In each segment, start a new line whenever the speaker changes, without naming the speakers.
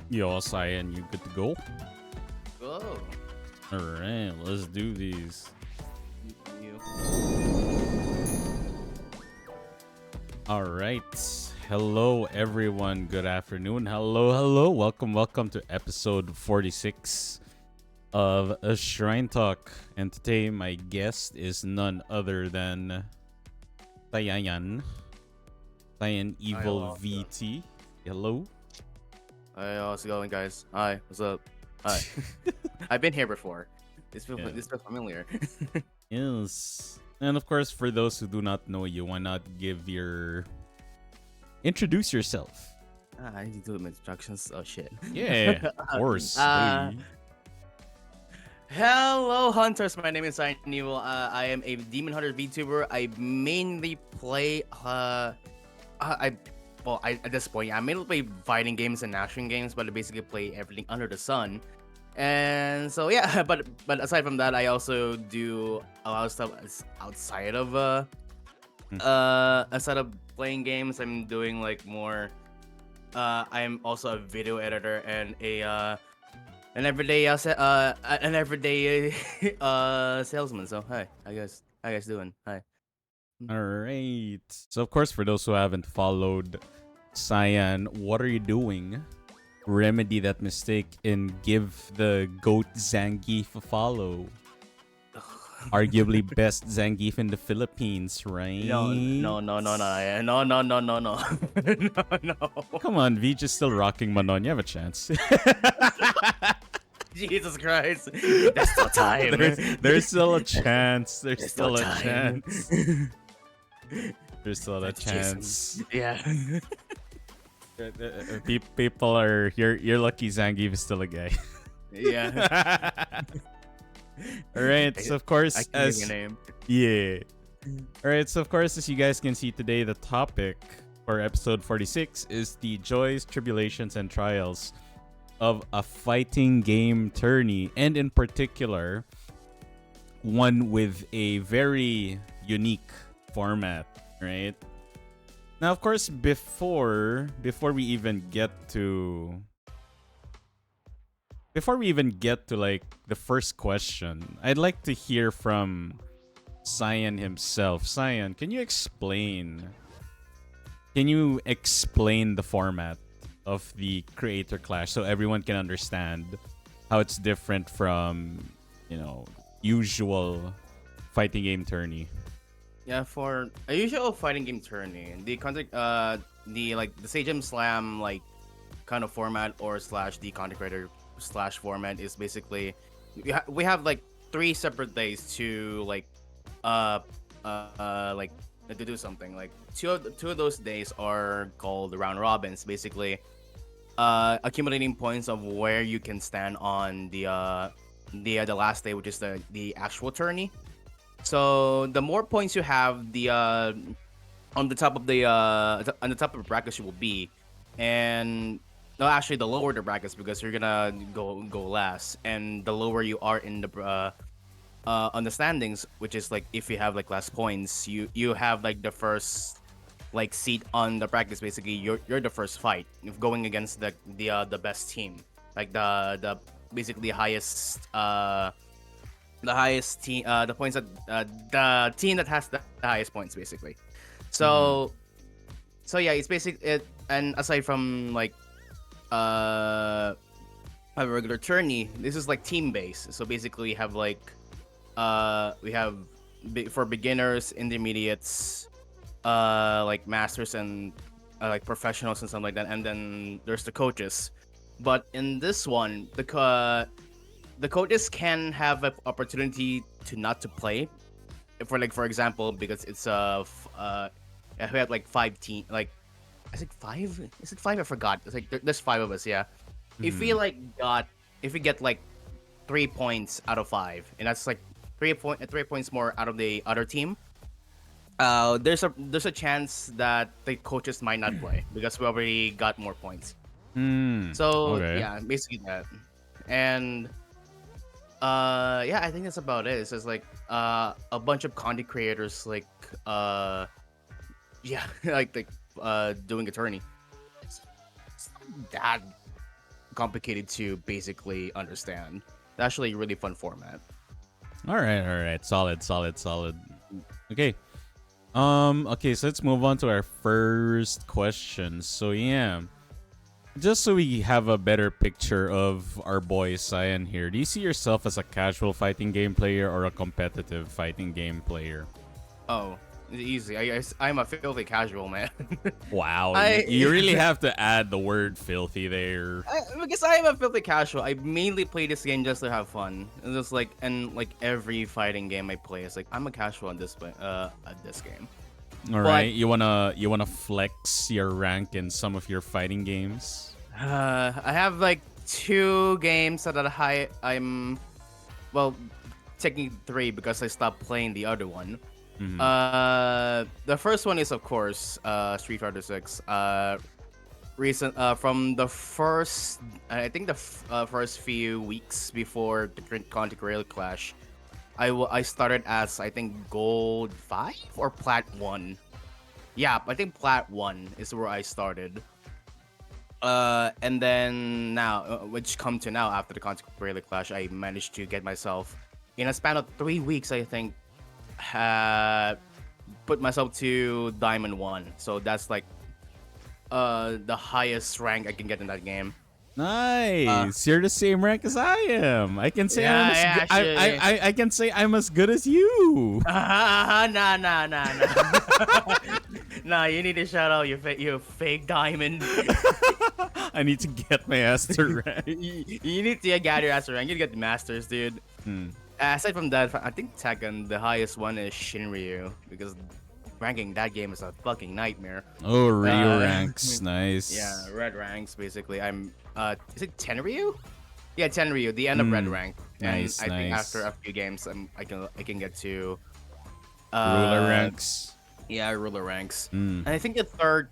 Yo, Cyan, you good to go?
Oh,
Alright, let's do these.
you.
Alright. Hello, everyone. Good afternoon. Hello. Welcome to episode 46 of a Shrine Talk. And today, my guest is none other than Tayan. Tayan Evil
Hello.
VT. Hello.
Hey, how's it going, guys? Hi, what's up? Hi. I've been here before.
Yeah.
This feels familiar.
Yes. And of course, for those who do not know you, why not give your introduce yourself?
I need to do my instructions. Oh shit.
Yeah, of course.
uh,
Hey.
Hello, hunters. My name is Sign Evil. I am a Demon Hunter VTuber. I mainly play. I well, at this point, I mainly play fighting games and action games, but I basically play everything under the sun. And so yeah, but aside from that, I also do a lot of stuff outside of
Hmm.
outside of playing games. I'm doing like more. I'm also a video editor and a an everyday salesman. So hi, how you guys doing? Hi.
All right. So, of course, for those who haven't followed Cyan, what are you doing? Remedy that mistake and give the GOAT Zangief a follow. Arguably best Zangief in the Philippines, right?
No, no.
Come on, V just still rocking Manon. You have a chance.
Jesus Christ, there's still time.
there's still a chance. There's
There's
still
still
a
time.
chance. There's still a chance.
Yeah.
People are you're lucky Zangief is still a guy.
Yeah.
All right, so of course
I can give
as
your name.
yeah. All right, so of course as you guys can see today, the topic for episode 46 is the joys, tribulations, and trials of a fighting game tourney, and in particular, one with a very unique format, right? Now, of course, before we even get to like the first question, I'd like to hear from Cyan himself. Cyan, can you explain the format of the creator clash so everyone can understand how it's different from, usual fighting game tourney?
Yeah, for a usual fighting game tourney, the Sage Slam like kind of format or slash the content creator slash format is basically we have like 3 separate days to uh like to do something. Like two of those days are called round robins, basically accumulating points of where you can stand on the last day, which is the actual tourney. So the more points you have, the on the top of on the top of the brackets you will be, and no, actually the lower the brackets because you're gonna go last, and the lower you are in the on the standings, which is like if you have like less points, you have like the first like seat on the brackets. Basically, you're the first fight if going against the best team, like the basically the highest team, the points that the team that has the highest points, basically.
Mhm.
So, so yeah, it's basic. It and aside from like uh a regular tourney, this is like team based. So basically, we have for beginners, intermediates, like masters and like professionals and something like that. And then there's the coaches. But in this one, the coaches can have an opportunity to not to play for example, because it's we have like 5 team, like is it 5, is it 5, I forgot. It's like there's 5 of us, yeah. if we
Mhm.
like got if we get like 3 points out of 5, and that's like 3 points more out of the other team, there's a chance that the coaches might not play because we already got more points. So
Okay.
yeah, basically that. And yeah, I think that's about it. It's just like a bunch of content creators uh yeah, like doing attorney. It's not that complicated to basically understand. It's actually a really fun format.
All right. Solid. Okay. Okay, so let's move on to our first question. So yeah, just so we have a better picture of our boy Cyan here, do you see yourself as a casual fighting game player or a competitive fighting game player?
Oh, it's easy. I'm a filthy casual, man.
Wow,
I,
you really have to add the word filthy there.
because I am a filthy casual. I mainly play this game just to have fun. It's just like, and like every fighting game I play, it's like I'm a casual on this at this game.
All right, you wanna flex your rank in some of your fighting games?
I have like 2 games that I'm well, technically 3 because I stopped playing the other one.
Mhm.
The first one is of course Street Fighter 6. From the first, I think the first few weeks before the Content Rail Clash, I started as I think Gold 5 or Plat 1. Yeah, I think Plat 1 is where I started. And then now, which come to now after the Content Rail Clash, I managed to get myself in a span of 3 weeks. I think put myself to Diamond 1. So that's like the highest rank I can get in that game.
Nice. You're the same rank as I am. I can say I'm as
yeah,
I can say I'm as good as you.
Nah. Nah, you need to shout out your fake diamond.
I need to get my ass to rank.
You need to get your ass rank. You need to get the masters, dude. Aside from that, I think Tekken, the highest one is Shinryu, because ranking that game is a fucking nightmare.
Oh, Ryu ranks. Nice.
Yeah, red ranks basically. I'm is it Tenryu? Yeah, Tenryu, the end of red rank. And
Nice,
I think
nice.
after a few games I can get to
Ruler ranks.
yeah, ruler ranks. And I think the third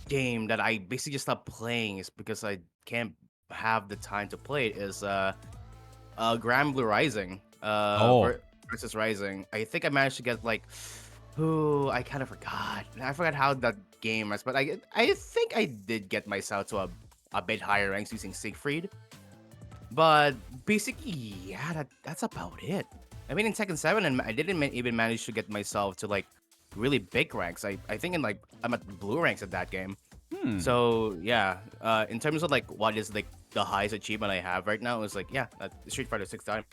game that I basically just stopped playing is because I can't have the time to play it is Grand Blue Rising.
Oh.
Versus Rising. I think I managed to get like ooh, I kind of forgot. I forgot how that game was, but I think I did get myself to a bit higher ranks using Siegfried. But basically, yeah, that's about it. I mean, in Tekken 7, and I didn't even manage to get myself to like really big ranks. I think in like I'm at blue ranks at that game. So yeah, in terms of like what is like the highest achievement I have right now is like yeah, Street Fighter 6 Diamond,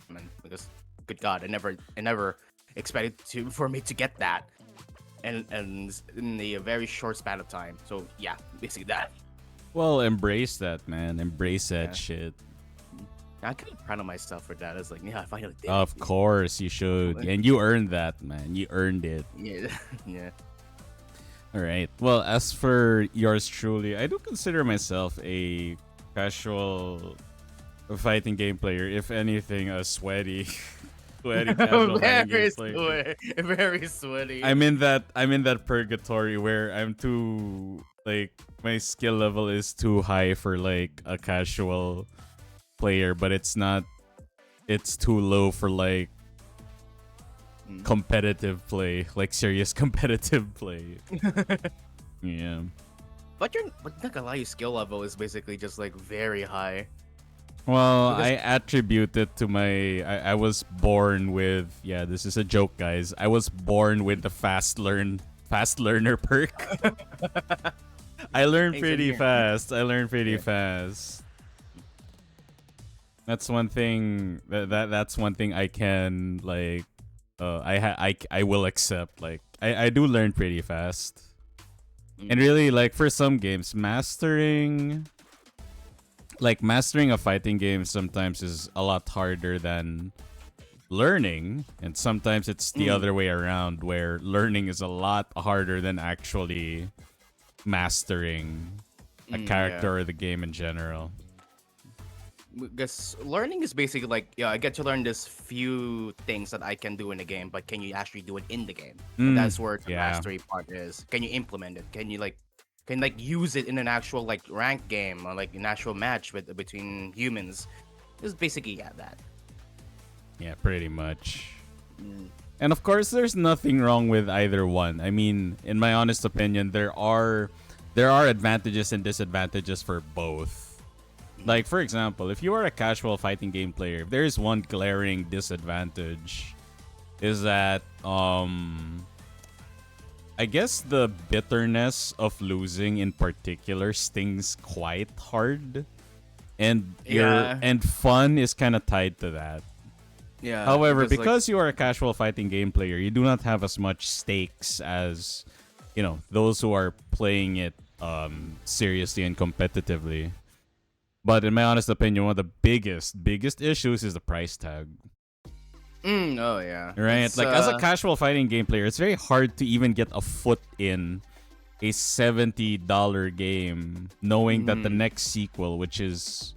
because good God, I never expected for me to get that, and in a very short span of time. So yeah, basically that.
Well, embrace that, man. Embrace that shit.
I kind of proud of myself for that. It's like yeah, I finally did.
Of course you should, and you earned that, man. You earned it.
Yeah, yeah.
All right. Well, as for yours truly, I do consider myself a casual fighting game player. If anything, a sweaty, sweaty casual fighting game player.
Very sweaty.
I'm in that purgatory where I'm too like my skill level is too high for like a casual player, but it's not. It's too low for like competitive play, like serious competitive play. Yeah.
But not gonna lie, your skill level is basically just like very high.
Well,
Because-
I attribute it to my. I was born with. Yeah, this is a joke, guys. I was born with the fast learner perk. I learned pretty fast. Fast. That's one thing. That's one thing I can like. I will accept. Like I do learn pretty fast. And really, like for some games, mastering a fighting game sometimes is a lot harder than learning, and sometimes it's the other way around, where learning is a lot harder than actually mastering a character or the game in general.
Because learning is basically like yeah, I get to learn this few things that I can do in the game, but can you actually do it in the game? And that's where the mastery part is. Can you implement it? Can you use it in an actual like ranked game or like an actual match between humans? It's basically that.
Yeah, pretty much. And of course, there's nothing wrong with either one. I mean, in my honest opinion, there are there are advantages and disadvantages for both. Like, for example, if you are a casual fighting game player, if there is one glaring disadvantage, is that I guess the bitterness of losing in particular stings quite hard, and
Yeah.
and fun is kind of tied to that.
Yeah.
However,
like,
because you are a casual fighting game player, you do not have as much stakes as, you know, those who are playing it seriously and competitively. But in my honest opinion, one of the biggest issues is the price tag.
oh yeah.
Right?
It's,
Like, as a casual fighting game player, it's very hard to even get a foot in a $70 game, knowing that the next sequel, which is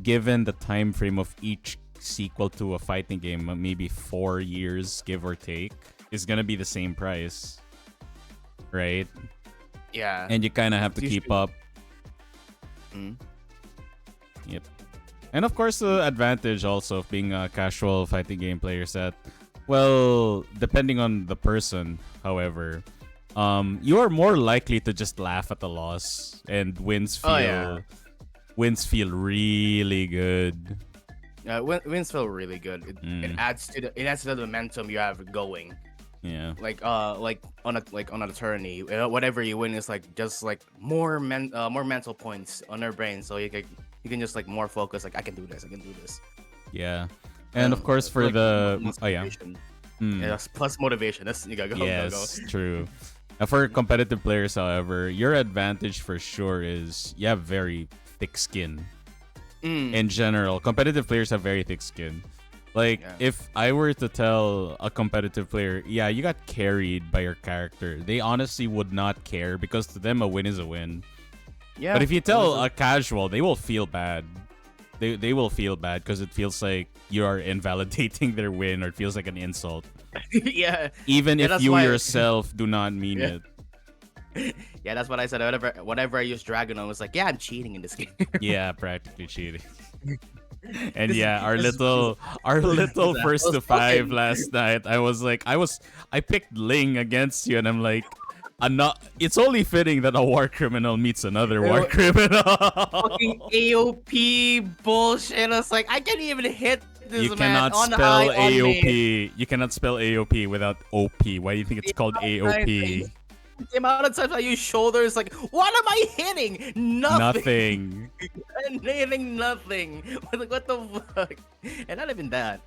given the time frame of each sequel to a fighting game, maybe 4 years, give or take, is gonna be the same price. Right?
yeah.
And you kind of have to
You
keep
should-
up.
Mm.
Yep. And of course, the advantage also of being a casual fighting game player is that, well, depending on the person, however, you are more likely to just laugh at the loss, and wins feel
Oh, yeah.
really good.
Wins feel really good. It adds to the momentum you have going.
Yeah.
Like on a tourney, whatever you win is like just like more mental points on their brain, so you can just like more focus. Like I can do this.
Yeah. And of course, for
like,
the
plus
oh yeah.
motivation. Yeah, that's plus motivation. That's you gotta go.
Yes, true. For competitive players, however, your advantage for sure is you have very thick skin. In general, competitive players have very thick skin. Like,
Yeah.
if I were to tell a competitive player, yeah, you got carried by your character, they honestly would not care, because to them, a win is a win.
Yeah.
But if you tell a casual, they will feel bad. They will feel bad because it feels like you are invalidating their win, or it feels like an insult.
yeah,
Even
Yeah,
if
that's
you
why-
yourself do not mean
Yeah.
it.
yeah, that's what I said. Whatever I used Dragon, I was like, yeah, I'm cheating in this game.
Yeah, practically cheating. And
This-
yeah, our
this-
little
this-
first
I
to
was
5
fucking-
last night. I picked Ling against you, and I'm like, it's only fitting that a war criminal meets another war criminal.
Fucking AOP bullshit. I was like, I can't even hit this
You
man
cannot
on
spell
high, on
AOP.
mid.
You cannot spell AOP without OP. Why do you think it's called AOP?
The amount of times I use shoulders, like, what am I hitting? Nothing.
Nothing.
I'm hitting nothing. Like, what the fuck? And not even that.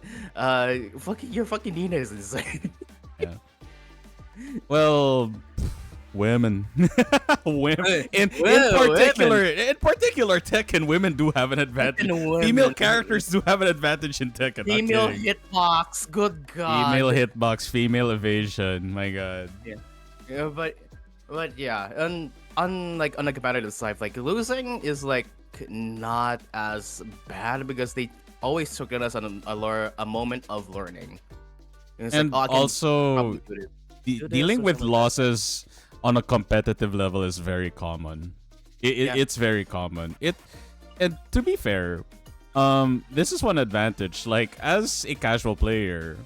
Fucking your fucking Nina is insane.
Yeah. Well, women. Women. In particular, Tekken women do have an advantage. Female characters do have an advantage in Tekken. not
Female
kidding.
hitbox. Good God.
Female hitbox, female evasion. My God.
Yeah, but yeah, on like on the competitive side, like losing is like not as bad because they always took us on a moment of learning. And, it's
And
like, oh, I can
also,
probably do this. do this
dealing
or
with
something like
losses on a competitive level is very common.
Yeah.
It's very common. And to be fair, this is one advantage. Like, as a casual player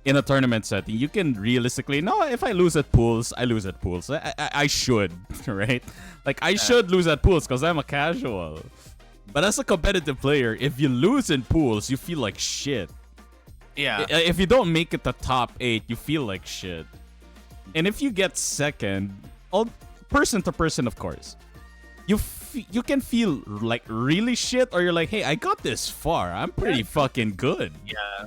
in a tournament setting, you can realistically, no, if I lose at pools, I lose at pools. I should, right? Like, I should lose at pools because I'm a casual. But as a competitive player, if you lose in pools, you feel like shit.
Yeah.
If you don't make it the top 8, you feel like shit. And if you get second, all person to person, of course, you can feel like really shit, or you're like, hey, I got this far. I'm pretty fucking good.
Yeah.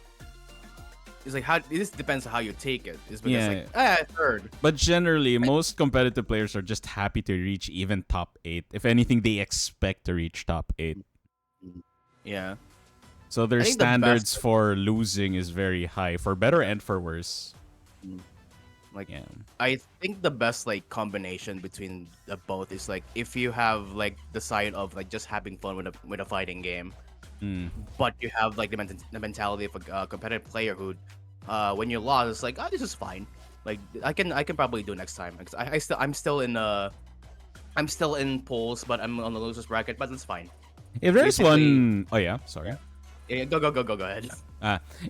It's like how this depends on how you take it. It's because
Yeah.
like third.
But generally, most competitive players are just happy to reach even top 8. If anything, they expect to reach top 8.
Yeah.
So their
I think the
standards
best-
for losing is very high, for better and for worse.
Like
Yeah.
I think the best like combination between the both is like if you have like the side of like just having fun with a fighting game, but you have like the mentality of a competitive player who, when you lost, it's like, oh, this is fine. Like I can probably do next time. Because I'm still in polls, but I'm on the losers bracket, but that's fine.
If there's
Basically-
one, oh yeah, sorry.
Yeah, go ahead.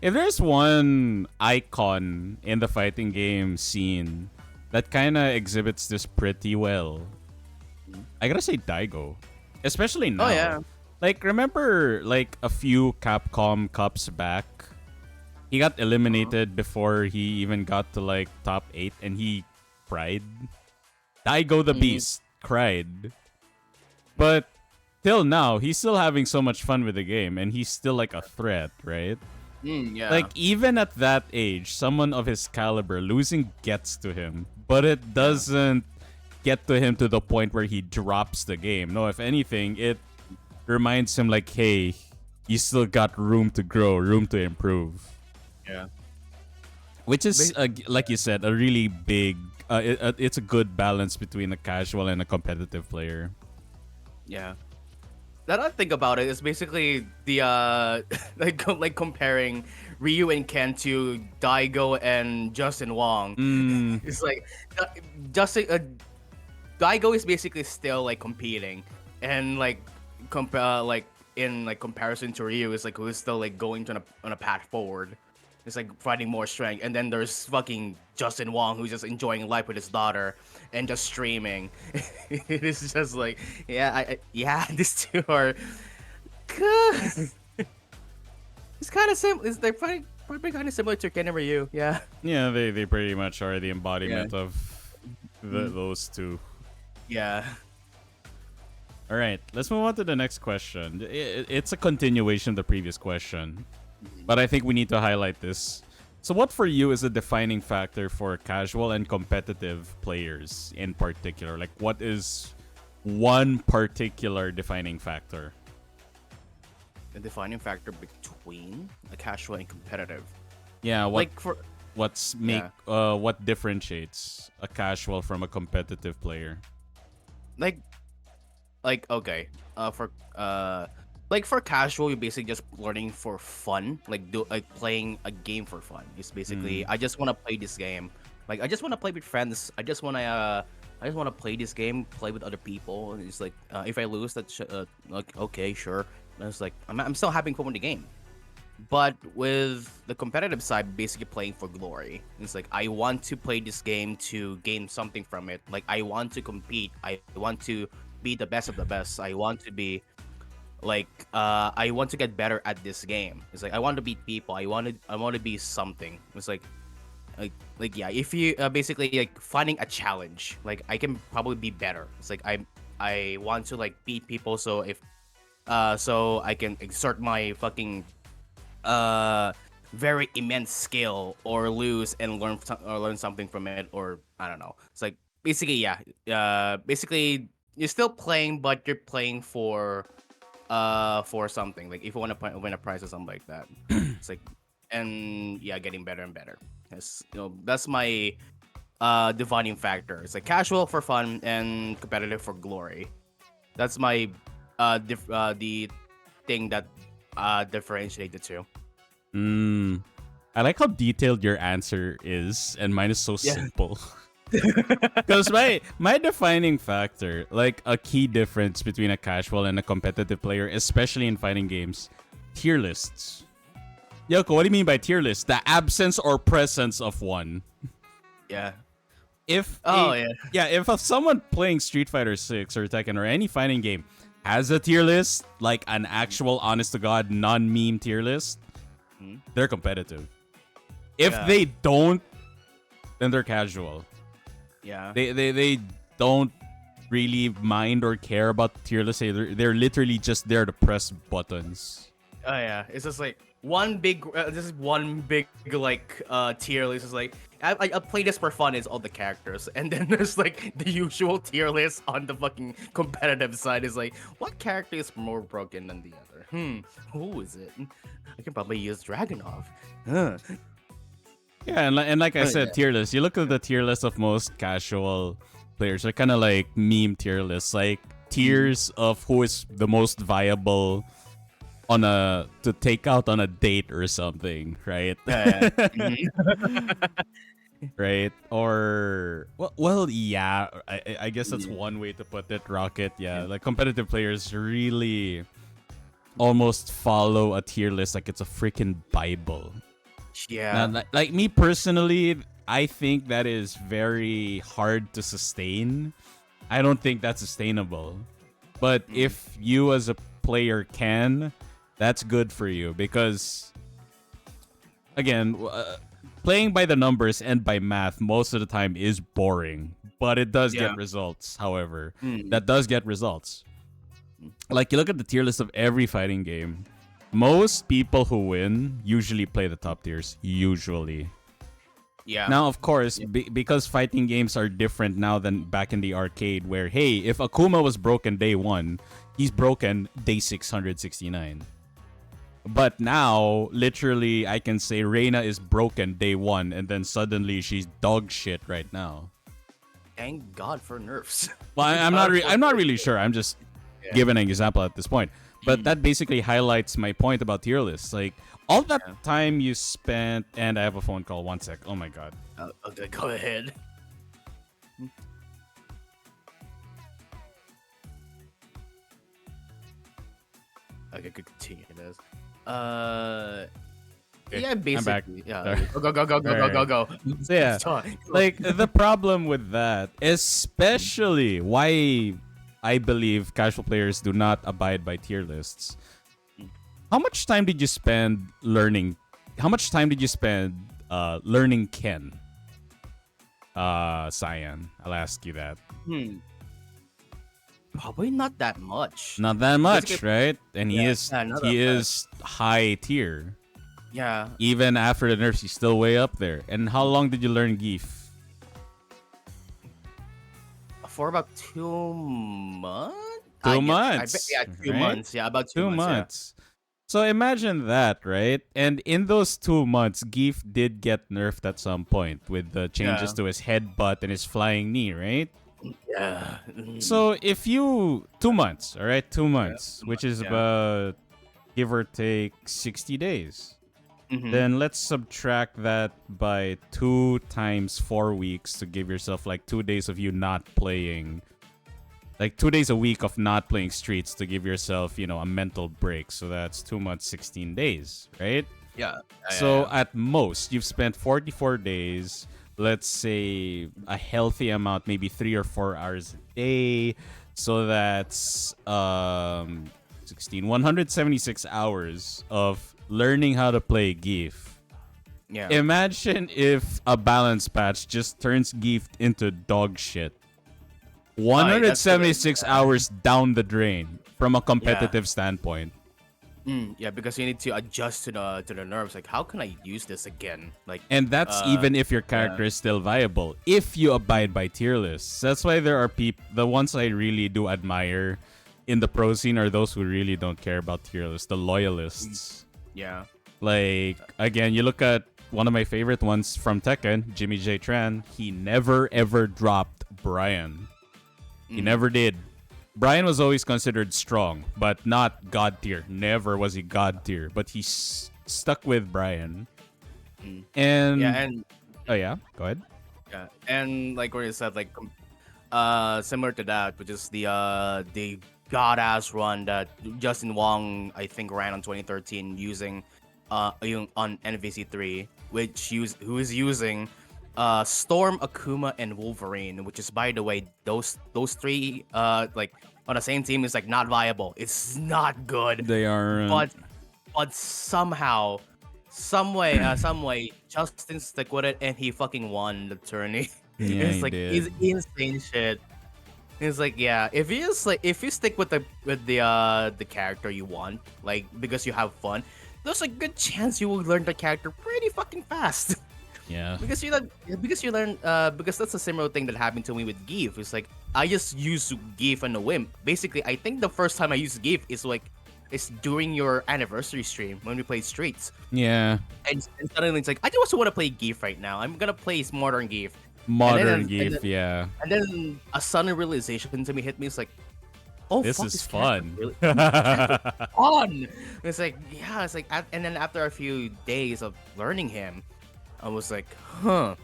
If there's one icon in the fighting game scene that kind of exhibits this pretty well, I gotta say Daigo, especially
Oh
now.
yeah.
Like, remember, like a few Capcom Cups back, he got
Uh-huh.
eliminated before he even got to like top 8, and he cried. Daigo the
Mm,
Beast cried, but till now he's still having so much fun with the game, and he's still like a threat, right?
yeah.
Like, even at that age, someone of his caliber, losing gets to him, but it
Yeah.
doesn't get to him to the point where he drops the game. No, if anything, it reminds him like, hey, you still got room to grow, room to improve.
Yeah.
Which is,
Ba-
like you said, a really big. It's a good balance between a casual and a competitive player.
yeah. That I think about it is basically the like comparing Ryu and Ken to Daigo and Justin Wong.
Mm,
It's like uh, Justin Daigo is basically still like competing, and like like in like comparison to Ryu is like who's still like going to on a path forward. It's like finding more strength, and then there's fucking Justin Wong who's just enjoying life with his daughter and just streaming. It is just like yeah, yeah, these two are. It's kind of similar. They're probably kind of similar to Ken and Ryu. Yeah.
yeah, they pretty much are the
Yeah.
embodiment of
Mhm.
those two.
Yeah.
All right, let's move on to the next question. It's a continuation of the previous question, but I think we need to highlight this. So, what for you is a defining factor for casual and competitive players in particular? Like, what is one particular defining factor?
The defining factor between a casual and competitive.
Yeah,
Like for yeah.
what differentiates a casual from a competitive player?
Like okay. For like for casual, you're basically just learning for fun. Like playing a game for fun. It's basically
Mm.
I just want to play this game. Like I just want to play with friends. I just want to play this game, play with other people. And it's like if I lose, like okay, sure. And it's like I'm still having fun with the game. But with the competitive side, basically playing for glory. It's like I want to play this game to gain something from it. Like I want to compete. I want to be the best of the best. I want to be like I want to get better at this game. It's like I want to beat people. I want to be something. It's like yeah. If you basically like finding a challenge, like I can probably be better. It's like I want to like beat people. So if so I can exert my fucking uh very immense skill or lose and learn something from it, or I don't know. It's like basically yeah, basically you're still playing but you're playing for something, like if you want to win a prize or something like that. It's like and yeah, getting better and better. Yes, that's my defining factor. It's like casual for fun and competitive for glory. That's my the thing that differentiate the two.
Mm. I like how detailed your answer is, and mine is so
Yeah.
simple. Because my defining factor, like a key difference between a casual and a competitive player, especially in fighting games, tier lists. Yoko, what do you mean by tier list? The absence or presence of one.
Yeah.
If
Oh
a
yeah.
yeah, if someone playing Street Fighter 6 or Tekken or any fighting game has a tier list, like an actual honest to god non-meme tier list,
Mhm.
they're competitive. If
Yeah.
they don't, then they're casual.
Yeah.
They don't really mind or care about the tier list. They're literally just there to press buttons.
Oh yeah. It's just like one big. This is one big like tier list. Is like I play this for fun. Is all the characters, and then there's like the usual tier list on the fucking competitive side. Is like what character is more broken than the other? Who is it? I can probably use Dragunov. Huh.
Yeah, and like I
Yeah.
said, tier list. You look at the tier list of most casual players. They're kind of like meme tier lists, like tiers of who is the most viable on a to take out on a date or something, right?
Yeah. Mhm.
Right? Or yeah. I guess that's
Yeah.
one way to put it. Rocket, yeah. Like competitive players really almost follow a tier list like it's a freaking Bible. Now,
Yeah.
like me personally, I think that is very hard to sustain I don't think that's sustainable. But if you as a player can, that's good for you because, again, playing by the numbers and by math most of the time is boring. But it does
Yeah.
get results, however.
Mm.
That does get results. Like, you look at the tier list of every fighting game, most people who win usually play the top tiers. Usually.
Yeah.
Now, of course, because fighting games are different now than back in the arcade, where, hey, if Akuma was broken day 1, he's broken day 669. But now, literally, I can say Reina is broken day 1, and then suddenly she's dog shit right now.
Thank God for nerfs.
Well, I'm not really sure. I'm just giving an example at this point. But that basically highlights my point about tier lists. Like, all that time you spent, and I have a phone call. 1 sec. Oh my god.
Okay, go ahead. Okay, could continue this. Yeah, basically.
I'm back.
Yeah.
Sorry.
Go.
So yeah, like the problem with that, especially why I believe casual players do not abide by tier lists. How much time did you spend learning? How much time did you spend learning Ken? Cyan, I'll ask you that.
Probably not that much.
Not that much,
Basically-
right? And he is
not
he
that
is high tier.
Yeah.
Even after the nerfs, he's still way up there. And how long did you learn Geef?
For about 2 months?
2 months.
Yeah, 2
right?
months. Yeah, about 2
2
months.
months. So imagine that, right? And in those 2 months, Geef did get nerfed at some point with the changes to his headbutt and his flying knee, right?
Yeah.
So if you 2 months, all right, 2 months, which is about give or take 60 days. Then let's subtract that by 2 times 4 weeks to give yourself like 2 days of you not playing. Like 2 days a week of not playing Streets to give yourself, a mental break. So that's 2 months, 16 days, right?
Yeah.
So at most, you've spent 44 days, let's say a healthy amount, maybe 3 or 4 hours a day. So that's 176 hours of learning how to play Geef.
Yeah.
Imagine if a balance patch just turns Geef into dog shit. 176 hours down the drain from a competitive standpoint.
Yeah, because you need to adjust to the nerves. Like, how can I use this again? Like,
And that's even if your character is still viable. If you abide by tier lists. That's why there are people, the ones I really do admire in the pro scene are those who really don't care about tier lists, the loyalists.
yeah.
Like, again, you look at one of my favorite ones from Tekken, Jimmy J. Tran. He never ever dropped Brian. He never did. Brian was always considered strong, but not god tier. Never was he god tier, but he stuck with Brian. And
Yeah, and
oh yeah, go ahead.
yeah, and like what you said, like similar to that, which is the god ass run that Justin Wong I think ran on 2013 using on NVC3, who is using Storm, Akuma, and Wolverine, which is, by the way, those three like on the same team is like not viable. It's not good.
They are,
but somehow, some way, Justin stick with it and he fucking won the tourney.
Yeah,
It's
he
like
did.
it's insane shit. It's like, yeah, if you stick with the character you want, like because you have fun, there's a good chance you will learn the character pretty fucking fast.
Yeah.
Because you learn because that's a similar thing that happened to me with Geef. It's like I just used Geef on a whim. Basically, I think the first time I used Geef is during your anniversary stream when we played Streets.
Yeah.
And suddenly it's like I just want to play Geef right now. I'm gonna play Modern Geef.
Modern Geef, yeah.
And then a sudden realization to me hit me. It's like, oh,
This
fuck,
is
character
fun.
Really, fun. It's like, yeah, it's like, and then after a few days of learning him, I was like, huh.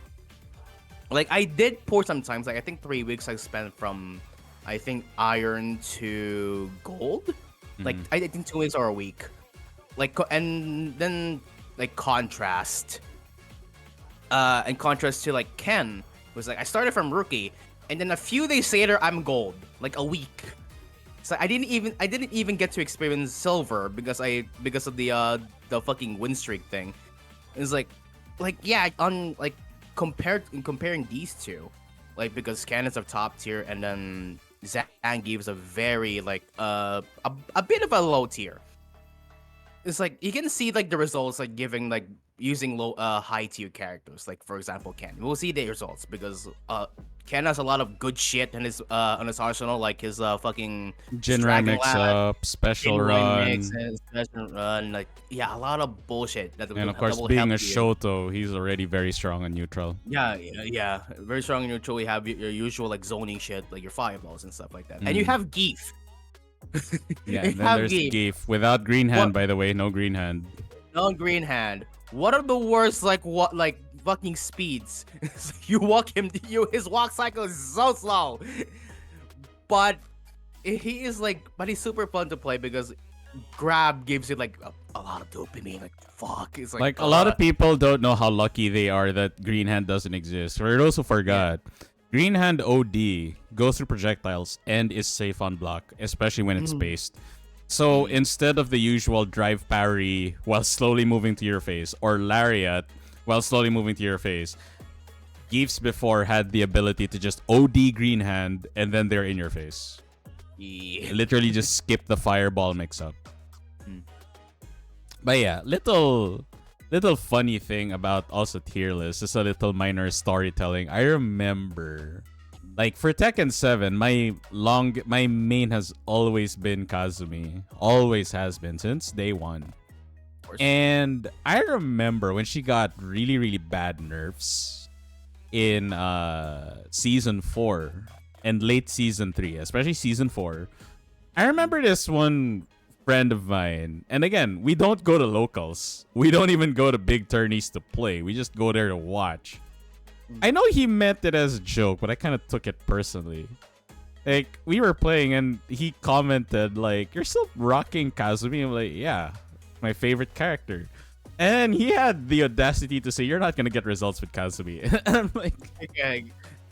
Like I did pour sometimes. Like I think 3 weeks I spent from, I think Iron to Gold. Like I think 2 weeks or a week. Like and then like contrast. And contrast to like Ken was like I started from rookie, and then a few days later I'm gold, like a week. So I didn't even get to experience silver because of the fucking win streak thing. It's like yeah, on like comparing these two, like because Cannon's a top tier and then Zangief's a very like a bit of a low tier. It's like you can see like the results like giving like using low high tier characters, like for example Ken. We'll see the results because Ken has a lot of good shit in his on his arsenal, like his fucking
Jinrai mix up, special run,
special run, like yeah, a lot of bullshit that
and of course being a Shoto, he's already very strong on neutral.
Yeah, very strong in neutral. You have your usual like zoning shit, like your fireballs and stuff like that, and you have Geef.
Yeah, and then there's Geef without green hand, by the way, no green hand.
No green hand. What are the worst like fucking speeds? You walk him, his walk cycle is so slow. But he's super fun to play because grab gives you like a lot of dopamine. Like fuck, it's like
a lot of people don't know how lucky they are that green hand doesn't exist. For those who forgot. Yeah. Green hand OD goes through projectiles and is safe on block, especially when it's spaced. So instead of the usual drive parry while slowly moving to your face or lariat while slowly moving to your face, Geefs before had the ability to just OD green hand and then they're in your face.
Yeah.
Literally just skip the fireball mix up. But yeah, little funny thing about also tier list, just a little minor storytelling. I remember, like for Tekken 7, my main has always been Kazumi, always has been since day one. And I remember when she got really really bad nerfs in season 4 and late season 3, especially season 4. I remember this one friend of mine, and again, we don't go to locals. We don't even go to big tourneys to play. We just go there to watch. I know he meant it as a joke, but I kind of took it personally. Like, we were playing and he commented like, "You're still rocking Kazumi?" I'm like, "Yeah, my favorite character." And he had the audacity to say, "You're not gonna get results with Kazumi." And I'm like,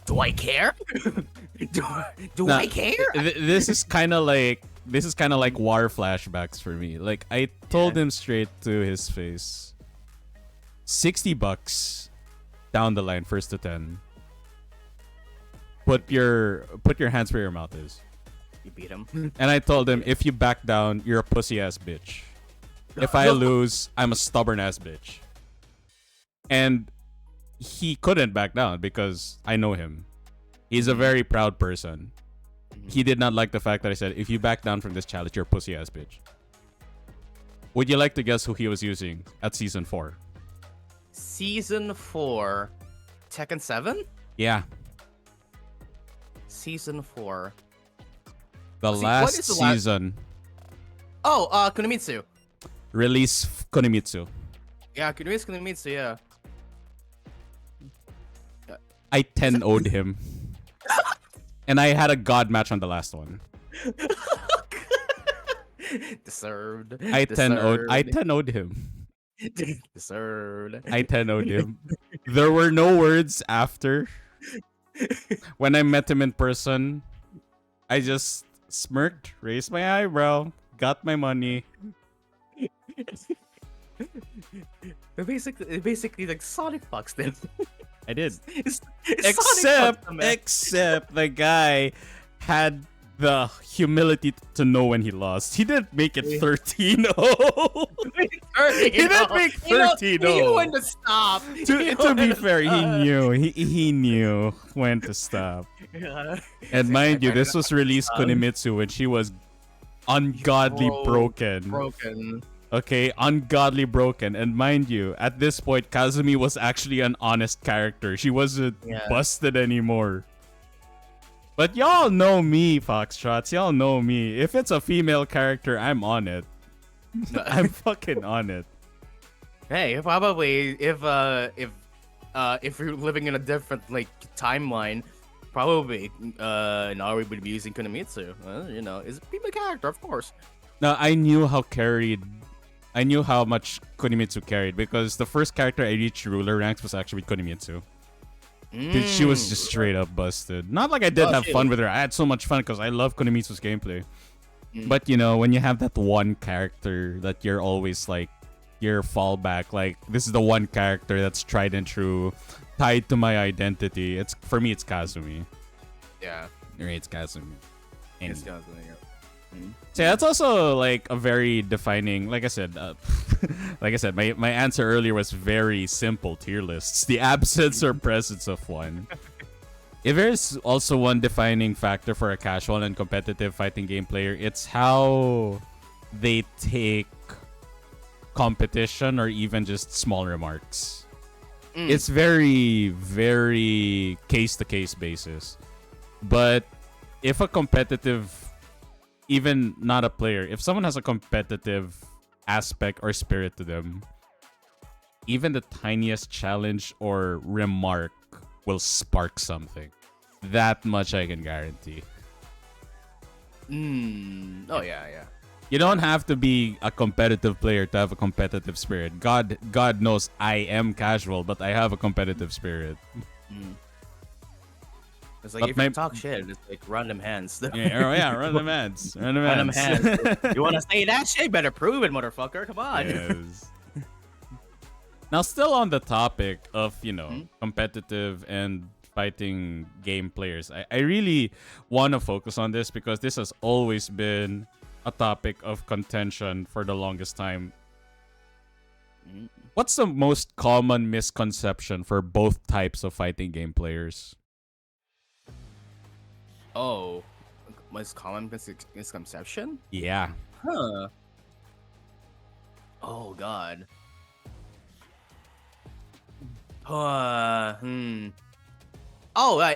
do I care? do I care?
This is kind of like war flashbacks for me. Like, I told him straight to his face, $60 down the line, first to 10. Put your hands where your mouth is.
You beat him.
And I told him, if you back down, you're a pussy ass bitch. If I lose, I'm a stubborn ass bitch. And he couldn't back down because I know him. He's a very proud person. He did not like the fact that I said, if you back down from this challenge, you're a pussy ass bitch. Would you like to guess who he was using at season 4?
Season 4, Tekken 7?
Yeah.
Season 4.
The last season.
Oh, Kunimitsu.
Release Kunimitsu.
Yeah, Kunimitsu, yeah.
I 10-0'd him. And I had a god match on the last one.
Deserved.
I 10-0'd him.
Deserved.
I 10-0'd him. There were no words after. When I met him in person, I just smirked, raised my eyebrow, got my money.
Basically like Sonic Fox then.
I did.
It's
except the guy had the humility to know when he lost. He didn't make it 13-0. He didn't make 13-0.
He knew when to stop.
To be fair, he knew. He knew when to stop.
Yeah.
And mind you, this was released Kunimitsu when she was ungodly broken. Okay, ungodly broken. And mind you, at this point, Kazumi was actually an honest character. She wasn't busted anymore. But y'all know me, Foxtrots. Y'all know me. If it's a female character, I'm on it. I'm fucking on it.
Hey, probably if you're living in a different like timeline, probably Naru would be using Kunimitsu. You know, it's a female character, of course.
Now I knew how much Kunimitsu carried because the first character I reached ruler ranks was actually Kunimitsu. Dude, she was
Mm.
just straight up busted. Not like I did
Oh
have
shit.
fun with her. I had so much fun because I love Konomitsu's gameplay.
Mm.
But you know, when you have that one character that you're always like your fallback, like this is the one character that's tried and true, tied to my identity. It's for me, it's Kazumi.
Yeah.
Right, it's Kazumi. And
It's Kazumi, yeah.
so that's also like a very defining. Like I said, my answer earlier was very simple tier lists: the absence or presence of one. If there's also one defining factor for a casual and competitive fighting game player, it's how they take competition or even just small remarks. It's very, very case to case basis. But if a competitive, even not a player, if someone has a competitive aspect or spirit to them, even the tiniest challenge or remark will spark something. That much I can guarantee.
Oh yeah, yeah.
You don't have to be a competitive player to have a competitive spirit. God knows I am casual, but I have a competitive spirit.
It's like
But
if you talk shit, it's like random hands.
Yeah, random ads. Random
Random
ads.
hands. You want to say that shit? Better prove it, motherfucker. Come on.
Yes. Now, still on the topic of, competitive and fighting game players, I really want to focus on this because this has always been a topic of contention for the longest time. What's the most common misconception for both types of fighting game players?
Oh, most common misconception?
Yeah.
Huh. Oh God. Oh,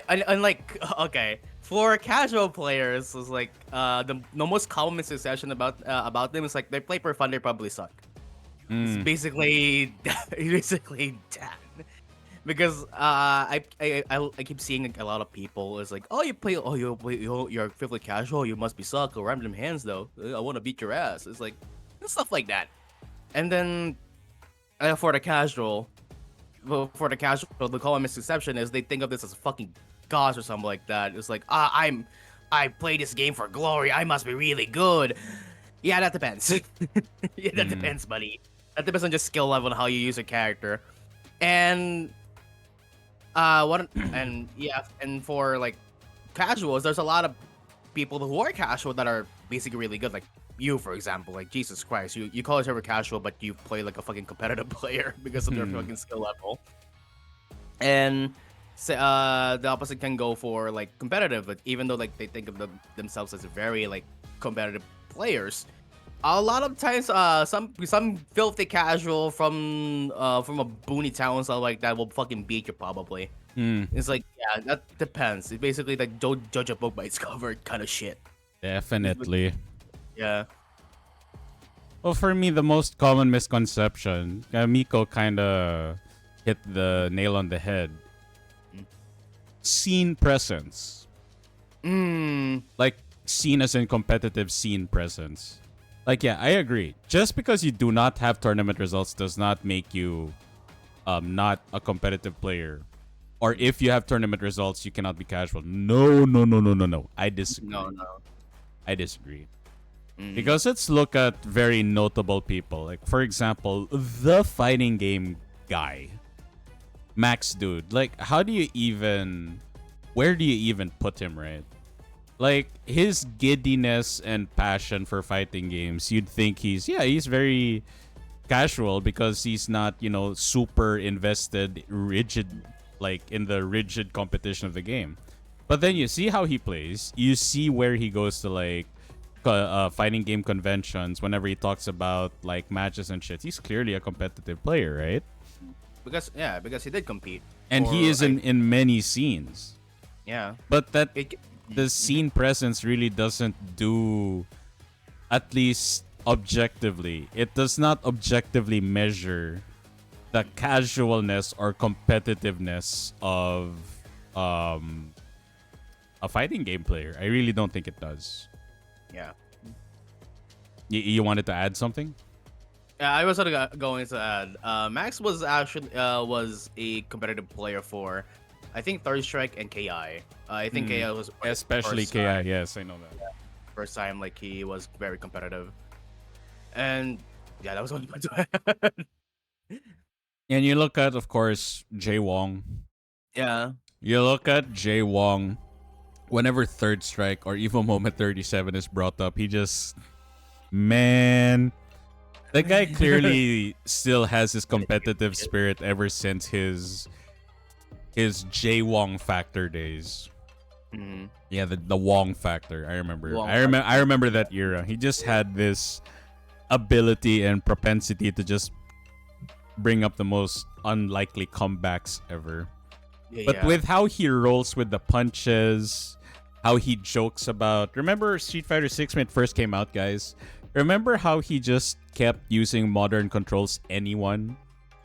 and like okay, for casual players, it's like the most common misconception about them is like they play for fun, they probably suck. It's basically basically that. Because I keep seeing a lot of people is like, oh, you're fairly casual, you must be suck or random hands though. I want to beat your ass. It's like stuff like that. And then for the casual, the common misconception is they think of this as fucking gods or something like that. It's like, I play this game for glory. I must be really good. Yeah, that depends. Yeah, that depends, buddy. That depends on just skill level and how you use your character. And and for like casuals, there's a lot of people who are casual that are basically really good. Like you, for example, like Jesus Christ, you call yourself a casual, but you play like a fucking competitive player because of their fucking skill level. And the opposite can go for like competitive, like even though like they think of themselves as very like competitive players. A lot of times, some filthy casual from a boony town and stuff like that will fucking beat you probably. It's like, yeah, that depends. It's basically like don't judge a book by its cover kind of shit.
Definitely.
Yeah.
Well, for me, the most common misconception, Miko kind of hit the nail on the head. Scene presence. Like, scene as in competitive scene presence. Like, yeah, I agree. Just because you do not have tournament results does not make you not a competitive player. Or if you have tournament results, you cannot be casual. No. I disagree.
No.
I disagree. Because let's look at very notable people. Like, for example, the fighting game guy. Max Dude. Like, where do you even put him, right? Like, his giddiness and passion for fighting games, you'd think he's very casual because he's not, super invested, rigid, like, in the rigid competition of the game. But then you see how he plays. You see where he goes to, like, fighting game conventions whenever he talks about, like, matches and shit. He's clearly a competitive player, right?
Because he did compete.
And he is in many scenes.
Yeah.
But the scene presence really doesn't do, at least objectively, it does not objectively measure the casualness or competitiveness of a fighting game player. I really don't think it does.
Yeah.
You wanted to add something?
Yeah, I was going to add. Max was actually was a competitive player for I think Third Strike and KI. I think KI was like,
Especially
first
KI.
time,
Yes, I know that.
first time like he was very competitive, and yeah, that was only my time.
And you look at, of course, Jay Wong.
Yeah.
You look at Jay Wong. Whenever Third Strike or Evo Moment 37 is brought up, he just, man, that guy clearly still has his competitive spirit ever since his Jay Wong Factor days.
Mhm.
Yeah, the Wong Factor. I remember.
Wong
I remember that era. He just had this ability and propensity to just bring up the most unlikely comebacks ever.
Yeah,
But
yeah.
with how he rolls with the punches, how he jokes about. Remember Street Fighter 6 when it first came out, guys? Remember how he just kept using modern controls anyone?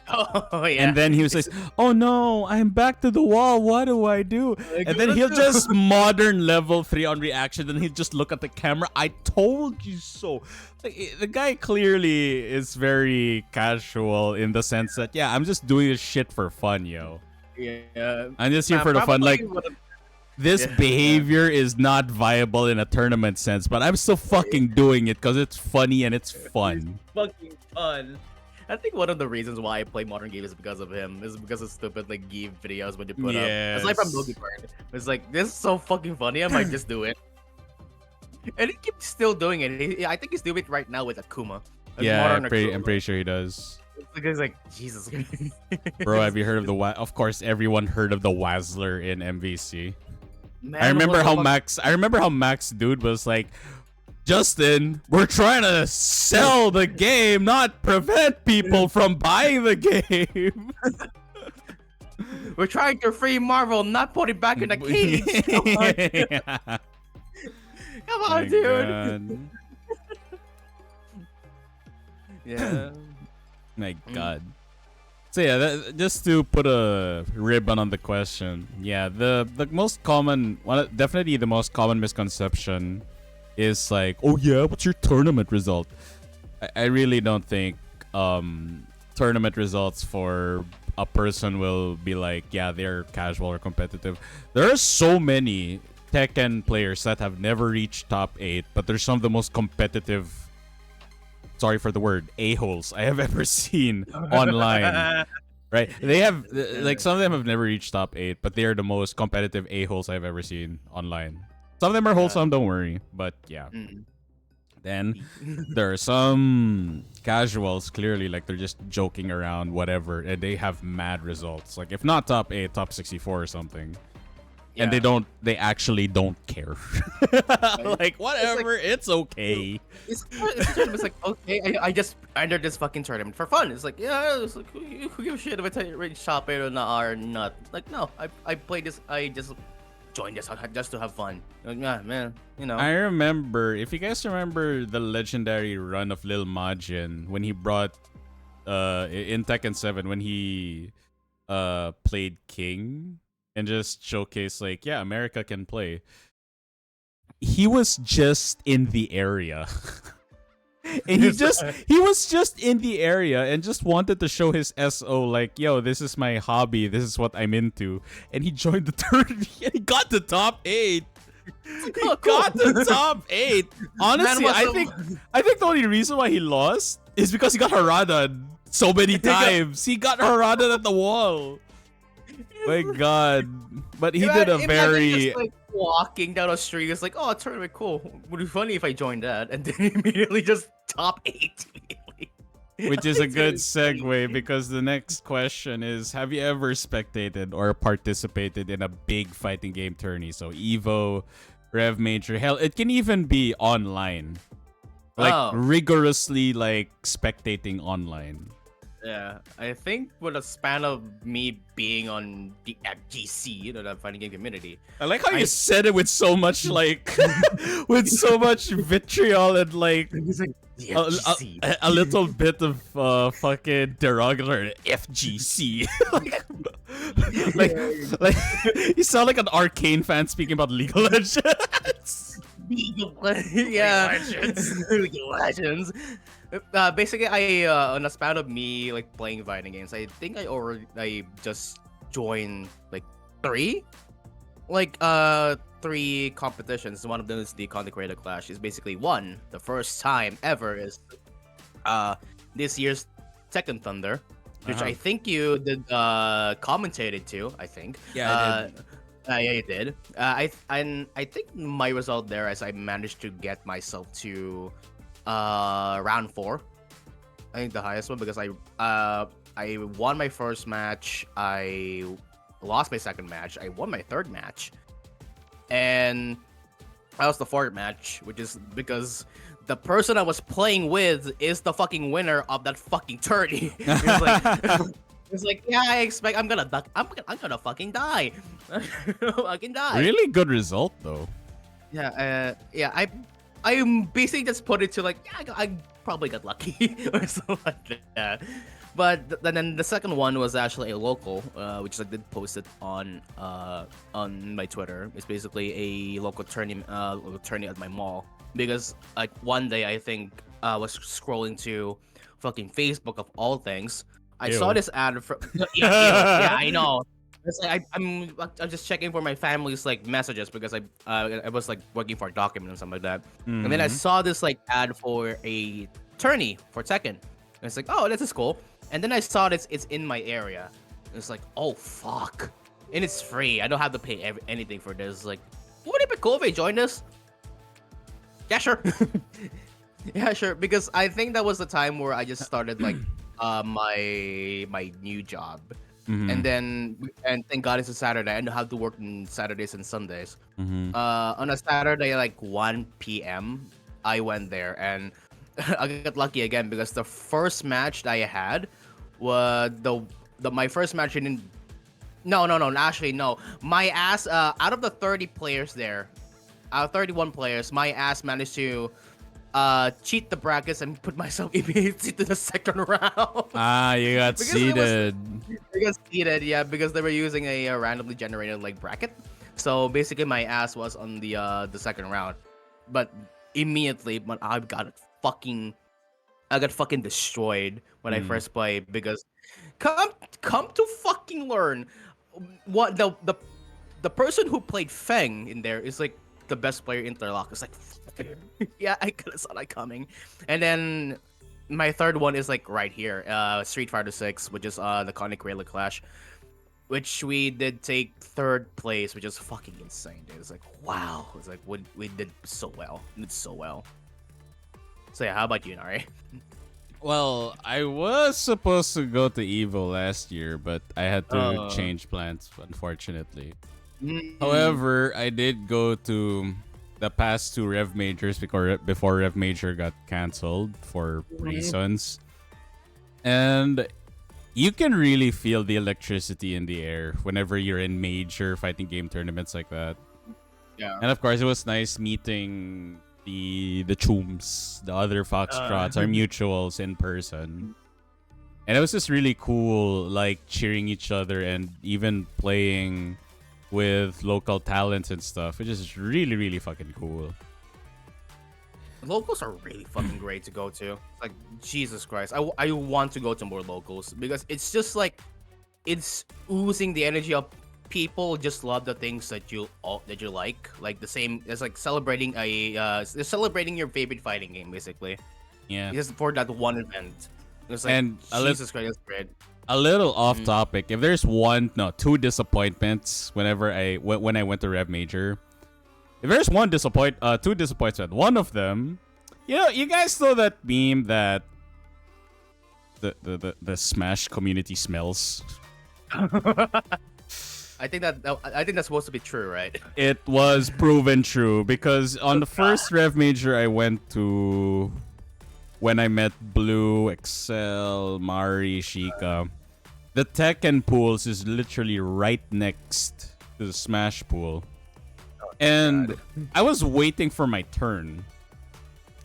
Oh yeah.
And then he was like, "Oh no, I'm back to the wall. What do I do?"
Like,
And then
what
he'll
do?
just modern level 3 on reaction. Then he'll just look at the camera. I told you so. Like, the guy clearly is very casual in the sense that, yeah, I'm just doing this shit for fun, yo.
Yeah.
I'm just here for the fun. Like,
Probably would've-
this
Yeah.
behavior is not viable in a tournament sense, but I'm still fucking doing it because it's funny and it's fun.
fucking fun. I think one of the reasons why I play modern games is because of him. Is because of stupid like give videos when you put up. Aside from
Yes.
Loki Burn, it's like this is so fucking funny. I might just do it. And he keeps still doing it. I think he's doing it right now with Akuma. As
Yeah,
modern
I'm
Akuma.
pretty sure he does.
It's like Jesus.
Bro, have you heard of the Of course, everyone heard of the Wazzler in MVC.
Man,
I remember
what
how
the fuck-
Max dude was like, "Justin, we're trying to sell the game, not prevent people from buying the game."
We're trying to free Marvel, not put it back in the cage. Come on,
Yeah.
come
My
on dude.
God.
Yeah.
My God. So yeah, just to put a ribbon on the question, yeah, the most common, definitely the most common misconception is like, oh yeah, what's your tournament result? I really don't think tournament results for a person will be like, yeah, they're casual or competitive. There are so many Tekken players that have never reached top 8, but they're some of the most competitive, sorry for the word, a-holes I have ever seen online. Right? They have, like, some of them have never reached top 8, but they are the most competitive a-holes I've ever seen online. Some of them are wholesome, don't worry. But yeah.
Mm.
Then there are some casuals, clearly, like they're just joking around, whatever, and they have mad results. Like, if not top 8, top 64 or something. And
Yeah.
they actually don't care. Like, whatever, it's okay.
It's like, okay, I just entered this fucking tournament for fun. It's like, yeah, it's like, who gives a shit if I reach top 8 or not? Like, no, I play this, I just joined this just to have fun. Like, yeah, man, you know.
I remember, if you guys remember the legendary run of Lil Majin when he brought in Tekken 7 when he played King and just showcased like, yeah, America can play. He was just in the area. And he was just in the area and just wanted to show his SO like, yo, this is my hobby, this is what I'm into. And he joined the tournament and he got to top 8. He got to top 8. Honestly, I think the only reason why he lost is because he got Harada so many times. He got Harada at the wall. My God. But he did a
Imagine
very
just, like, walking down a street. It's like, oh, a tournament, cool. Would be funny if I joined that, and then immediately just top 8. Immediately.
which is a
It's
good
insane.
segue because the next question is, have you ever spectated or participated in a big fighting game tourney? So Evo, Rev Major, hell, it can even be online. Like
Oh.
rigorously like spectating online.
Yeah, I think with a span of me being on the FGC, the fighting game community.
I like how you said it with so much like with so much vitriol and like
It's like the
a,
FGC.
a little bit of fucking derogatory FGC. like you sound like an Arcane fan speaking about League of Legends.
Yeah, League of Legends. Basically, I on a span of me like playing fighting games, I think I just joined like three, like three competitions. One of them is the Content Creator Clash. Is basically one, the first time ever is this year's Tekken Thunder, which I think you did commentated to. I think.
Yeah, I did.
Yeah, you did. I think my result there is I managed to get myself to round 4. I think the highest one because I won my first match. I lost my second match. I won my third match, and that was the fourth match, which is because the person I was playing with is the fucking winner of that fucking tourney. It's like, it's like, yeah, I expect I'm gonna fucking die. I can die.
Really good result though.
Yeah, I'm basically just put it to like, yeah, I probably got lucky or something like that. But then the second one was actually a local, which I did post it on my Twitter. It's basically a local tourney at my mall because like one day I think I was scrolling to fucking Facebook of all things. I saw this ad for yeah, I know. It's like I'm just checking for my family's like messages because I was like working for a document and something like that. And then I saw this like ad for a tourney for Tekken. And it's like, oh, this is cool. And then I saw it's in my area. And it's like, oh fuck. And it's free. I don't have to pay anything for this. Like, would it be cool if I joined this? Yeah, sure. Yeah, sure. Because I think that was the time where I just started like my new job. And thank God it's a Saturday. I know how to work on Saturdays and Sundays. On a Saturday, like 1 p.m., I went there and I got lucky again because the first match that I had was my first match didn't. No. Actually, no. My ass. Out of the 30 players there, out of 31 players, my ass managed to cheat the brackets and put myself immediately to the second round.
You got seeded.
I got seeded, yeah, because they were using a randomly generated like bracket. So basically, my ass was on the second round, but immediately when I got fucking destroyed when I first played because come to fucking learn what the person who played Feng in there is like the best player in Interlock. It's like yeah, I could have saw that coming. And then my third one is like right here, Street Fighter 6, which is the Content Creator Clash, which we did take third place, which is fucking insane, dude. It's like wow, it's like we did so well. We did so well. So yeah, how about you, Nari?
Well, I was supposed to go to Evo last year, but I had to change plans, unfortunately. However, I did go to the past 2 Rev Majors before Rev Major got cancelled for reasons. And you can really feel the electricity in the air whenever you're in major fighting game tournaments like that.
Yeah.
And of course, it was nice meeting the Chooms, the other Foxtrots, our mutuals in person. And it was just really cool, like cheering each other and even playing with local talents and stuff, which is really, really fucking cool.
Locals are really fucking great to go to. Like, Jesus Christ. I want to go to more locals because it's just like, it's oozing the energy of people just love the things that you like the same. It's like celebrating celebrating your favorite fighting game, basically.
Yeah.
Just for that one event. It's like,
and
Jesus Christ, that's great.
A little off topic. If there's 2 disappointments when I went to Rev Major. If there's 2 disappointments, one of them, you guys know that meme that the Smash community smells.
I think that's supposed to be true, right?
It was proven true because on the first Rev Major I went to, when I met Blue, Excel, Mari, Sheikah, the Tekken pools is literally right next to the Smash pool. And I was waiting for my turn.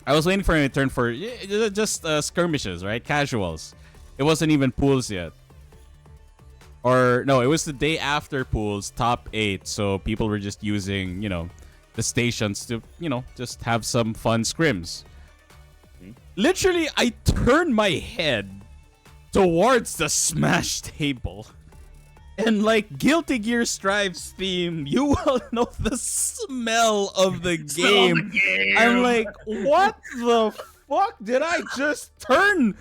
For just skirmishes, right? Casuals. It wasn't even pools yet. Or no, it was the day after pools, top 8. So people were just using, the stations to, just have some fun scrims. Literally, I turned my head towards the Smash table. And like Guilty Gear Strive's theme, you will know the smell of the
Smell the
game.
game.
I'm like, what the fuck did I just turn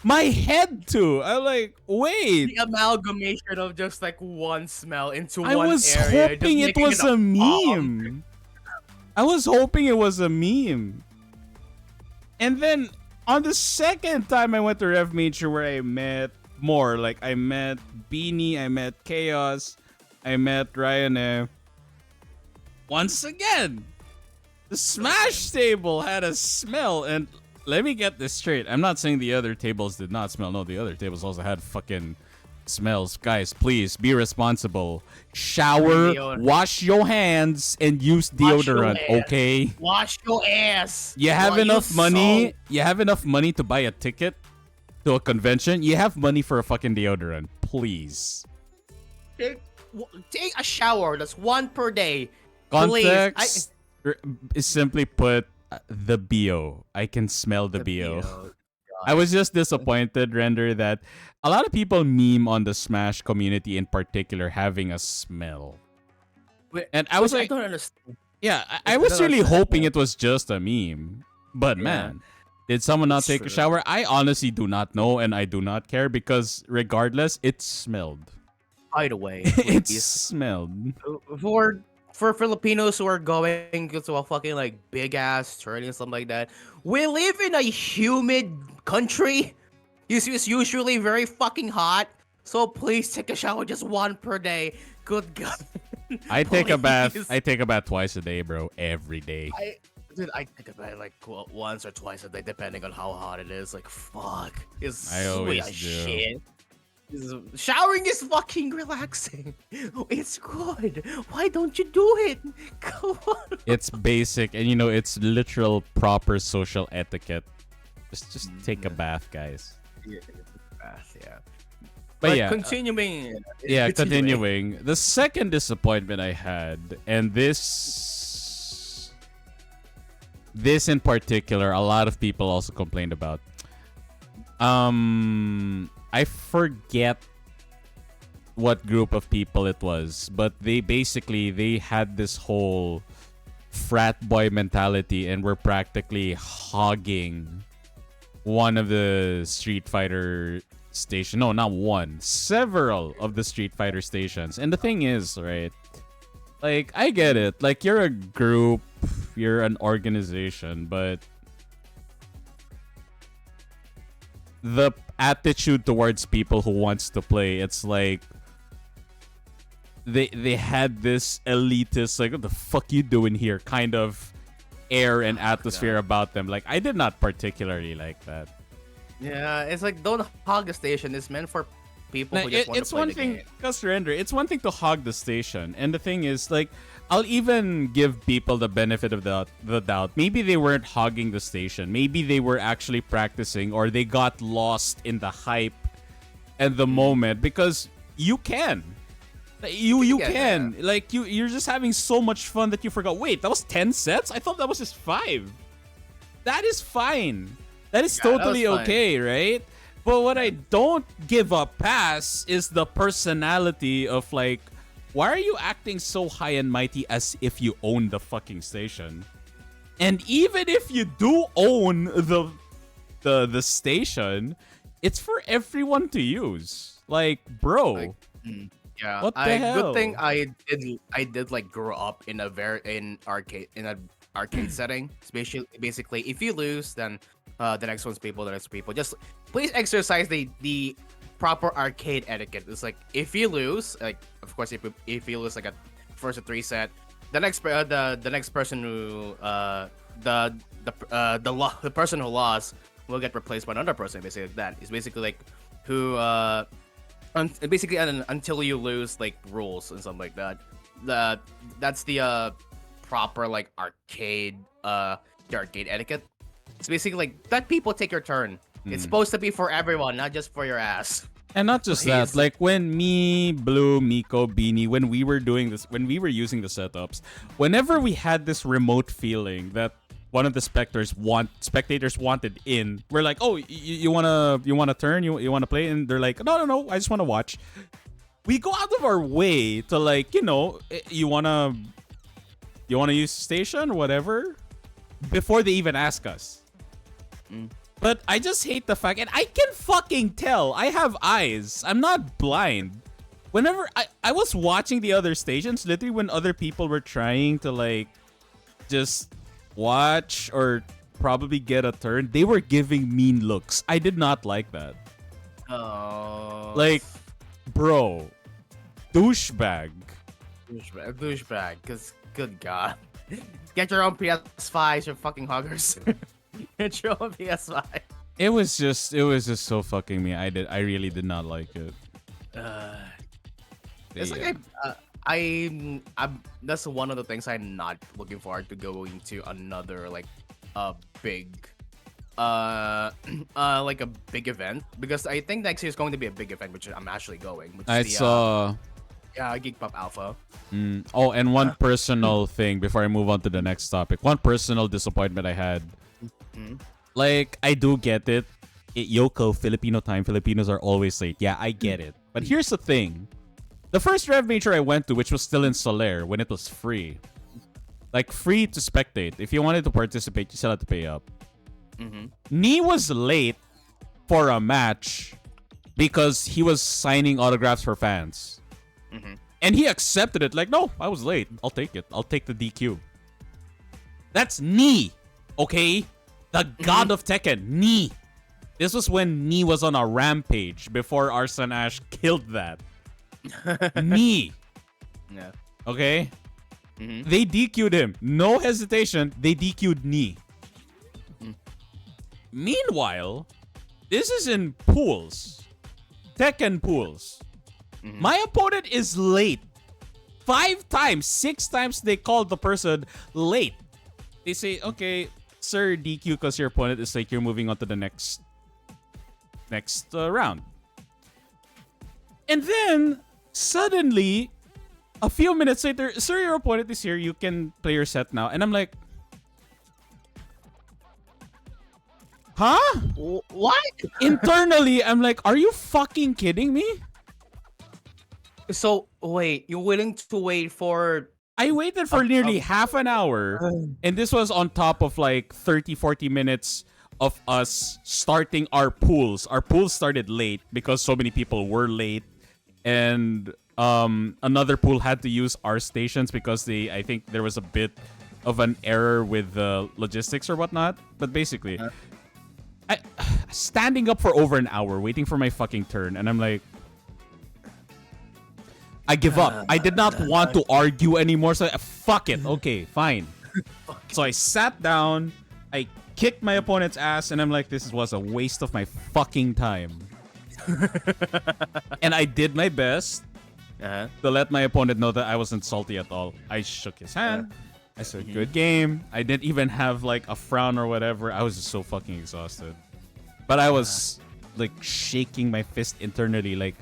my head to? I'm like, wait.
The amalgamation of just like one smell into
I
one
was
area.
hoping
just
it
making
was a
bomb.
meme. I was hoping it was a meme. And then on the second time I went to Rev Major where I met more, like I met Beanie, I met Chaos, I met Ryan. Once again, the Smash table had a smell, and let me get this straight. I'm not saying the other tables did not smell. No, the other tables also had fucking smells. Guys, please be responsible. Shower, wash your hands, and use deodorant, okay?
Wash your ass.
You have enough money. You have enough money to buy a ticket to a convention. You have money for a fucking deodorant, please.
Take a shower. That's one per day.
Context is simply put the BO. I can smell the BO. I was just disappointed, Render, that a lot of people meme on the Smash community in particular having a smell. And I was like,
I don't understand.
Yeah, I was really hoping it was just a meme. But man, did someone not take a shower? I honestly do not know, and I do not care because regardless, it smelled.
By the way,
It smelled.
For Filipinos who are going to a fucking like big ass tourney and something like that, we live in a humid country. It's usually very fucking hot. So please take a shower just one per day. Good God.
I take a bath. I take a bath twice a day, bro. Every day.
I take a bath like once or twice a day, depending on how hot it is. Like fuck,
I always do.
Shit. Showering is fucking relaxing. It's good. Why don't you do it? Come on.
It's basic, and you know it's literal proper social etiquette. Just take a bath, guys.
Yeah, bath. Yeah.
But yeah,
continuing.
Continuing. The second disappointment I had, and this in particular, a lot of people also complained about. I forget what group of people it was, but they had this whole frat boy mentality and were practically hogging one of the Street Fighter station. No, not one. Several of the Street Fighter stations. And the thing is, right? Like, I get it. Like, you're a group, you're an organization, but the attitude towards people who wants to play, it's like they had this elitist, like, what the fuck you doing here kind of air and atmosphere about them. Like, I did not particularly like that.
Yeah, it's like, don't hog the station. It's meant for people who just want to play the game.
It's one thing to hog the station, and the thing is, like, I'll even give people the benefit of the doubt. Maybe they weren't hogging the station. Maybe they were actually practicing, or they got lost in the hype and the moment, because you can. You can. Like, you're just having so much fun that you forgot. Wait, that was 10 sets? I thought that was just 5. That is fine. That is totally okay, right? But what I don't give a pass is the personality of, like, why are you acting so high and mighty as if you own the fucking station? And even if you do own the station, it's for everyone to use. Like, bro.
Yeah.
What the hell?
Good thing I did like grow up in an arcade setting. Basically, if you lose, then the next people. Just please exercise the proper arcade etiquette. It's like, if you lose, like, of course, if you lose like a first of 3 set, the next person who the person who lost will get replaced by another person. Basically, like that. It's basically like who basically until you lose, like, rules and something like that. That's the proper, like, arcade etiquette. It's basically like, let people take your turn. It's supposed to be for everyone, not just for your ass.
And not just that, like, when me, Blue, Miko, Beanie, when we were doing this, when we were using the setups, whenever we had this remote feeling that one of the spectators wanted in, we're like, oh, you wanna turn, you wanna play, and they're like, no, I just wanna watch. we go out of our way to like, you wanna use the station or whatever before they even ask us. But I just hate the fact, and I can fucking tell. I have eyes. I'm not blind. Whenever I was watching the other stations, literally when other people were trying to like just watch or probably get a turn, they were giving mean looks. I did not like that.
Oh.
Like, bro, douchebag.
Douchebag. Because, good God. Get your own PS5s, you fucking huggers. Get your own PS5.
It was just so fucking me. I really did not like it.
It's
Yeah.
like I'm that's one of the things I'm not looking forward to going to another like a big like a big event, because I think next year is going to be a big event, which I'm actually going, which
I
is the
saw.
Geek Pop Alpha.
Oh, and one personal thing before I move on to the next topic. One personal disappointment I had. Like, I do get it. Yoko, Filipino time. Filipinos are always late. Yeah, I get it. But here's the thing. The first Rev Major I went to, which was still in Soler when it was free. Like, free to spectate. If you wanted to participate, you still had to pay up. Nee was late for a match because he was signing autographs for fans. And he accepted it. Like, no, I was late. I'll take it. I'll take the DQ. That's Nee. Okay? The god of Tekken. Nee. This was when Nee was on a rampage before Arslan Ash killed that. Nee.
Yeah.
Okay? They DQ'd him. No hesitation. They DQ'd Nee. Meanwhile, this is in pools. Tekken pools. My opponent is late. 5 times, 6 times they called the person late. They say, okay, sir, DQ because your opponent is like, you're moving on to the next round. And then, suddenly, a few minutes later, sir, your opponent is here. You can play your set now. And I'm like, huh?
What?
Internally, I'm like, are you fucking kidding me?
So wait, you're willing to wait for?
I waited for nearly half an hour, and this was on top of like 30-40 minutes of us starting our pools. Our pools started late because so many people were late, and another pool had to use our stations because I think there was a bit of an error with the logistics or whatnot. But basically, I standing up for over an hour waiting for my fucking turn, and I'm like, I give up. I did not want to argue anymore, so fuck it. Okay, fine. So I sat down, I kicked my opponent's ass, and I'm like, this was a waste of my fucking time. And I did my best to let my opponent know that I wasn't salty at all. I shook his hand. I said, good game. I didn't even have like a frown or whatever. I was just so fucking exhausted. But I was like shaking my fist internally. Like,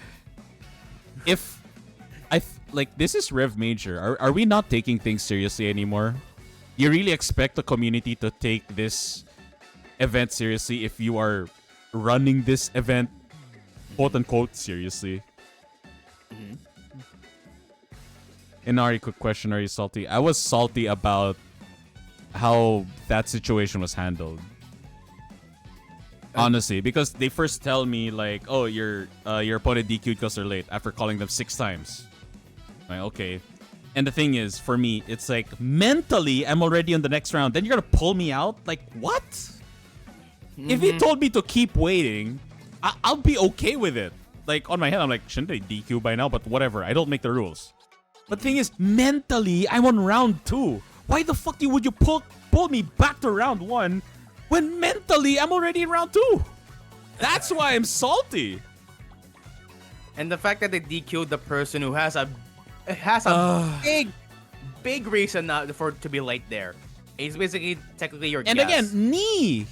if like this is Rev Major. Are we not taking things seriously anymore? You really expect the community to take this event seriously if you are running this event, quote unquote, seriously? Inari, quick question: are you salty? I was salty about how that situation was handled. Honestly, because they first tell me like, "Oh, your opponent DQ'd because they're late," after calling them 6 times. I'm like, okay. And the thing is, for me, it's like mentally, I'm already on the next round. Then you're gonna pull me out? Like, what? If he told me to keep waiting, I'll be okay with it. Like, on my head, I'm like, shouldn't they DQ by now? But whatever, I don't make the rules. But the thing is, mentally, I'm on round 2. Why the fuck would you pull me back to round 1 when mentally I'm already in round 2? That's why I'm salty.
And the fact that they DQ'd the person who has a big reason to be late there. It's basically technically your
And
guess.
again, Nee.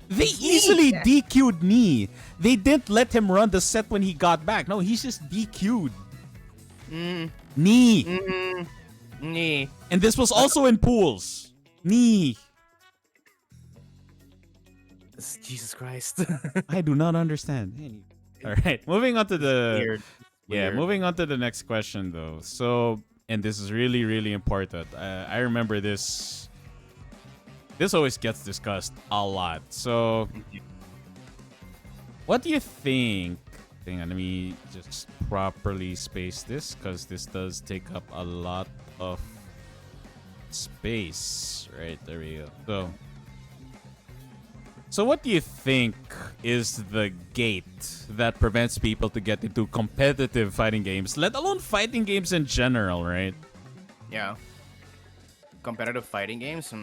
They easily DQ'd Nee. They didn't let him run the set when he got back. No, he's just DQ'd. Nee.
Nee.
And this was also in pools. Nee.
Jesus Christ.
I do not understand. All right, moving on to the
Weird.
Yeah,
weird.
moving on to the next question though. So, and this is really, really important. I remember this. This always gets discussed a lot. So, what do you think? Hang on, let me just properly space this because this does take up a lot of space. Right, there we go. So what do you think is the gate that prevents people to get into competitive fighting games, let alone fighting games in general, right?
Yeah. Competitive fighting games.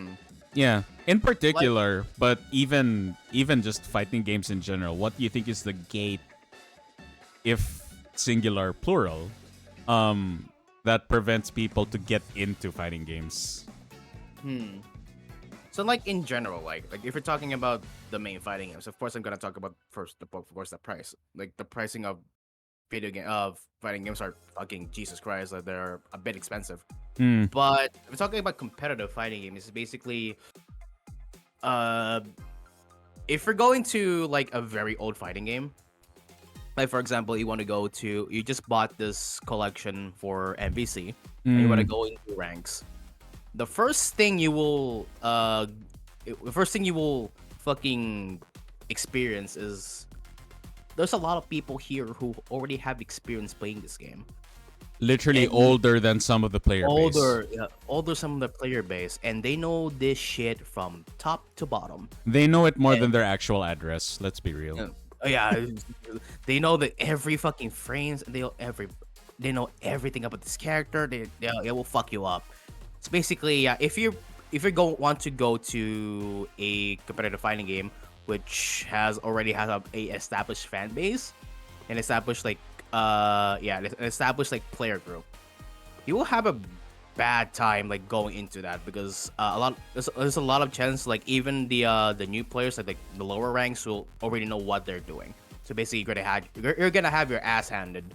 Yeah, in particular, but even just fighting games in general, what do you think is the gate, if singular, plural, that prevents people to get into fighting games?
So like in general, like if you're talking about the main fighting games, of course I'm gonna talk about first of course the price. Like the pricing of fighting games are fucking Jesus Christ, like they're a bit expensive. But if we're talking about competitive fighting games, it's basically uh if you're going to like a very old fighting game, like for example, you just bought this collection for MVC and you want to go into ranks. The first thing you will fucking experience is there's a lot of people here who already have experience playing this game.
Literally
And
older than some of the player base.
Older some of the player base, and they know this shit from top to bottom.
They know it more than their actual address. Let's be real.
Yeah, they know that every fucking frames. They know everything about this character. They will fuck you up. It's basically, yeah. If you want to go to a competitive fighting game, which already has a established fan base, and established an established like player group, you will have a bad time like going into that because there's a lot of chance like even the new players like the lower ranks will already know what they're doing. So basically, you're gonna have your ass handed.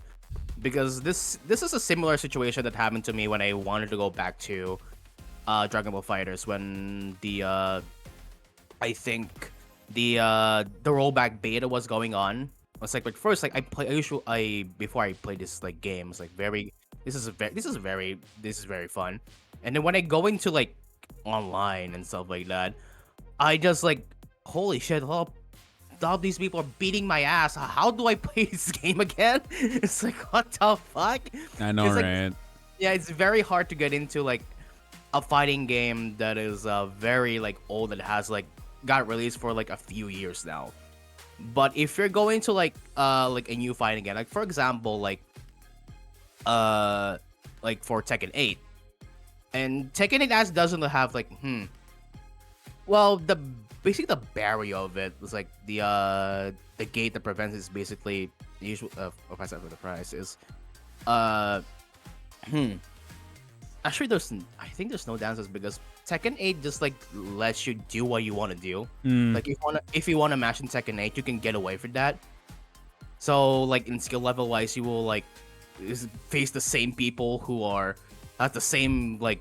Because this is a similar situation that happened to me when I wanted to go back to Dragon Ball Fighters when I think the rollback beta was going on. It's like, but first, like before I play this like game, it's like this is very fun. And then when I go into like online and stuff like that, I just like, holy shit, all these people are beating my ass. How do I play this game again? It's like, what the fuck?
I know,
It's like,
right?
yeah, it's very hard to get into like a fighting game that is very like old, that has like got released for like a few years now. But if you're going to like a new fighting game, like for example like for Tekken 8, and Tekken 8 as doesn't have like well, basically the barrier of it was like the gate that prevents is basically the usual price for the price is actually I think there's no downsides because Tekken 8 just like lets you do what you want to do. Like if you want to match in Tekken 8, you can get away with that. So like in skill level wise, you will like face the same people who are at the same like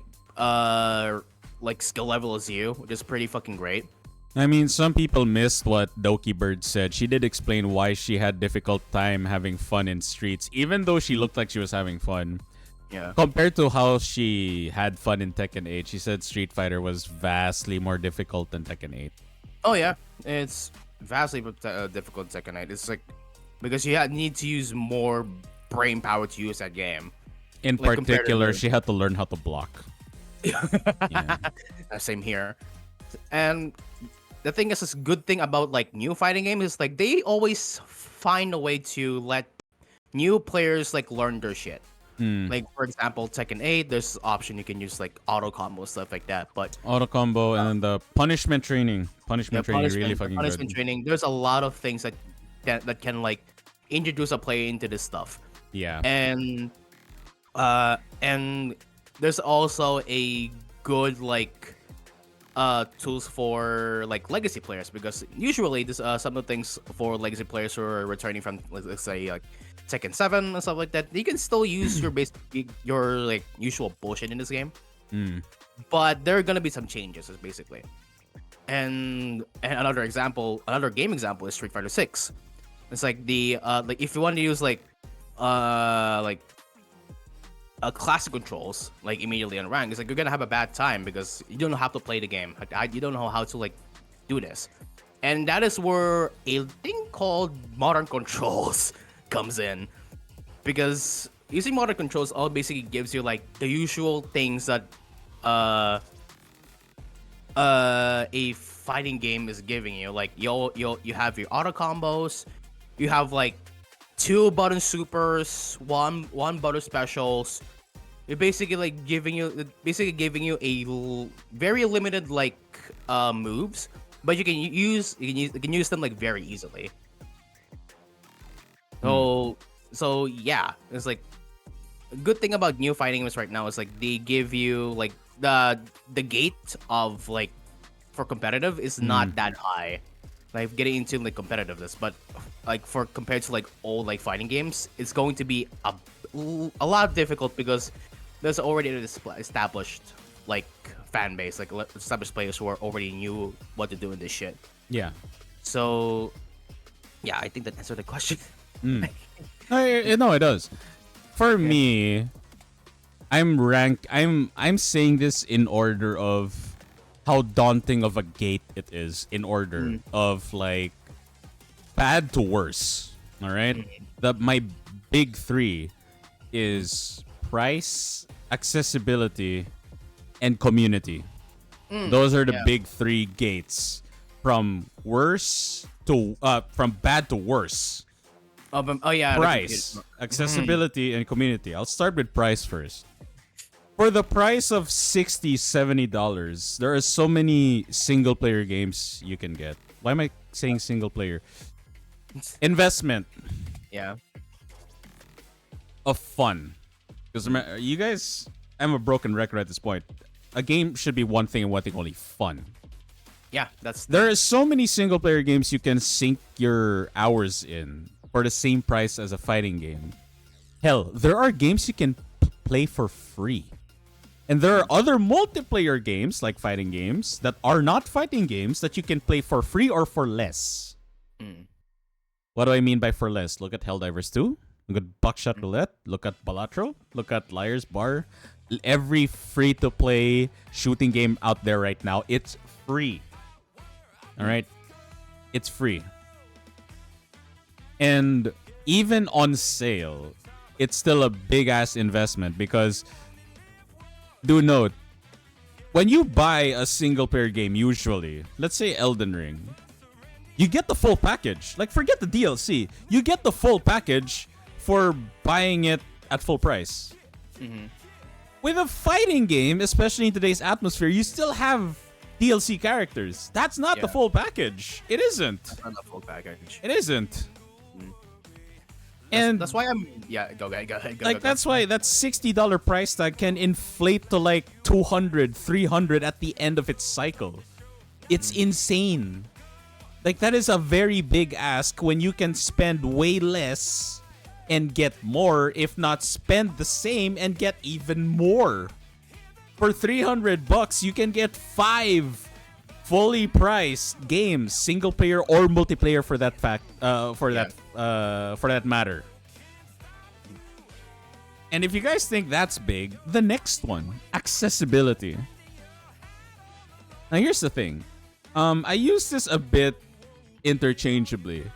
skill level as you, which is pretty fucking great.
I mean, some people missed what Doki Bird said. She did explain why she had difficult time having fun in Streets, even though she looked like she was having fun.
Yeah.
Compared to how she had fun in Tekken 8, she said Street Fighter was vastly more difficult than Tekken 8.
Oh yeah, it's vastly difficult in Tekken 8. It's like because you need to use more brain power to use that game.
In
like,
particular, she had to learn how to block. Yeah.
Same here. And the thing is, this good thing about like new fighting games is like they always find a way to let new players like learn their shit. Like for example, Tekken 8, there's this option you can use like auto combo stuff like that. But
auto combo and then the punishment training. Punishment training really fucking
punishment
good.
training. There's a lot of things that can like introduce a player into this stuff.
Yeah.
And there's also a good like tools for like legacy players because usually this some of the things for legacy players who are returning from let's say like Tekken 7 and stuff like that, you can still use your like usual bullshit in this game. But there are gonna be some changes basically. And another game example is Street Fighter 6. It's like the like if you want to use like like classic controls like immediately on rank, it's like you're gonna have a bad time because you don't know how to play the game. You don't know how to like do this, and that is where a thing called modern controls comes in, because using modern controls all basically gives you like the usual things that uh a fighting game is giving you. Like you have your auto combos, you have like two button supers, one button specials. You're basically like giving you very limited like moves, but you can use them like very easily. So yeah, it's like a good thing about new fighting games right now is like they give you like the gate of like for competitive is not that high, like getting into like competitiveness, but like for compared to like old like fighting games, it's going to be a lot difficult because there's already an established like fan base, like established players who are already knew what to do in this shit.
Yeah.
So yeah, I think that answered the question.
No, it does. For me, I'm saying this in order of how daunting of a gate it is, in order of like bad to worse. All right? My big three is price, accessibility, and community. Those are the big three gates from bad to worse.
Yeah.
Price, accessibility, and community. I'll start with price first. For the price of $60-$70, there are so many single player games you can get. Why am I saying single player? Investment
Yeah.
of fun. Because remember, you guys, I'm a broken record at this point. A game should be one thing and one thing only: fun.
Yeah,
There are so many single player games you can sink your hours in for the same price as a fighting game. Hell, there are games you can play for free. And there are other multiplayer games, like fighting games, that are not fighting games that you can play for free or for less. What do I mean by for less? Look at Helldivers 2. Look at Buckshot Roulette. Look at Balatro. Look at Liar's Bar. Every free-to-play shooting game out there right now, it's free. All right? It's free. And even on sale, it's still a big-ass investment because, do note, when you buy a single-player game, usually, let's say Elden Ring, you get the full package. Like, forget the DLC. You get the full package for buying it at full price. With a fighting game, especially in today's atmosphere, you still have DLC characters. That's not the full package. It isn't.
That's not the full package.
It isn't.
And that's why I'm go ahead.
That's why that $60 price tag can inflate to like 200, 300 at the end of its cycle. It's insane. Like, that is a very big ask when you can spend way less and get more, if not spend the same and get even more. For $300, you can get 5 fully priced games, single player or multiplayer for that for that matter. And if you guys think that's big, the next one, accessibility. Now here's the thing. I use this a bit interchangeably,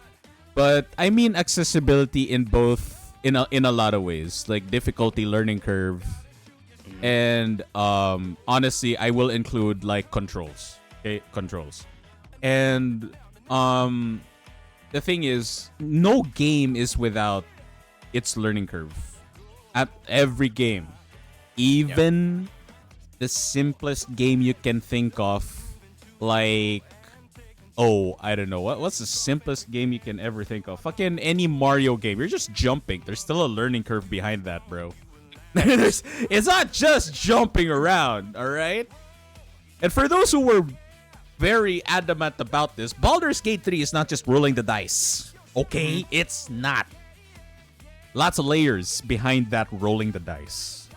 but I mean accessibility in a lot of ways, like difficulty, learning curve, and honestly, I will include like controls. Okay, controls. And the thing is, no game is without its learning curve. At every game, even the simplest game you can think of, like, I don't know, what's the simplest game you can ever think of? Fucking any Mario game. You're just jumping. There's still a learning curve behind that, bro. It's not just jumping around, all right? And for those who were very adamant about this, Baldur's Gate 3 is not just rolling the dice. Okay? It's not. Lots of layers behind that rolling the dice.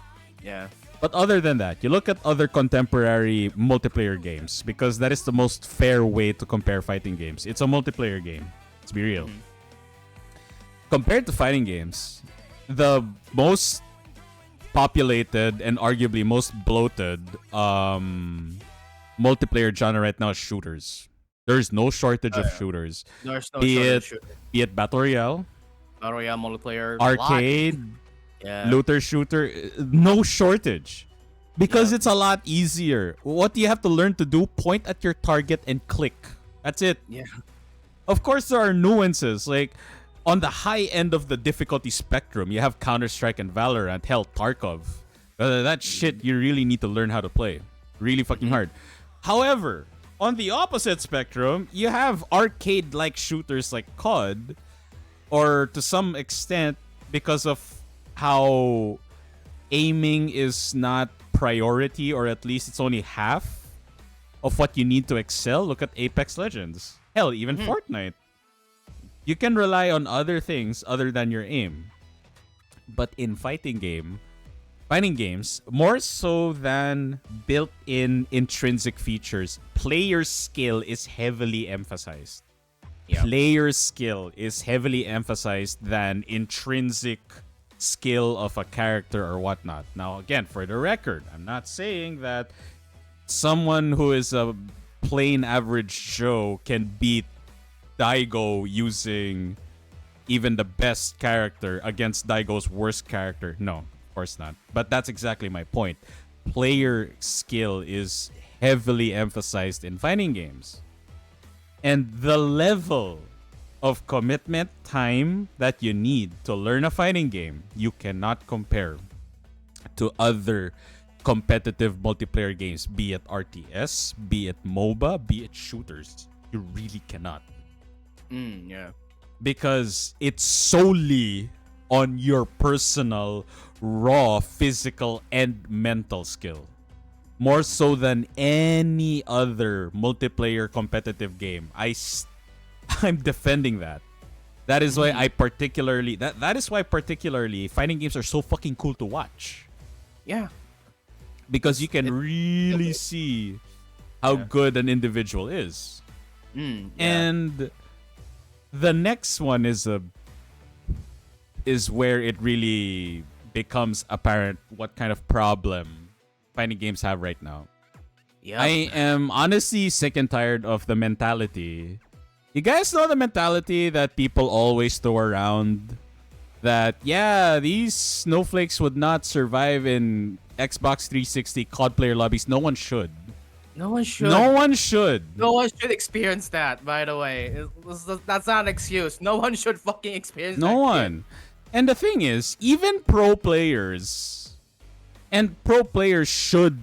Yeah.
But other than that, you look at other contemporary multiplayer games, because that is the most fair way to compare fighting games. It's a multiplayer game. Let's be real. Compared to fighting games, the most populated and arguably most bloated multiplayer genre right now is shooters. There's no shortage of shooters.
There's no
Be
shortage
it
of shooter.
be it battle royale,
Battle Royale multiplayer,
arcade,
yeah,
looter shooter, no shortage. Because
Yeah.
it's a lot easier. What do you have to learn to do? Point at your target and click. That's it.
yeah,
Of course, there are nuances. Like, on the high end of the difficulty spectrum, you have Counter-Strike and Valorant, hell, Tarkov. That shit you really need to learn how to play. Really fucking hard. However, on the opposite spectrum, you have arcade-like shooters like COD, or to some extent, because of how aiming is not priority, or at least it's only half of what you need to excel. Look at Apex Legends. Hell, even Fortnite. You can rely on other things other than your aim. But in fighting games, more so than built-in intrinsic features, player skill is heavily emphasized.
Yeah.
Player skill is heavily emphasized than intrinsic skill of a character or whatnot. Now, again, for the record, I'm not saying that someone who is a plain average Joe can beat Daigo using even the best character against Daigo's worst character. No, of course not. But that's exactly my point. Player skill is heavily emphasized in fighting games. And the level of commitment time that you need to learn a fighting game, you cannot compare to other competitive multiplayer games, be it RTS, be it MOBA, be it shooters. You really cannot.
Yeah.
Because it's solely on your personal, raw, physical, and mental skill. More so than any other multiplayer competitive game. I'm defending that. That is why I particularly that is why particularly fighting games are so fucking cool to watch.
Yeah.
Because you can really see how good an individual is.
Yeah.
And the next one is where it really becomes apparent what kind of problem fighting games have right now.
Yeah.
I am honestly sick and tired of the mentality. You guys know the mentality that people always throw around that, yeah, these snowflakes would not survive in Xbox 360 COD player lobbies. No one should.
No one should.
No one should.
No one should experience that, by the way. That's not an excuse. No one should fucking experience that.
No one. And the thing is, even pro players should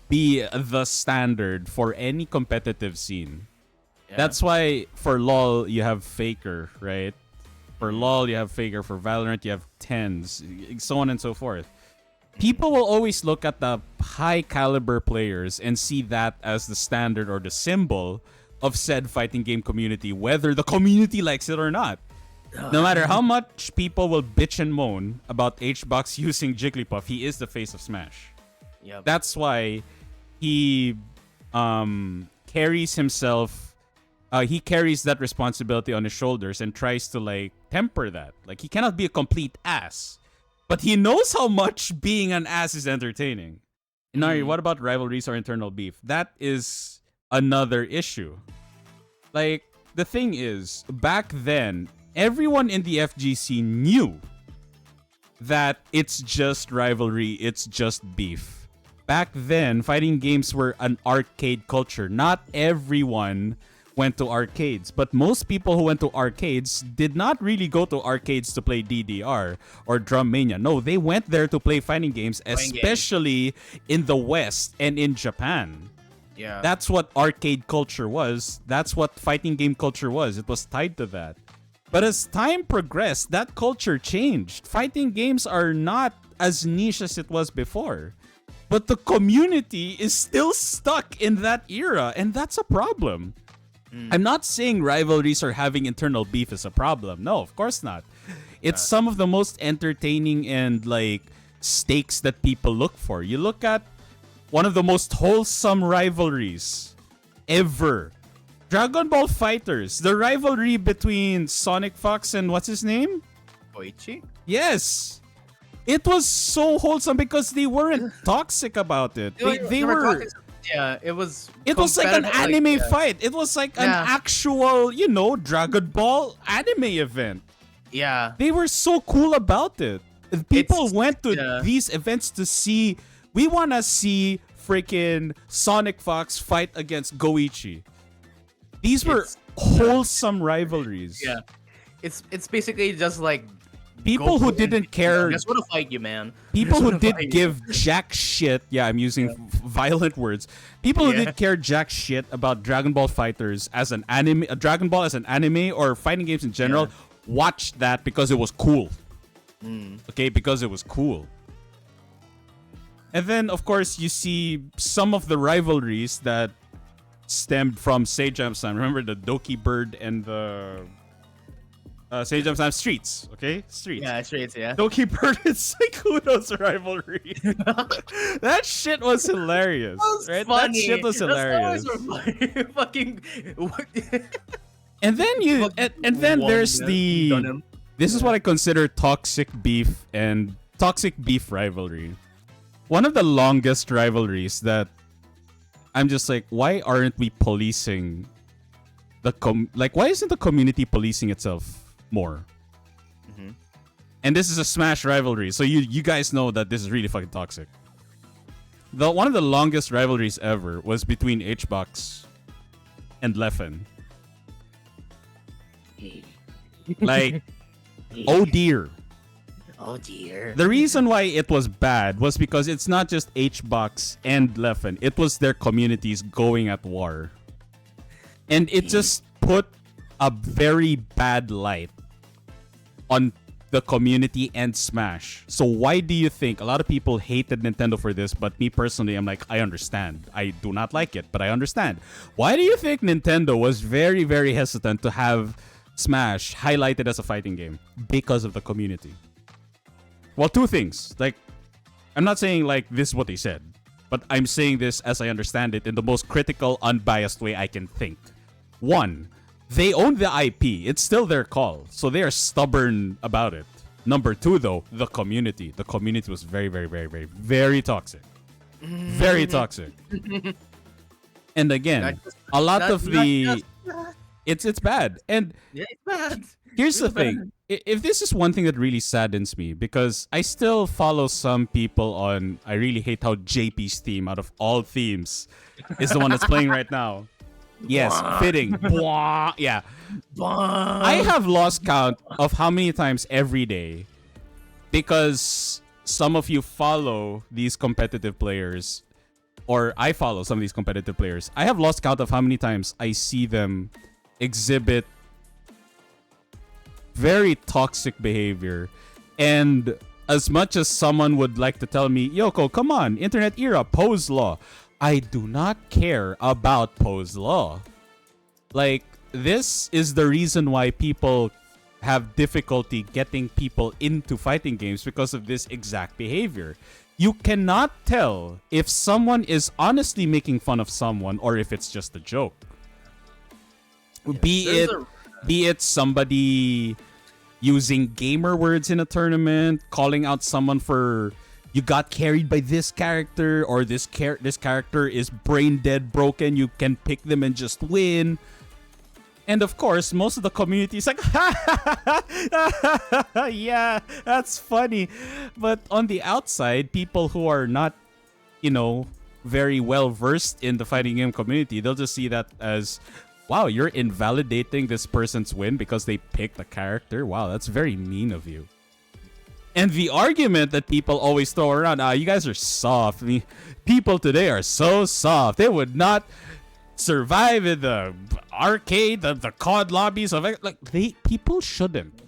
be the standard for any competitive scene.
Yeah.
That's why for LoL you have Faker, right? For LoL you have Faker, for Valorant you have Tens, so on and so forth. People will always look at the high caliber players and see that as the standard or the symbol of said fighting game community, whether the community likes it or not. No matter how much people will bitch and moan about HBox using Jigglypuff, he is the face of Smash.
Yep.
That's why he carries himself. He carries that responsibility on his shoulders and tries to like temper that. Like he cannot be a complete ass, but he knows how much being an ass is entertaining. Nari, what about rivalries or internal beef? That is another issue. Like the thing is, back then, everyone in the FGC knew that it's just rivalry, it's just beef. Back then, fighting games were an arcade culture. Not everyone went to arcades, but most people who went to arcades did not really go to arcades to play DDR or Drum Mania. No, they went there to play fighting games, especially in the West and in Japan.
Yeah.
That's what arcade culture was. That's what fighting game culture was. It was tied to that. But as time progressed, that culture changed. Fighting games are not as niche as it was before. But the community is still stuck in that era, and that's a problem. I'm not saying rivalries or having internal beef is a problem. No, of course not. It's some of the most entertaining and like stakes that people look for. You look at one of the most wholesome rivalries ever. Dragon Ball Fighters, the rivalry between Sonic Fox and what's his name?
Koichi?
Yes. It was so wholesome because they weren't toxic about it. They were.
toxic. Yeah, it was.
It was like an
competitive,
anime
yeah.
fight. It was like an
Yeah.
actual, Dragon Ball anime event.
Yeah.
They were so cool about it. People
It's-
went to
yeah.
these events to see. We want to see freaking Sonic Fox fight against Goichi. These were
It's-
wholesome rivalries.
Yeah. It's basically just like
People who
Goku and
didn't care.
I just want to fight you, man.
People
Just
who
wanna
did
fight you.
give jack shit. Yeah, I'm using violent words. People who
Yeah.
did care jack shit about Dragon Ball Fighters as an anime, Dragon Ball as an anime or fighting games in general, watched that because it was cool. Okay, because it was cool. And then, of course, you see some of the rivalries that stemmed from Sejam San. Remember the Doki Bird and the Sejam San Streets. Okay, Streets.
Yeah, straight. Yeah.
Doki Bird and Saikuno's rivalry. That shit was hilarious. Right? That shit was hilarious.
Fucking.
And then and then there's the this is what I consider toxic beef rivalry. One of the longest rivalries that I'm just like, why aren't we policing why isn't the community policing itself more? And this is a Smash rivalry, so you guys know that this is really fucking toxic. One of the longest rivalries ever was between HBox and Leffen. Like, oh dear.
Oh dear.
The reason why it was bad was because it's not just HBox and Leffen. It was their communities going at war. And it just put a very bad light on the community and Smash. So why do you think a lot of people hated Nintendo for this, but me personally, I'm like, I understand. I do not like it, but I understand. Why do you think Nintendo was very, very hesitant to have Smash highlighted as a fighting game? Because of the community. Well, two things. Like, I'm not saying like this is what they said, but I'm saying this as I understand it in the most critical, unbiased way I can think. One, they own the IP. It's still their call. So they are stubborn about it. Number two, though, the community. The community was very, very, very, very, very toxic. Very toxic. And again, a lot of the... It's bad. And
Yeah, it's bad.
here's the
It's bad.
thing. If this is one thing that really saddens me, because I still follow some people on... I really hate how JP's theme, out of all themes, is the one that's playing right now. Yes, fitting. Bwah. Yeah. I have lost count of how many times every day, because some of you follow these competitive players, or I follow some of these competitive players. I have lost count of how many times I see them exhibit very toxic behavior. And as much as someone would like to tell me, Yoko, come on, internet era, Poe's law, I do not care about Poe's law. Like, this is the reason why people have difficulty getting people into fighting games, because of this exact behavior. You cannot tell if someone is honestly making fun of someone or if it's just a joke. Be it somebody using gamer words in a tournament, calling out someone for, you got carried by this character, or this character is brain dead broken, you can pick them and just win. And of course, most of the community is like, yeah, that's funny. But on the outside, people who are not, very well versed in the fighting game community, they'll just see that as, wow, you're invalidating this person's win because they picked a character. Wow, that's very mean of you. And the argument that people always throw around, you guys are soft. I mean, people today are so soft. They would not survive in the arcade, the COD lobbies of people shouldn't.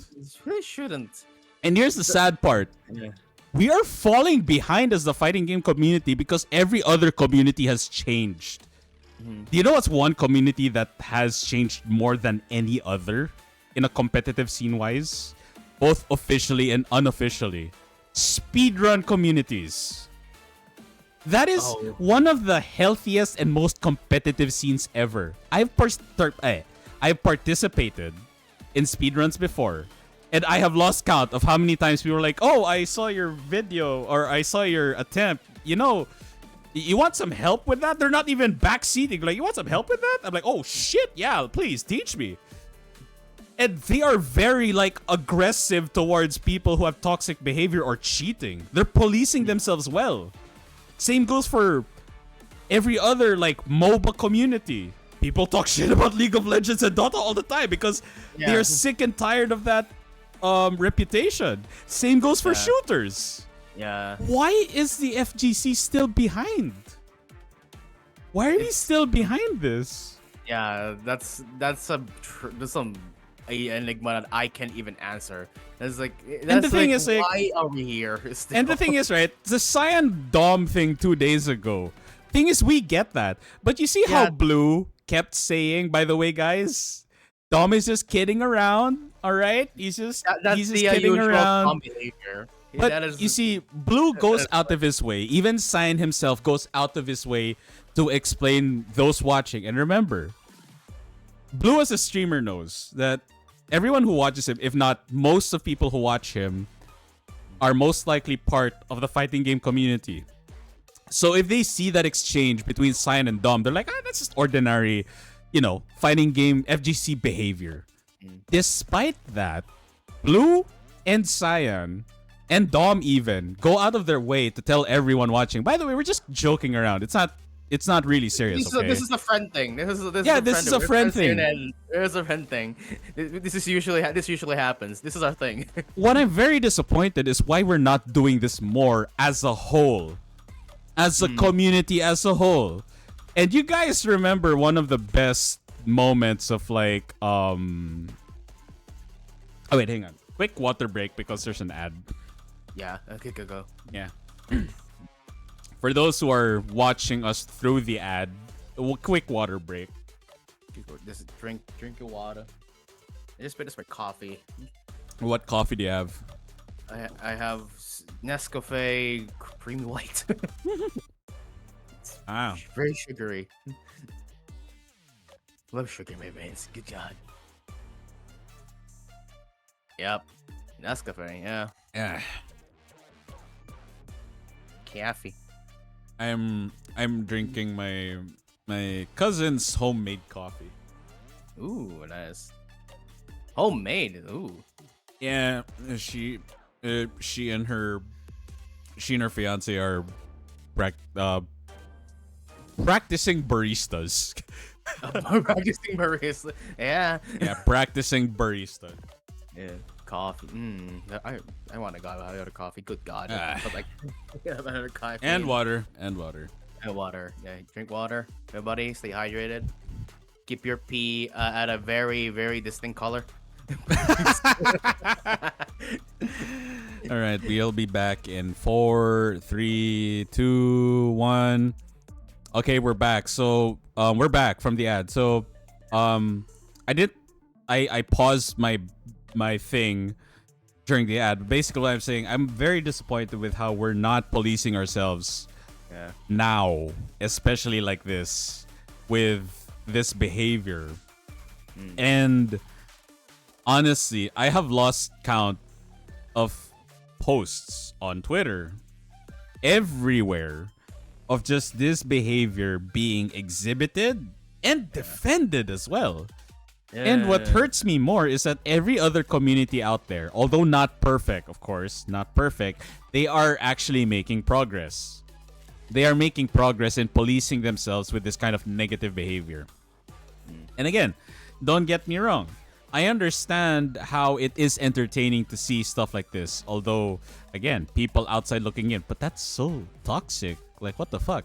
They shouldn't.
And here's the sad part.
Yeah.
We are falling behind as the fighting game community because every other community has changed. Do you know what's one community that has changed more than any other in a competitive scene wise? Both officially and unofficially. Speedrun communities. That is one of the healthiest and most competitive scenes ever. I've participated in speedruns before, And I have lost count of how many times people were like, "Oh, I saw your video or I saw your attempt. You know, you want some help with that?" They're not even backseating. Like, "You want some help with that?" I'm like, "Oh shit, yeah, please teach me." And they are very like aggressive towards people who have toxic behavior or cheating. They're policing themselves well. Same goes for every other like MOBA community. People talk shit about League of Legends and Dota all the time because they're sick and tired of that reputation. Same goes for shooters.
Yeah.
Why is the FGC still behind? Why are we still behind this?
Yeah, that's some enigma that I can't even answer. That's like,
And the thing is, like,
why are we here? Still?
And the thing is, right, the Cyan Dom thing 2 days ago. Thing is, we get that, but you see how Blue kept saying, "By the way, guys, Dom is just kidding around. All right, he's just kidding around."
Behavior.
But you see, Blue goes out of his way. Even Cyan himself goes out of his way to explain those watching. And remember, Blue as a streamer knows that everyone who watches him, if not most of people who watch him, are most likely part of the fighting game community. So if they see that exchange between Cyan and Dom, they're like, that's just ordinary, fighting game FGC behavior. Despite that, Blue and Cyan and Dom even go out of their way to tell everyone watching, "By the way, we're just joking around. It's not really serious."
This is a friend thing. This is a
friend thing.
There's a friend thing. This usually happens. This is our thing.
What I'm very disappointed is why we're not doing this more as a whole. As a community as a whole. And you guys remember one of the best moments of like oh wait, hang on. Quick water break because there's an ad.
Yeah, okay, go.
Yeah. For those who are watching us through the ad, a quick water break.
Just drink your water. I just put this my coffee.
What coffee do you have?
I have Nescafe Creamy White.
Ah.
Very sugary. Love sugar in my veins. Good job. Yep. Nescafe, yeah.
Yeah.
Coffee.
I'm drinking my cousin's homemade coffee.
Ooh, nice. Homemade. Ooh.
Yeah, she and her fiance are practicing baristas.
Practicing barista. Yeah.
Yeah, practicing barista.
Yeah. Coffee. I want to go out of coffee. Good God. But like, another coffee.
And water.
And water. Yeah, drink water. Everybody, stay hydrated. Keep your pee at a very, very distinct color.
All right, we'll be back in 4, 3, 2, 1. Okay, we're back. So we're back from the ad. So I paused my thing during the ad. Basically what I'm saying, I'm very disappointed with how we're not policing ourselves now, especially like this, with this behavior. And honestly, I have lost count of posts on Twitter everywhere of just this behavior being exhibited and defended as well. And what hurts me more is that every other community out there, although not perfect, of course, not perfect, they are actually making progress. They are making progress in policing themselves with this kind of negative behavior. And again, don't get me wrong. I understand how it is entertaining to see stuff like this. Although, again, people outside looking in, but that's so toxic. Like, what the fuck?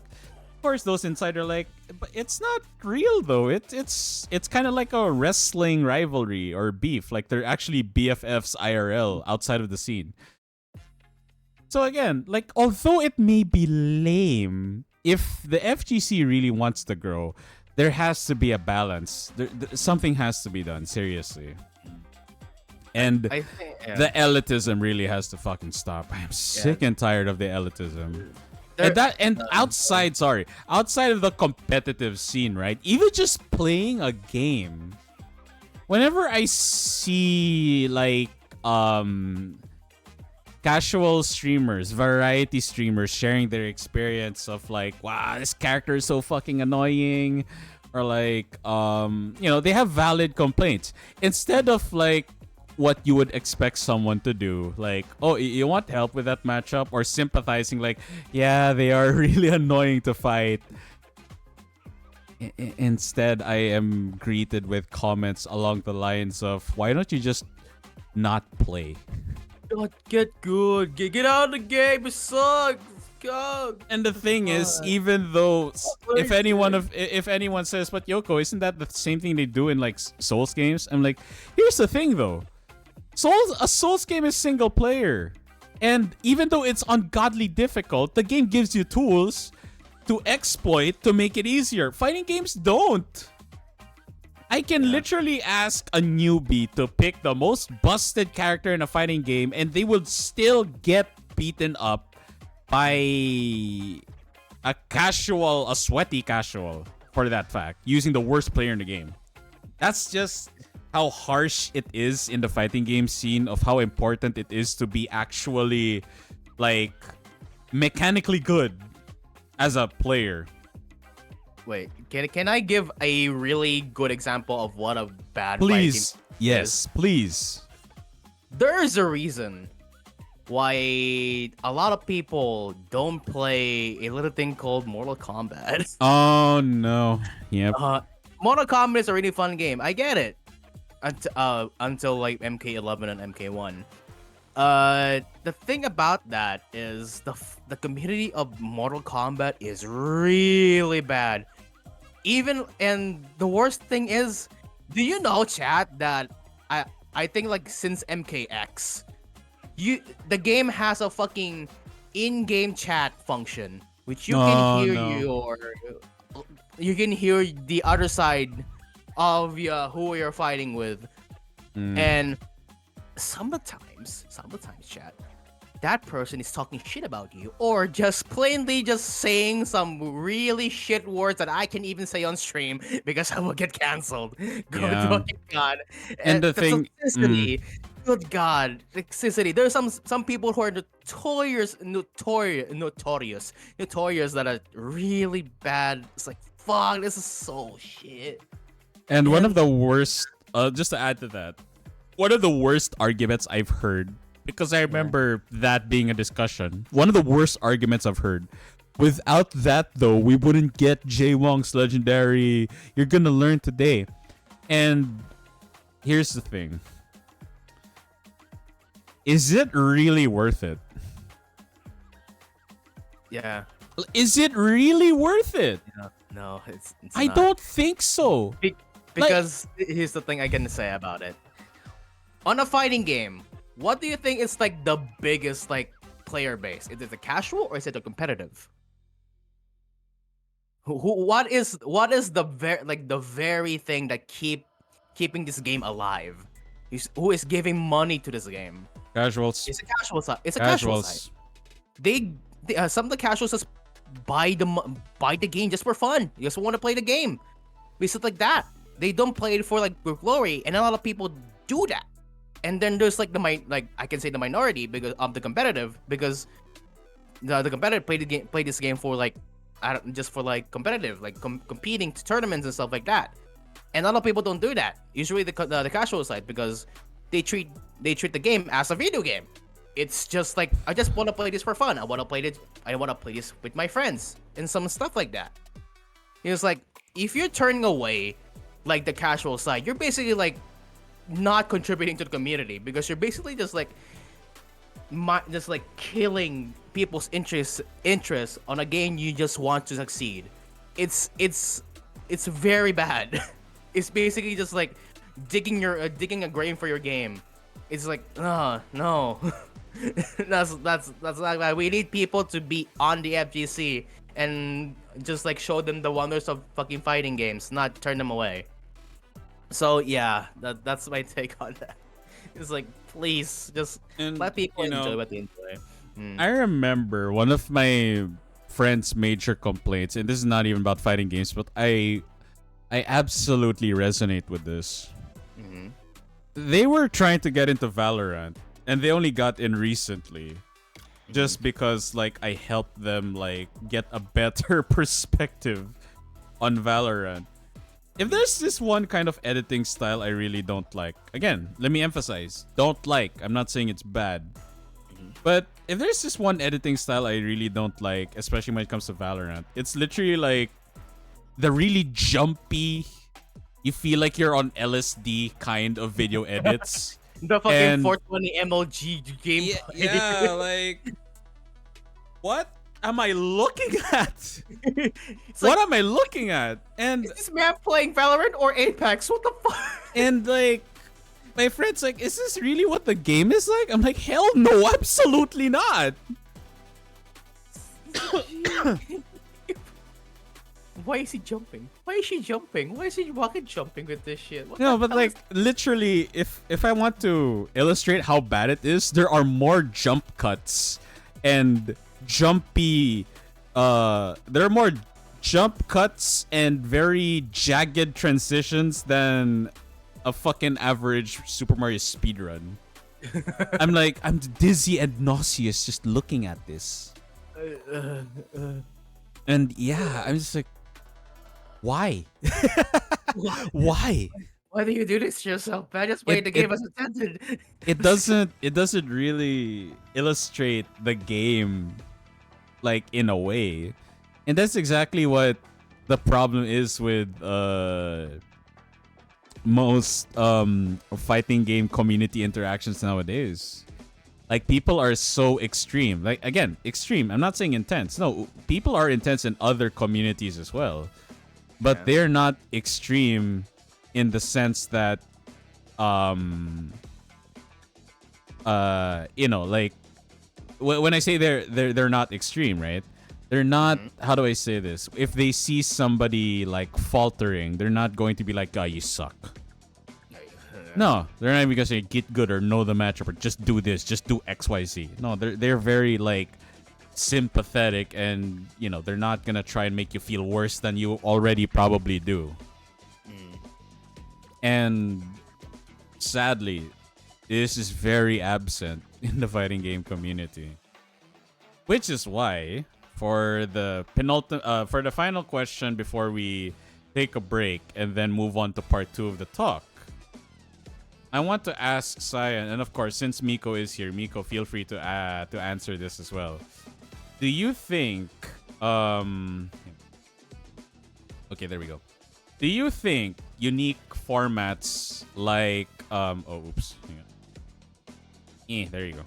Of course, those inside are like, but it's not real though. It's kind of like a wrestling rivalry or beef. Like they're actually BFFs IRL outside of the scene. So again, like although it may be lame, if the FGC really wants to grow, there has to be a balance. Something has to be done, seriously. And
I think,
the elitism really has to fucking stop. I am sick and tired of the elitism. Outside of the competitive scene, right? Even just playing a game. Whenever I see like casual streamers, variety streamers sharing their experience of like, wow, this character is so fucking annoying, or like, they have valid complaints instead of like what you would expect someone to do, like, oh, you want help with that matchup, or sympathizing, like, yeah, they are really annoying to fight. Instead, I am greeted with comments along the lines of, why don't you just not play?
God, get good. Get out of the game. It sucks. God.
And the thing is, even though if anyone says, but Yoko, isn't that the same thing they do in like Souls games? I'm like, here's the thing though. A Souls game is single player. And even though it's ungodly difficult, the game gives you tools to exploit to make it easier. Fighting games don't. I can literally ask a newbie to pick the most busted character in a fighting game, and they will still get beaten up by a sweaty casual, for that fact, using the worst player in the game. That's just how harsh it is in the fighting game scene, of how important it is to be actually like mechanically good as a player.
Wait, can I give a really good example of what a bad
Please.
fighting
Yes,
is?
please.
There's a reason why a lot of people don't play a little thing called Mortal Kombat.
Oh no. Yep.
Mortal Kombat is a really fun game. I get it. Until like MK11 and MK1. The thing about that is the community of Mortal Kombat is really bad. And the worst thing is, do you know, chat, that I think like since MKX, the game has a fucking in-game chat function, which you can hear you can hear the other side of who you're fighting with, and sometimes chat, that person is talking shit about you, or just plainly just saying some really shit words that I can even say on stream because I will get canceled. Good fucking god.
And the thing,
toxicity. Good god, toxicity. There's some people who are notorious that are really bad. It's like, fuck, this is so shit.
and one of the worst, just to add to that, one of the worst arguments I've heard, because I remember that being a discussion, one of the worst arguments I've heard. Without that, though, we wouldn't get Jay Wong's legendary "You're gonna learn today." And here's the thing. Is it really worth it?
Yeah.
Is it really worth it?
No, it's
I
not.
don't think so.
Because here's the thing I can say about it. On a fighting game, what do you think is like the biggest like player base? Is it a casual or is it a competitive? What is the very thing that keeping this game alive? Who is giving money to this game?
Casuals.
It's a casual side. It's a casual side. They some of the casuals just buy the game just for fun. You just want to play the game. It's like that. They don't play it for like for glory, and a lot of people do that. And then there's like I can say the minority because of the competitive, because the competitive play this game for like just for like competitive, like competing to tournaments and stuff like that. And a lot of people don't do that. Usually the casual side, because they treat the game as a video game. It's just like, I just want to play this for fun. I want to play this with my friends and some stuff like that. It's like, if you're turning away like the casual side, you're basically like not contributing to the community, because you're basically just like killing people's interest on a game you just want to succeed. It's very bad. It's basically just like digging a grave for your game. It's like, no. that's not why we need people to be on the FGC and just like show them the wonders of fucking fighting games, not turn them away. So yeah, that's my take on that. It's like, please just let people enjoy what they enjoy.
I remember one of my friend's major complaints, and this is not even about fighting games, but I absolutely resonate with this. they were trying to get into Valorant, and they only got in recently,
Mhm.
just because like I helped them like get a better perspective on Valorant. If there's this one kind of editing style I really don't like, again, let me emphasize, don't like. I'm not saying it's bad.
Mhm.
But if there's this one editing style I really don't like, especially when it comes to Valorant, it's literally like the really jumpy, you feel like you're on LSD kind of video edits.
The fucking
And
420 MLG
yeah,
gameplay.
yeah, like what am I looking at?
It's
What
like,
am I looking at?
is this man playing Valorant or Apex? What the fuck?
And like my friend's like, is this really what the game is like? I'm like, hell no, absolutely not.
Why is he jumping? Why is she jumping? Why is he rocket jumping with this shit? What
No,
the
but
hell
like literally, if I want to illustrate how bad it is, there are more jump cuts and jumpy. There are more jump cuts and very jagged transitions than a fucking average Super Mario speedrun. I'm like, I'm dizzy and nauseous just looking at this. And yeah, I'm just like, why? Why?
Why do you do this to yourself, man? Just play
It,
the
it
game as intended.
it doesn't really illustrate the game like in a way. And that's exactly what the problem is with most fighting game community interactions nowadays. Like people are so extreme. Like again, extreme. I'm not saying intense. No, people are intense in other communities as well. But
Yeah.
they're not extreme in the sense that um like when I say they're not extreme, right? They're not.
Mhm.
How do I say this? If they see somebody like faltering, they're not going to be like, "Oh, you suck." No, they're not even gonna say get good or know the matchup or just do this, just do X, Y, Z. No, they're very like sympathetic, and they're not gonna try and make you feel worse than you already probably do.
Mm.
And sadly, this is very absent in the fighting game community. Which is why, for the for the final question before we take a break and then move on to part 2 of the talk, I want to ask Cyan, and of course, since Miko is here, Miko, feel free to answer this as well. Do you think okay, there we go. Do you think unique formats like oops. Hang on. There you go.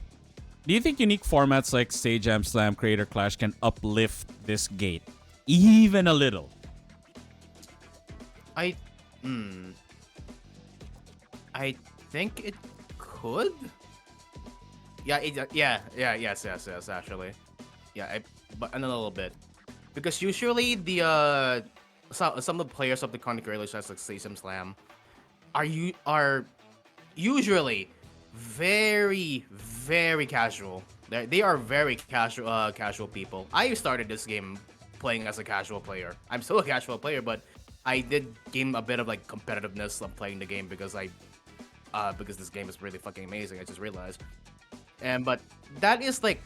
Do you think unique formats like Stage Jam, Slam, Creator Clash can uplift this gate even a little?
I, I think it could. Yeah, yes, actually. Yeah, but in a little bit, because usually the some of the players of the Content Creators, like Sesam Slam, are usually very casual. They are very casual people. I started this game playing as a casual player. I'm still a casual player, but I did gain a bit of like competitiveness of playing the game because because this game is really fucking amazing. I just realized. But that is like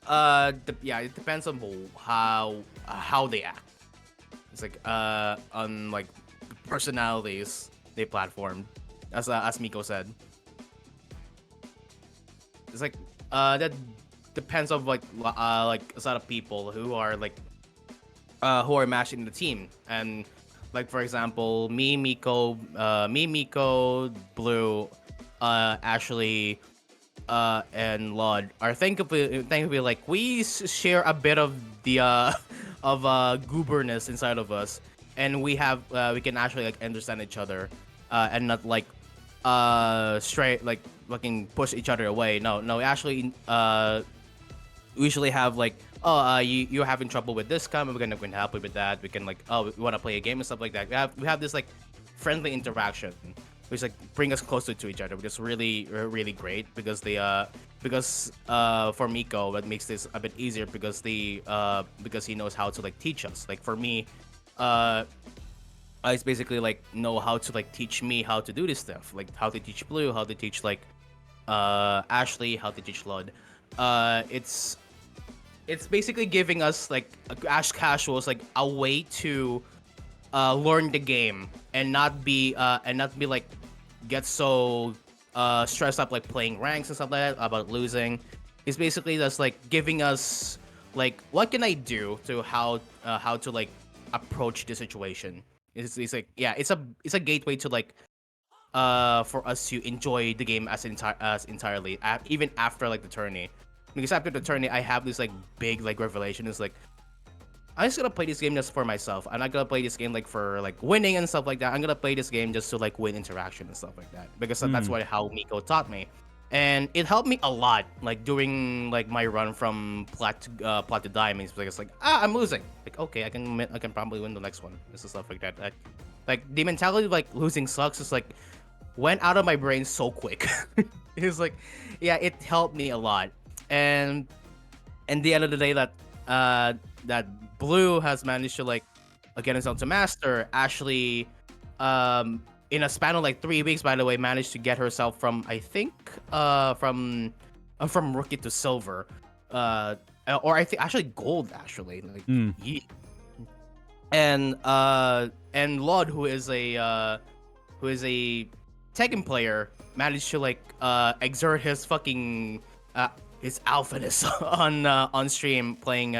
yeah, it depends on how they act. It's like on like personalities they platform, as Miko said. It's like that depends on like a set of people who are matched in the team. And like for example, Miko, Blue, Ashley, and Lod are thankfully like we share a bit of the of gooberness inside of us, and we can actually like understand each other, and not like straight like fucking push each other away. No, actually we usually have like, oh, you're having trouble with this comment, we're gonna help you with that. We can like, oh, we want to play a game and stuff like that. We have this like friendly interaction, which like bring us closer to each other, which is really great because for Miko, that makes this a bit easier because he knows how to like teach us. Like for me, It's basically like know how to like teach me how to do this stuff, like how to teach Blue, how to teach like Ashley, how to teach Lud. It's basically giving us like Ash casuals like a way to learn the game and not be like get so stressed up like playing ranks and stuff like that about losing. It's basically just like giving us like what can I do to how to like approach the situation. It's like yeah, it's a gateway to like for us to enjoy the game as entirely even after like the tourney. Because after the tourney, I have this like big like revelation. It's like I'm just gonna play this game just for myself. I'm not gonna play this game like for like winning and stuff like that. I'm gonna play this game just to like win interaction and stuff like that. Because that's what how Miko taught me, and it helped me a lot. Like during like my run from plat to diamonds, because it's like I'm losing. Like okay, I can probably win the next one. This is stuff like that. Like the mentality of, like losing sucks is like went out of my brain so quick. It's like yeah, it helped me a lot. And in the end of the day, that Blue has managed to like get himself to master. Ashley, in a span of like 3 weeks, by the way, managed to get herself from I think from rookie to silver, or I think actually gold actually. Like, and Lord, who is a Tekken player, managed to like exert his fucking his alphaness on stream playing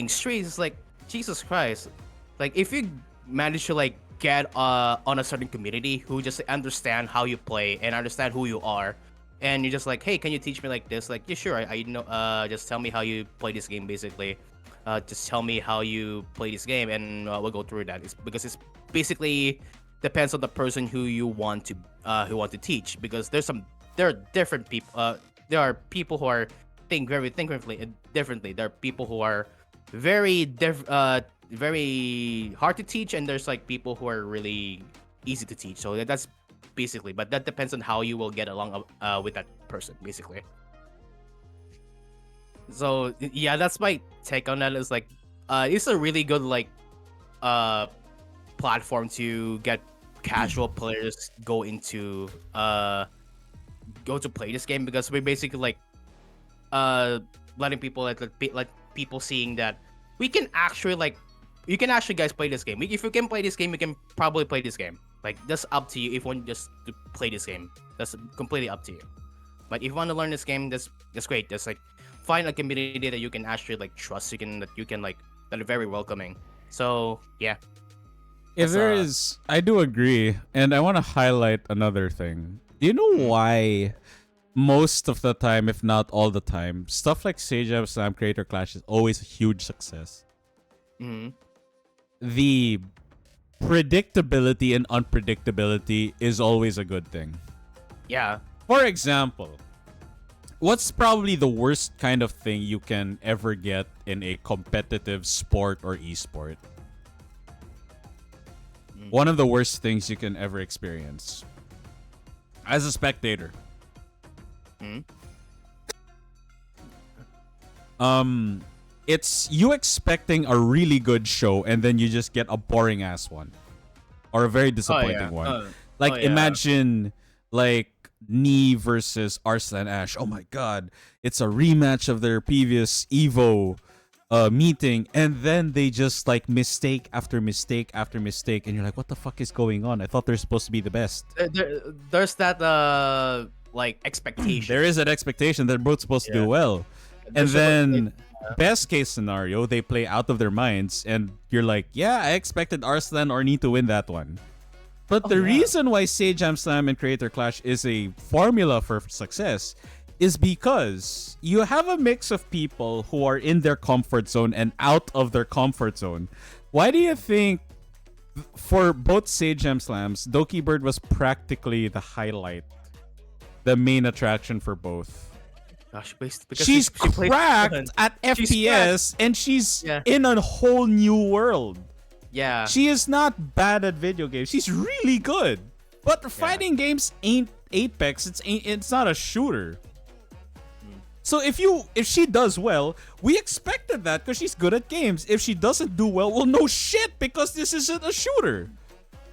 streets. It's like Jesus Christ. Like if you manage to like get on a certain community who just understand how you play and understand who you are, and you're just like, hey, can you teach me like this? Like yeah, sure. I know. Just tell me how you play this game. Basically, just tell me how you play this game, and we'll go through that. Because it's basically depends on the person who you want to teach. Because there are different people. There are people who are think differently. There are people who are very hard to teach, and there's like people who are really easy to teach. So that's basically, but that depends on how you will get along with that person, basically. So yeah, that's my take on that. Is like, it's a really good like platform to get casual players go to play this game, because we're basically like letting people like people seeing that we can actually like you can actually guys play this game. If you can play this game, you can probably play this game. Like that's up to you. If you want just to play this game, that's completely up to you. But if you want to learn this game, that's great. That's like find a community that you can actually like trust. That are very welcoming. So yeah.
If there is, I do agree, and I want to highlight another thing. Do you know why most of the time, if not all the time, stuff like Sage Slam Creator Clash is always a huge success? The predictability and unpredictability is always a good thing.
Yeah.
For example, what's probably the worst kind of thing you can ever get in a competitive sport or esport? One of the worst things you can ever experience as a spectator. It's you expecting a really good show and then you just get a boring ass one. Or a very disappointing one. Imagine like Knee versus Arslan Ash. Oh my god. It's a rematch of their previous Evo meeting, and then they just like mistake after mistake after mistake, and you're like, what the fuck is going on? I thought they're supposed to be the best.
There's that like expectation.
There is that expectation. They're both supposed to do well. And then best case scenario, they play out of their minds, and you're like, yeah, I expected Arslan or Knee to win that one. But the reason why Sage Slam and Creator Clash is a formula for success is because you have a mix of people who are in their comfort zone and out of their comfort zone. Why do you think for both Sage Slams, Doki Bird was practically the highlight, the main attraction for both?
Gosh, because
she's cracked at FPS, and she's in a whole new world.
Yeah.
She is not bad at video games. She's really good. But fighting games ain't Apex. It's not a shooter. So if she does well, we expected that because she's good at games. If she doesn't do well no shit, because this isn't a shooter.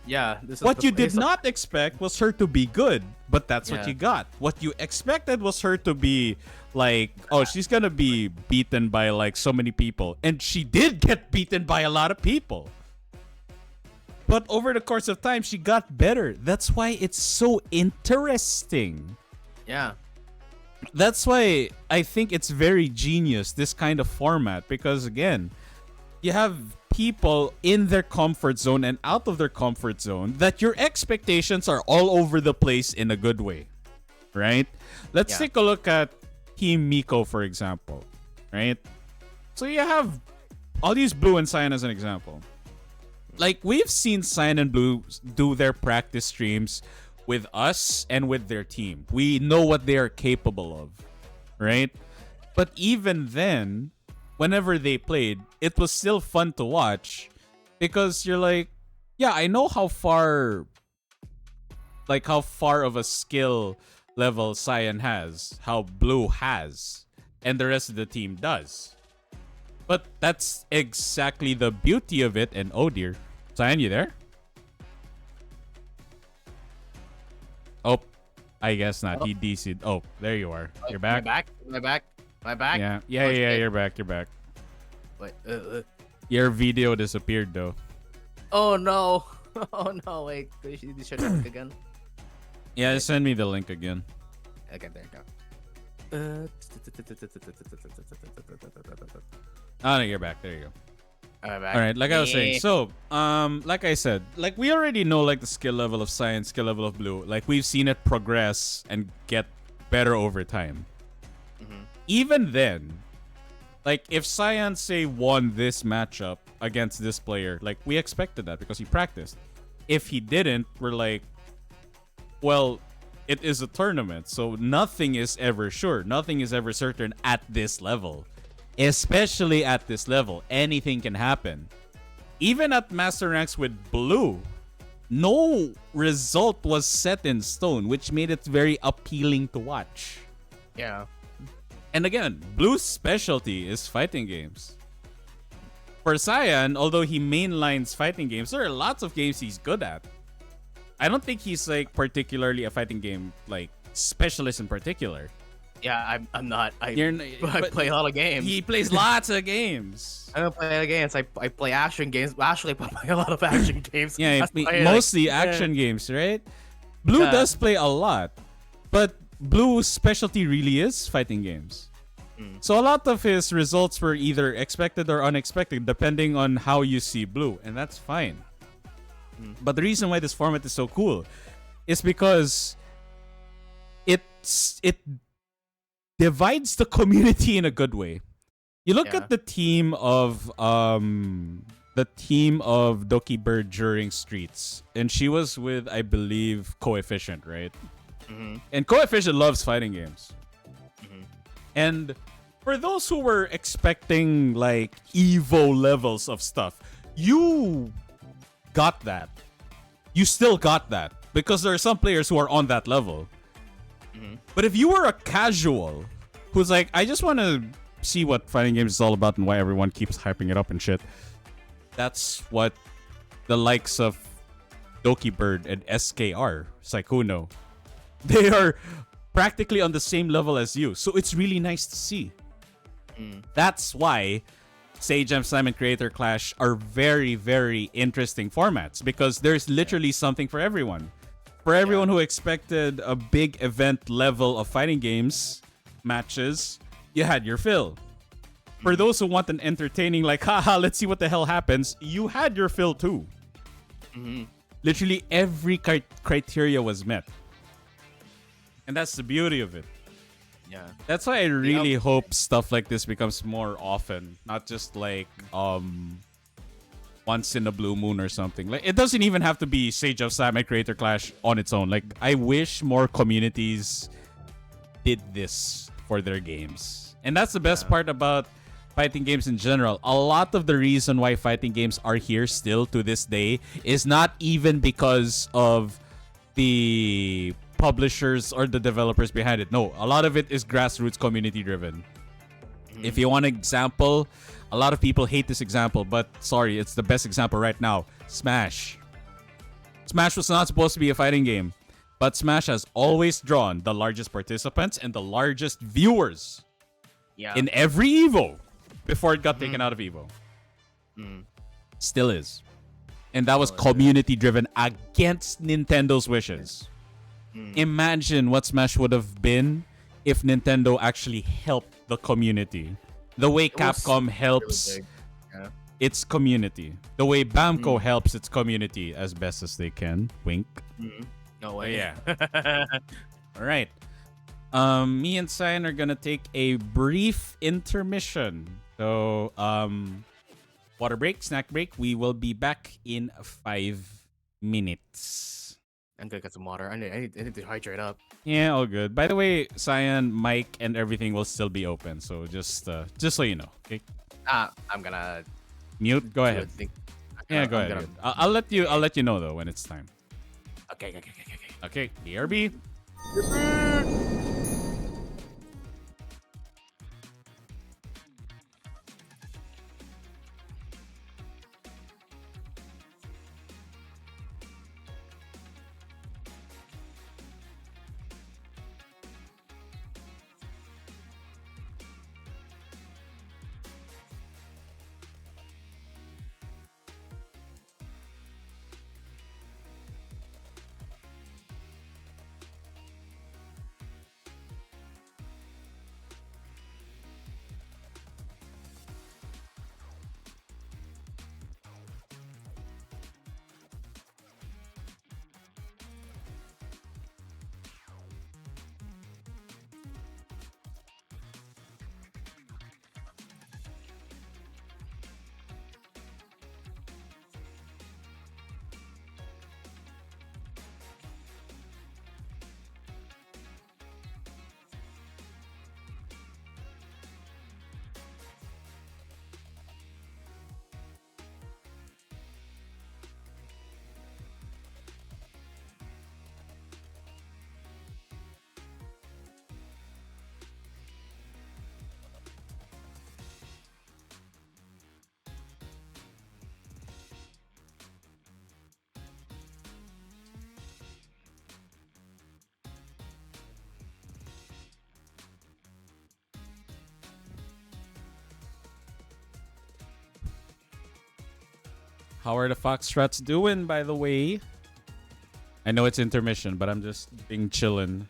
Yeah, this is
What you did
it's like-
not expect was her to be good, but that's what
Yeah.
you got. What you expected was her to be like, oh, she's gonna be beaten by like so many people, and she did get beaten by a lot of people. But over the course of time, she got better. That's why it's so interesting.
Yeah.
That's why I think it's very genius, this kind of format, because again, you have people in their comfort zone and out of their comfort zone that your expectations are all over the place in a good way, right? Let's
Yeah.
take a look at Team Miko, for example, right? So you have I'll use Blue and Cyan as an example. Like, we've seen Cyan and Blue do their practice streams with us and with their team. We know what they are capable of, right? But even then, whenever they played, it was still fun to watch because you're like, yeah, I know how far of a skill level Cyan has, how Blue has, and the rest of the team does. But that's exactly the beauty of it. And oh dear, Cyan, you there? Oh, I guess not. He DC'd. Oh, there you are. You're back.
My back.
Yeah,
Oh, shit.
You're back. You're back.
Wait,
Your video disappeared though.
Oh no! Oh no! Wait, you should look again.
Yeah, just send me the link again.
Okay, there you go.
Oh no, you're back. There you go.
Alright, back.
All right, like I was saying.
Yeah.
So, like I said, like we already know like the skill level of Cyan, skill level of Blue. Like we've seen it progress and get better over time. Even then, like if Cyan say won this matchup against this player, like we expected that because he practiced. If he didn't, we're like, well, it is a tournament, so nothing is ever sure. Nothing is ever certain at this level. Especially at this level, anything can happen. Even at Master Ranks with Blue, no result was set in stone, which made it very appealing to watch.
Yeah.
And again, Blue's specialty is fighting games. For Cyan, although he mainlines fighting games, there are lots of games he's good at. I don't think he's like particularly a fighting game like specialist in particular.
Yeah, I'm not. I
But
play a lot of games.
he plays lots of games.
I don't play other games. I play action games. Actually, I play a lot of action games.
Yeah,
That's why I,
mostly
like,
action games, right? Blue
Yeah.
does play a lot, but Blue's specialty really is fighting games. So a lot of his results were either expected or unexpected, depending on how you see Blue, and that's fine. But the reason why this format is so cool is because it divides the community in a good way. You look
Yeah.
at the team of Doki Bird during Streets, and she was with, I believe, Coefficient, right? And Coefficient loves fighting games. And for those who were expecting like Evo levels of stuff, you got that. You still got that because there are some players who are on that level. But if you were a casual who's like, I just want to see what fighting games is all about and why everyone keeps hyping it up and shit, that's what the likes of Doki Bird and SKR, Saikuno, they are practically on the same level as you. So it's really nice to see. That's why Sage Jam Slam and Creator Clash are very, very interesting formats because there's literally something for everyone. For everyone who expected a big event level of fighting games matches, you had your fill. For those who want an entertaining, like, haha, let's see what the hell happens, you had your fill too. Literally every criteria was met. And that's the beauty of it.
Yeah.
That's why I really hope stuff like this becomes more often, not just like once in a blue moon or something. Like it doesn't even have to be Sage of Sam and Creator Clash on its own. Like I wish more communities did this for their games. And that's the best part about fighting games in general. A lot of the reason why fighting games are here still to this day is not even because of the publishers or the developers behind it. No, a lot of it is grassroots community driven. If you want an example, a lot of people hate this example, but sorry, it's the best example right now. Smash. Smash was not supposed to be a fighting game, but Smash has always drawn the largest participants and the largest viewers in every Evo before it got taken out of Evo. Still is. And that was community driven against Nintendo's wishes. Imagine what Smash would have been if Nintendo actually helped the community. The way Capcom helps its community. The way Bamco helps its community as best as they can. Wink.
No way.
Yeah. All right. Me and Cyan are going to take a brief intermission. So, water break, snack break. We will be back in 5 minutes.
I'm gonna get some water. I need to hydrate up.
Yeah, all good. By the way, Cyan, mic, and everything will still be open. So just so you know. Okay.
I'm gonna
mute. Go ahead. Yeah, go ahead. I'll let you know though when it's time.
Okay.
Okay. BRB. How are the Foxtrots doing, by the way? I know it's intermission, but I'm just being chillin'.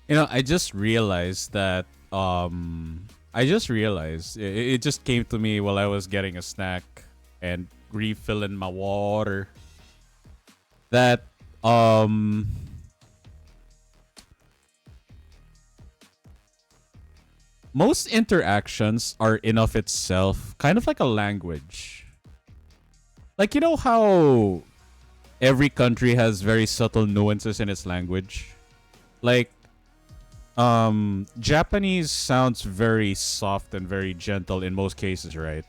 You know, I just realized that it just came to me while I was getting a snack and refilling my water that most interactions are in of itself kind of like a language. Like, you know how every country has very subtle nuances in its language? Like, Japanese sounds very soft and very gentle in most cases, right?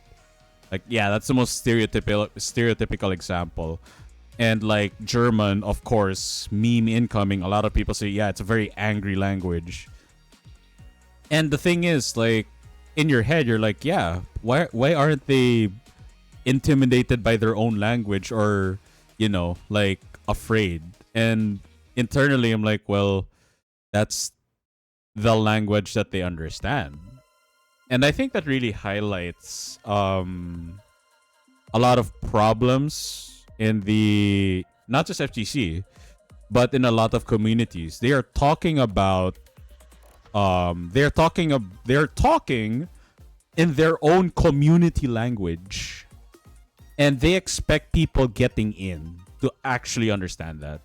Like, yeah, that's the most stereotypical example. And like German, of course, meme incoming, a lot of people say, yeah, it's a very angry language. And the thing is, like, in your head, you're like, yeah, why aren't they intimidated by their own language or, you know, like, afraid? And internally, I'm like, well, that's the language that they understand. And I think that really highlights a lot of problems in the, not just FGC, but in a lot of communities. They are talking about they're talking in their own community language, and they expect people getting in to actually understand that.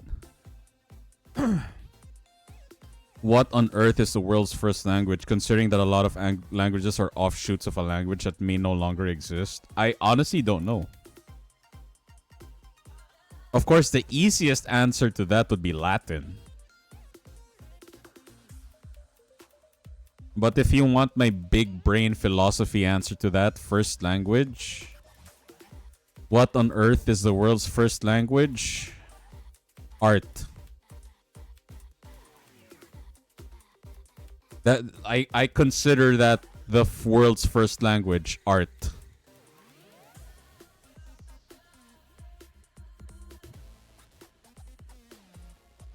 What on earth is the world's first language, considering that a lot of languages are offshoots of a language that may no longer exist? I honestly don't know. Of course, the easiest answer to that would be Latin. But if you want my big brain philosophy answer to that, first language. What on earth is the world's first language? Art. That I consider that the world's first language, art.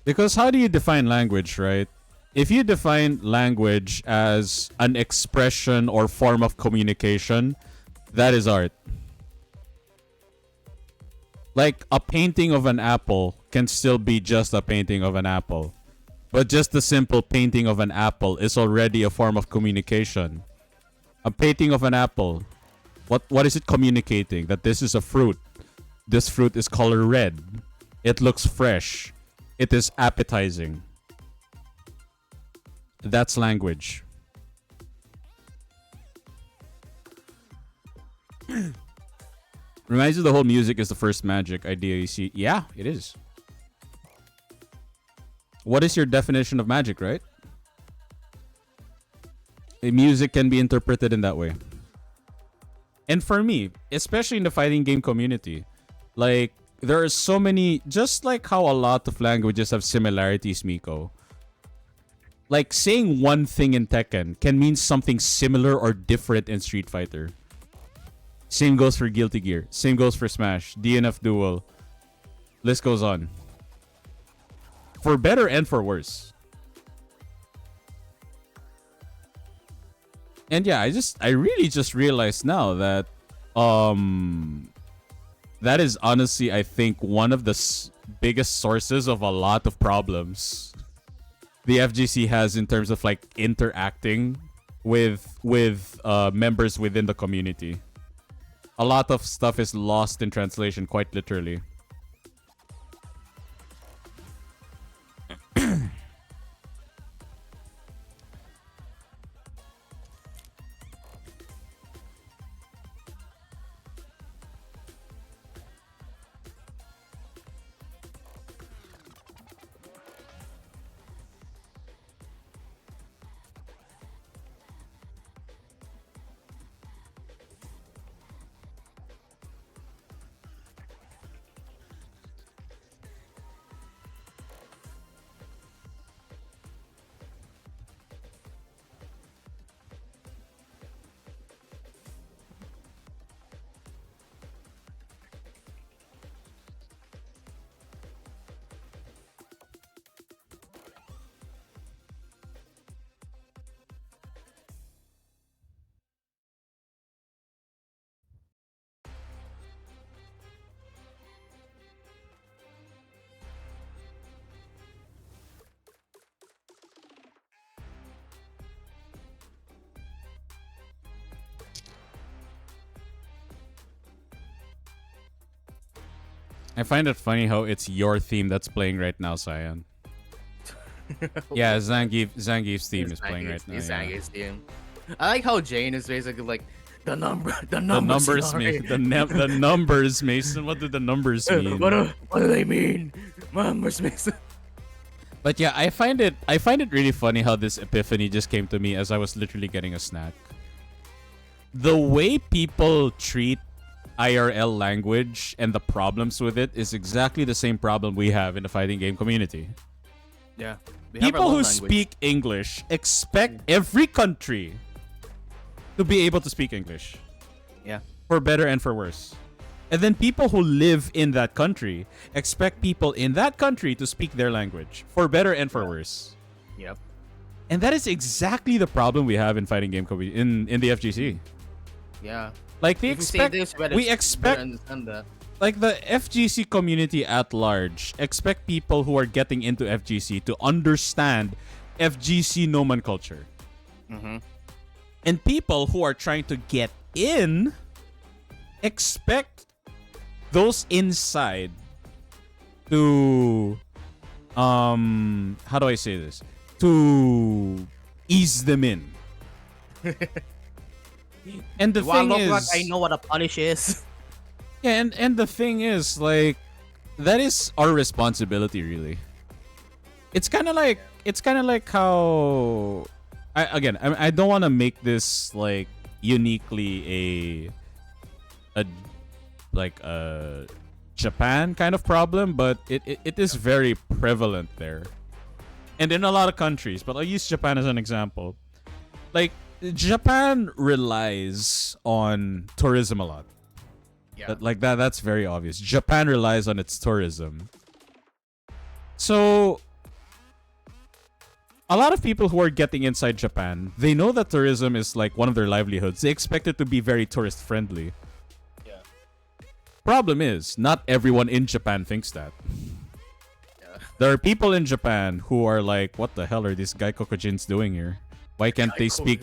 Because how do you define language, right? If you define language as an expression or form of communication, that is art. Like a painting of an apple can still be just a painting of an apple. But just the simple painting of an apple is already a form of communication. A painting of an apple, what is it communicating? That this is a fruit. This fruit is color red. It looks fresh. It is appetizing. That's language. Reminds you the whole music is the first magic idea you see. Yeah, it is. What is your definition of magic, right? Music can be interpreted in that way. And for me, especially in the fighting game community, like, there are so many, just like how a lot of languages have similarities, Miko. Like, saying one thing in Tekken can mean something similar or different in Street Fighter. Same goes for Guilty Gear. Same goes for Smash, DNF Duel. List goes on. For better and for worse. And yeah, I really just realized now that that is honestly, I think, one of the biggest sources of a lot of problems the FGC has in terms of like interacting with members within the community. A lot of stuff is lost in translation, quite literally. I find it funny how it's your theme that's playing right now, Cyan. Yeah, Zangief's theme is playing right now.
Zangief's theme. I like how Jane is basically like the numbers.
The numbers, Mason. What do the numbers mean?
What do they mean? Numbers, Mason.
But yeah, I find it really funny how this epiphany just came to me as I was literally getting a snack. The way people treat IRL language and the problems with it is exactly the same problem we have in the fighting game community.
Yeah.
People who speak English expect every country to be able to speak English.
Yeah.
For better and for worse. And then people who live in that country expect people in that country to speak their language. For better and for worse.
Yep.
And that is exactly the problem we have in fighting game in the FGC.
Yeah.
Like we expect
that.
Like the FGC community at large expect people who are getting into FGC to understand FGC nomenclature.
Mm-hmm.
And people who are trying to get in expect those inside to how do I say this? To ease them in. And the thing is,
like I know what a punish is.
Yeah, and the thing is, like, that is our responsibility, really. It's kind of like how I don't want to make this like uniquely a like a Japan kind of problem, but it is very prevalent there. And in a lot of countries, but I'll use Japan as an example. Like Japan relies on tourism a lot.
Yeah.
That's very obvious. Japan relies on its tourism. So a lot of people who are getting inside Japan, they know that tourism is like one of their livelihoods. They expect it to be very tourist friendly.
Yeah.
Problem is, not everyone in Japan thinks that.
Yeah.
There are people in Japan who are like, what the hell are these Gaikokujins doing here? Why can't they speak?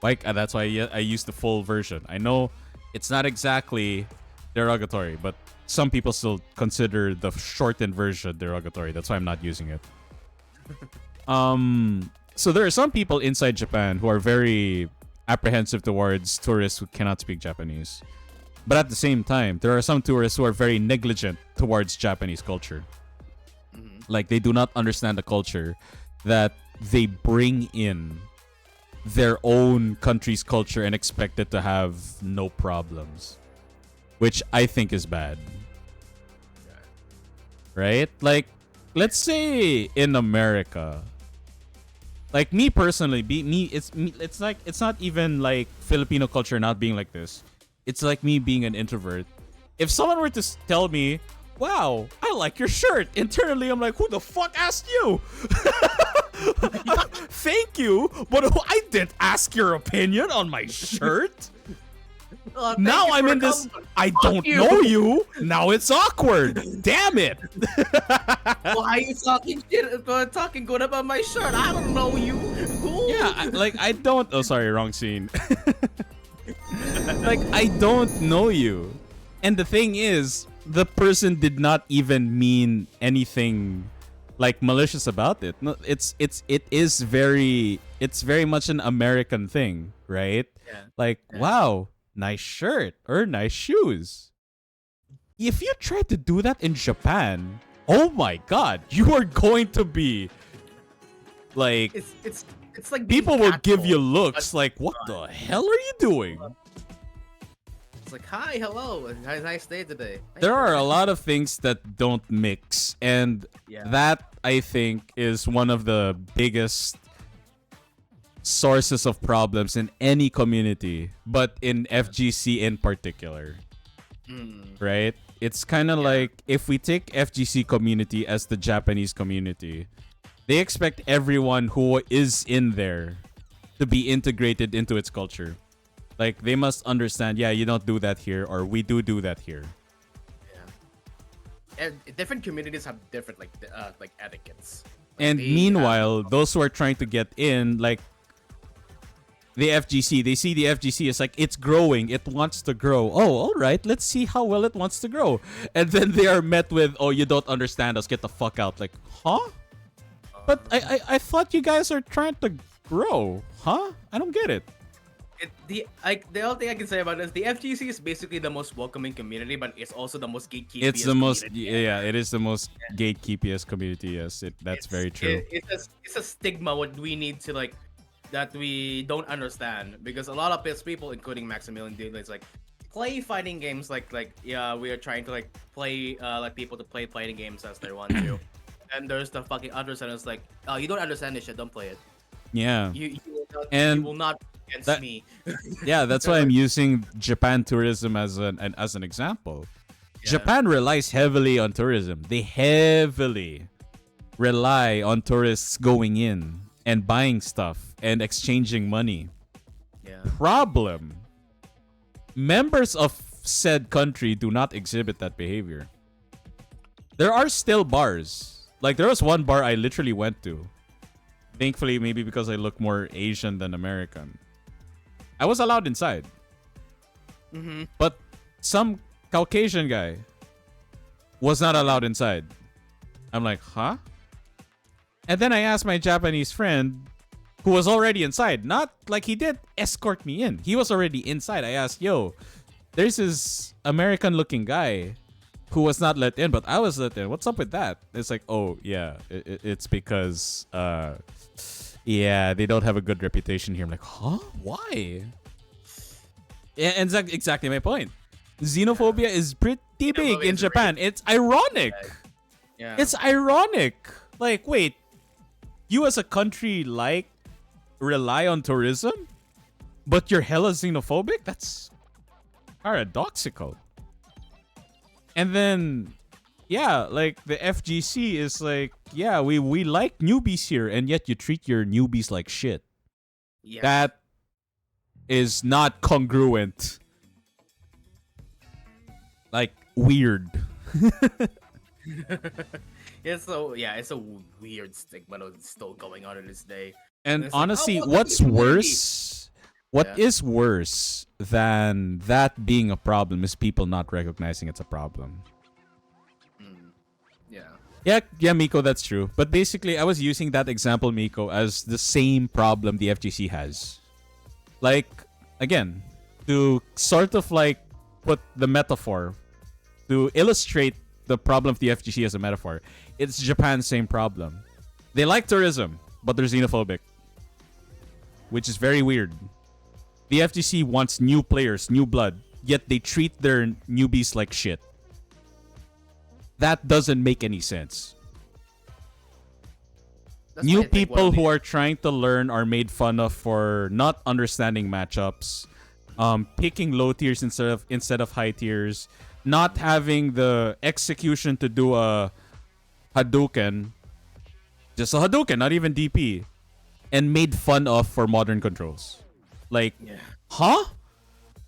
That's why I use the full version. I know it's not exactly derogatory, but some people still consider the shortened version derogatory. That's why I'm not using it. So there are some people inside Japan who are very apprehensive towards tourists who cannot speak Japanese. But at the same time, there are some tourists who are very negligent towards Japanese culture. Like they do not understand the culture that they bring in their own country's culture and expect it to have no problems, which I think is bad. Right? Like, let's say in America, like me personally, it's like it's not even like Filipino culture not being like this. It's like me being an introvert. If someone were to tell me, "Wow, I like your shirt," internally I'm like, "Who the fuck asked you?" Thank you, but I didn't ask your opinion on my shirt. Now I'm in this. I don't know you. Now it's awkward. Damn it.
Why are you talking shit? Talking good about my shirt? I don't know you. Who?
Yeah, I don't. Oh, sorry, wrong scene. Like I don't know you, and the thing is, the person did not even mean anything like malicious about it. No, it is very much an American thing, right?
Yeah.
Like, wow, nice shirt or nice shoes. If you try to do that in Japan, oh my god, you are going to be like
it's like
people
being
will give you
catcalled.
looks like, what the hell are you doing?
It's like, hi, hello, nice day today.
There are a lot of things that don't mix, and
Yeah.
that I think is one of the biggest sources of problems in any community, but in FGC in particular. Right? It's kind of like if we take FGC community as the Japanese community, they expect everyone who is in there to be integrated into its culture. Like they must understand, yeah, you don't do that here, or we do that here.
Yeah. Different communities have different like etiquettes.
And meanwhile, those who are trying to get in, like the FGC, they see the FGC as like it's growing, it wants to grow. Oh, all right, let's see how well it wants to grow. And then they are met with, oh, you don't understand us, get the fuck out. Like, huh? But I thought you guys are trying to grow, huh? I don't get it.
The only thing I can say about it is the FGC is basically the most welcoming community, but it's also the most gatekeeping.
It's the most, yeah, it is the most gatekeepiest community. Yes, that's very true.
It's a stigma what we need to like that we don't understand, because a lot of people, including Maximilian, it's like play fighting games like yeah, we are trying to like play like people to play fighting games as they want to. And there's the fucking other side. It's like, oh, you don't understand this shit, don't play it.
Yeah.
You will not against me.
Yeah, that's why I'm using Japan tourism as an example.
Yeah.
Japan relies heavily on tourism. They heavily rely on tourists going in and buying stuff and exchanging money.
Yeah.
Problem. Members of said country do not exhibit that behavior. There are still bars. Like there was one bar I literally went to. Thankfully, maybe because I look more Asian than American. I was allowed inside. But some Caucasian guy was not allowed inside. I'm like, huh? And then I asked my Japanese friend, who was already inside. Not like he did escort me in. He was already inside. I asked, yo, there's this American-looking guy who was not let in, but I was let in. What's up with that? It's like, oh, yeah. It's because... Yeah, they don't have a good reputation here. I'm like, huh? Why? Yeah, and that's exactly my point. Xenophobia is pretty big in
Is really
Japan. It's ironic.
bad. Yeah.
It's ironic. Like, wait, you as a country rely on tourism, but you're hella xenophobic? That's paradoxical. And then, yeah, like the FGC is like, yeah, we like newbies here, and yet you treat your newbies like shit.
Yeah.
That is not congruent. Like, weird.
It's a weird stigma that's still going on to this day.
And
it's like,
honestly,
oh, well,
what's
that's community.
worse? What is worse than that being a problem is people not recognizing it's a problem.
Yeah.
Yeah, Miko, that's true. But basically, I was using that example, Miko, as the same problem the FGC has. Like, again, to sort of like put the metaphor, to illustrate the problem of the FGC as a metaphor, it's Japan's same problem. They like tourism, but they're xenophobic, which is very weird. The FGC wants new players, new blood, yet they treat their newbies like shit. That doesn't make any sense.
That's
New
why I think
people who are trying to learn are made fun of for not understanding matchups, picking low tiers instead of high tiers, not having the execution to do a Hadouken, just a Hadouken, not even DP, and made fun of for modern controls. Like, huh?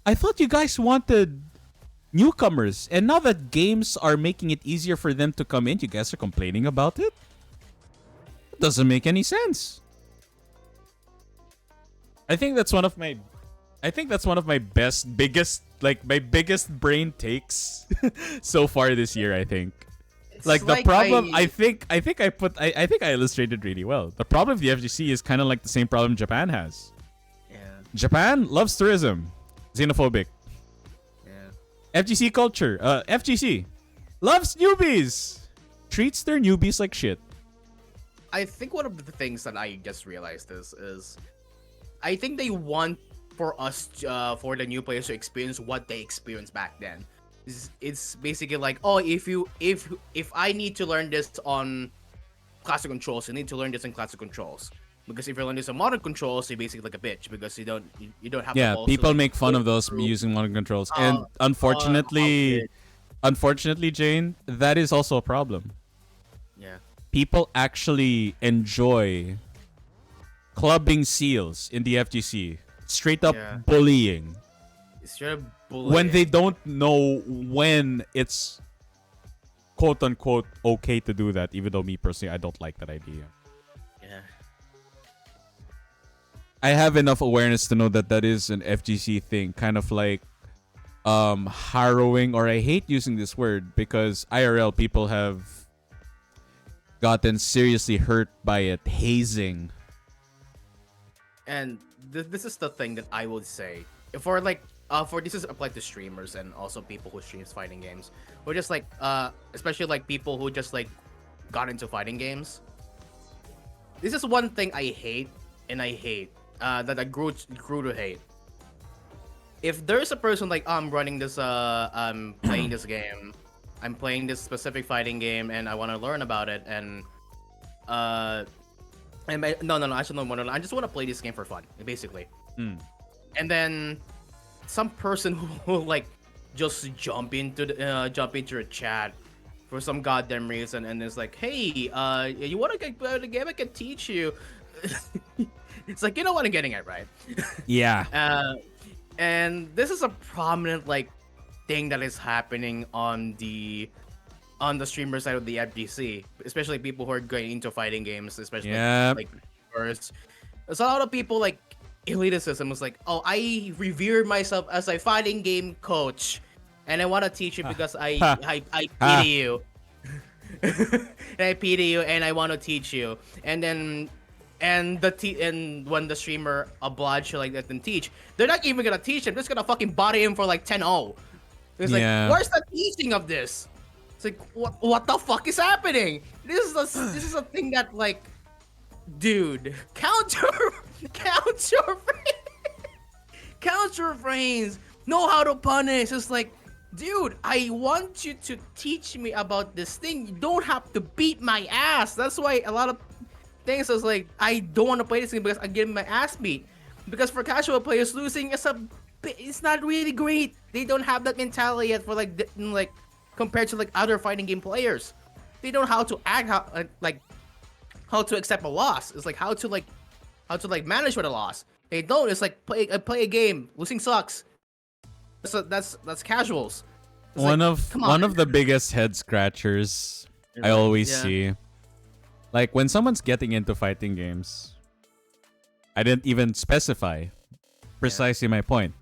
I thought you guys wanted newcomers, and now that games are making it easier for them to come in, you guys are complaining about it? It doesn't make any sense. I think that's one of my biggest brain takes so far this year, I think. Like the problem I think I illustrated really well. The problem of the FGC is kind of like the same problem Japan has.
Yeah.
Japan loves tourism, xenophobic. FGC culture. FGC loves newbies. Treats their newbies like shit.
I think one of the things that I just realized is I think they want for us for the new players to experience what they experienced back then. It's basically like, oh, if I need to learn this on classic controls, you need to learn this in classic controls. Because if you learn this on modern controls, you're basically like a bitch because you don't have.
Yeah,
to also,
people
like,
make fun of those
through.
using modern controls, and unfortunately, Jane, that is also a problem.
Yeah.
People actually enjoy clubbing seals in the FGC, straight up bullying.
Straight up bullying.
When they don't know when it's quote unquote okay to do that, even though me personally I don't like that idea.
Yeah.
I have enough awareness to know that that is an FGC thing, kind of like harrowing, or I hate using this word because IRL people have gotten seriously hurt by it, hazing.
And this is the thing that I would say for this is applied to streamers and also people who streams fighting games, or just like especially like people who just like got into fighting games. This is one thing I hate that I grew to hate. If there's a person like, I'm running this I'm playing this game, I'm playing this specific fighting game and I want to learn about it, and no, actually no, I just want to play this game for fun, basically. And then some person who like just jump into a chat for some goddamn reason and is like, hey, you want to get the game? I can teach you. It's like, you know what I'm getting at, right?
Yeah.
And this is a prominent like thing that is happening on the streamer side of the FGC, especially people who are going into fighting games, especially like first. There's a lot of people like elitism was like, oh, I revere myself as a fighting game coach, and I want to teach you because I pity you, and I pity you, and I want to teach you, and then. And when the streamer oblige to like let them teach, they're not even gonna teach him. They're just gonna fucking body him for like 10-0. It's like, where's the teaching of this? It's like, what the fuck is happening? This is a thing that like dude, counter counter frames, know how to punish. It's like, dude, I want you to teach me about this thing. You don't have to beat my ass. That's why a lot of things is like, I don't want to play this game because I'm getting my ass beat. Because for casual players, losing is it's not really great. They don't have that mentality yet for like compared to like other fighting game players. They don't know how to act, how to accept a loss. It's like how to manage with a loss. They don't. It's like play a game. Losing sucks. So that's casuals. It's
one
like,
of the biggest head scratchers I always see. Like when someone's getting into fighting games, I didn't even specify precisely my point.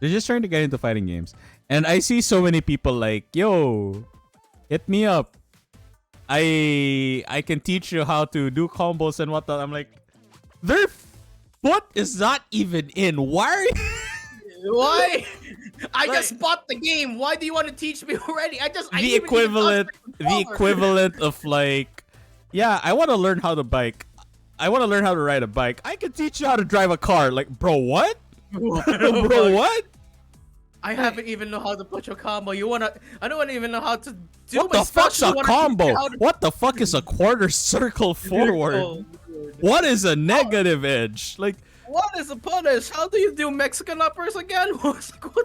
They're just trying to get into fighting games. And I see so many people like, yo, hit me up. I can teach you how to do combos and whatnot. I'm like, their foot is not even in. Why?
Why? I just bought the game. Why do you want to teach me already?
The equivalent of like, yeah, I want to learn how to bike. I want to learn how to ride a bike. I can teach you how to drive a car. Like, bro, what? Bro, what?
I haven't even know how to put your combo. I don't even know how to do
what the fuck's a combo? What the fuck is a quarter circle forward? What is a negative edge? Like,
what is a punish? How do you do Mexican uppers again?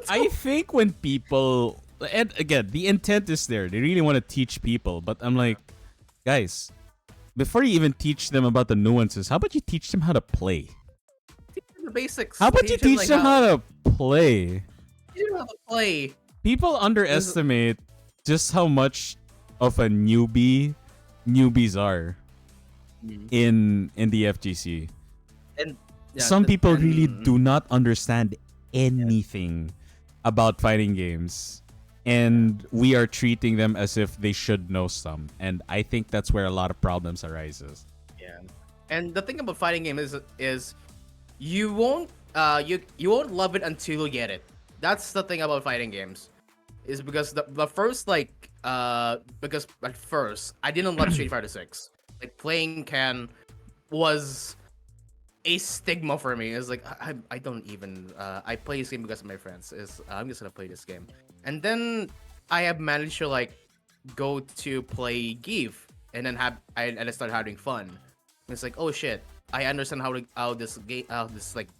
I think when people, and again, the intent is there. They really want to teach people, but I'm like, guys, before you even teach them about the nuances, how about you teach them how to play?
Teach them the basics.
How about you teach them how to play?
How to play.
People underestimate just how much of a newbies are in the FGC.
And
some people really do not understand anything about fighting games, and we are treating them as if they should know some. And I think that's where a lot of problems arises.
Yeah, and the thing about fighting game is you won't you won't love it until you get it. That's the thing about fighting games, is because the first because at first I didn't love Street Fighter 6. Like playing Ken was a stigma for me. It's like I don't even I play this game because of my friends. I'm just gonna play this game, and then I have managed to like go to play Give, and then I start having fun. And it's like, oh shit, I understand how this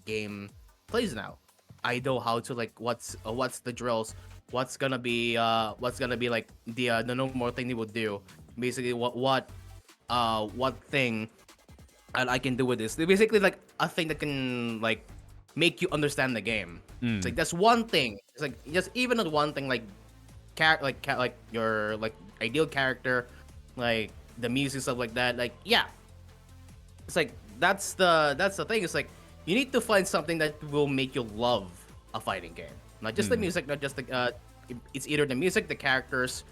game plays now. I know how to like what's the drills, what's gonna be like the normal thing they would do. Basically, what thing and I can do with this. They're basically like a thing that can like make you understand the game. It's like that's one thing. It's like just even one thing like your like ideal character, like the music stuff like that. Like yeah, it's like that's the thing. It's like you need to find something that will make you love a fighting game, not just the music, not just the it's either the music, the characters,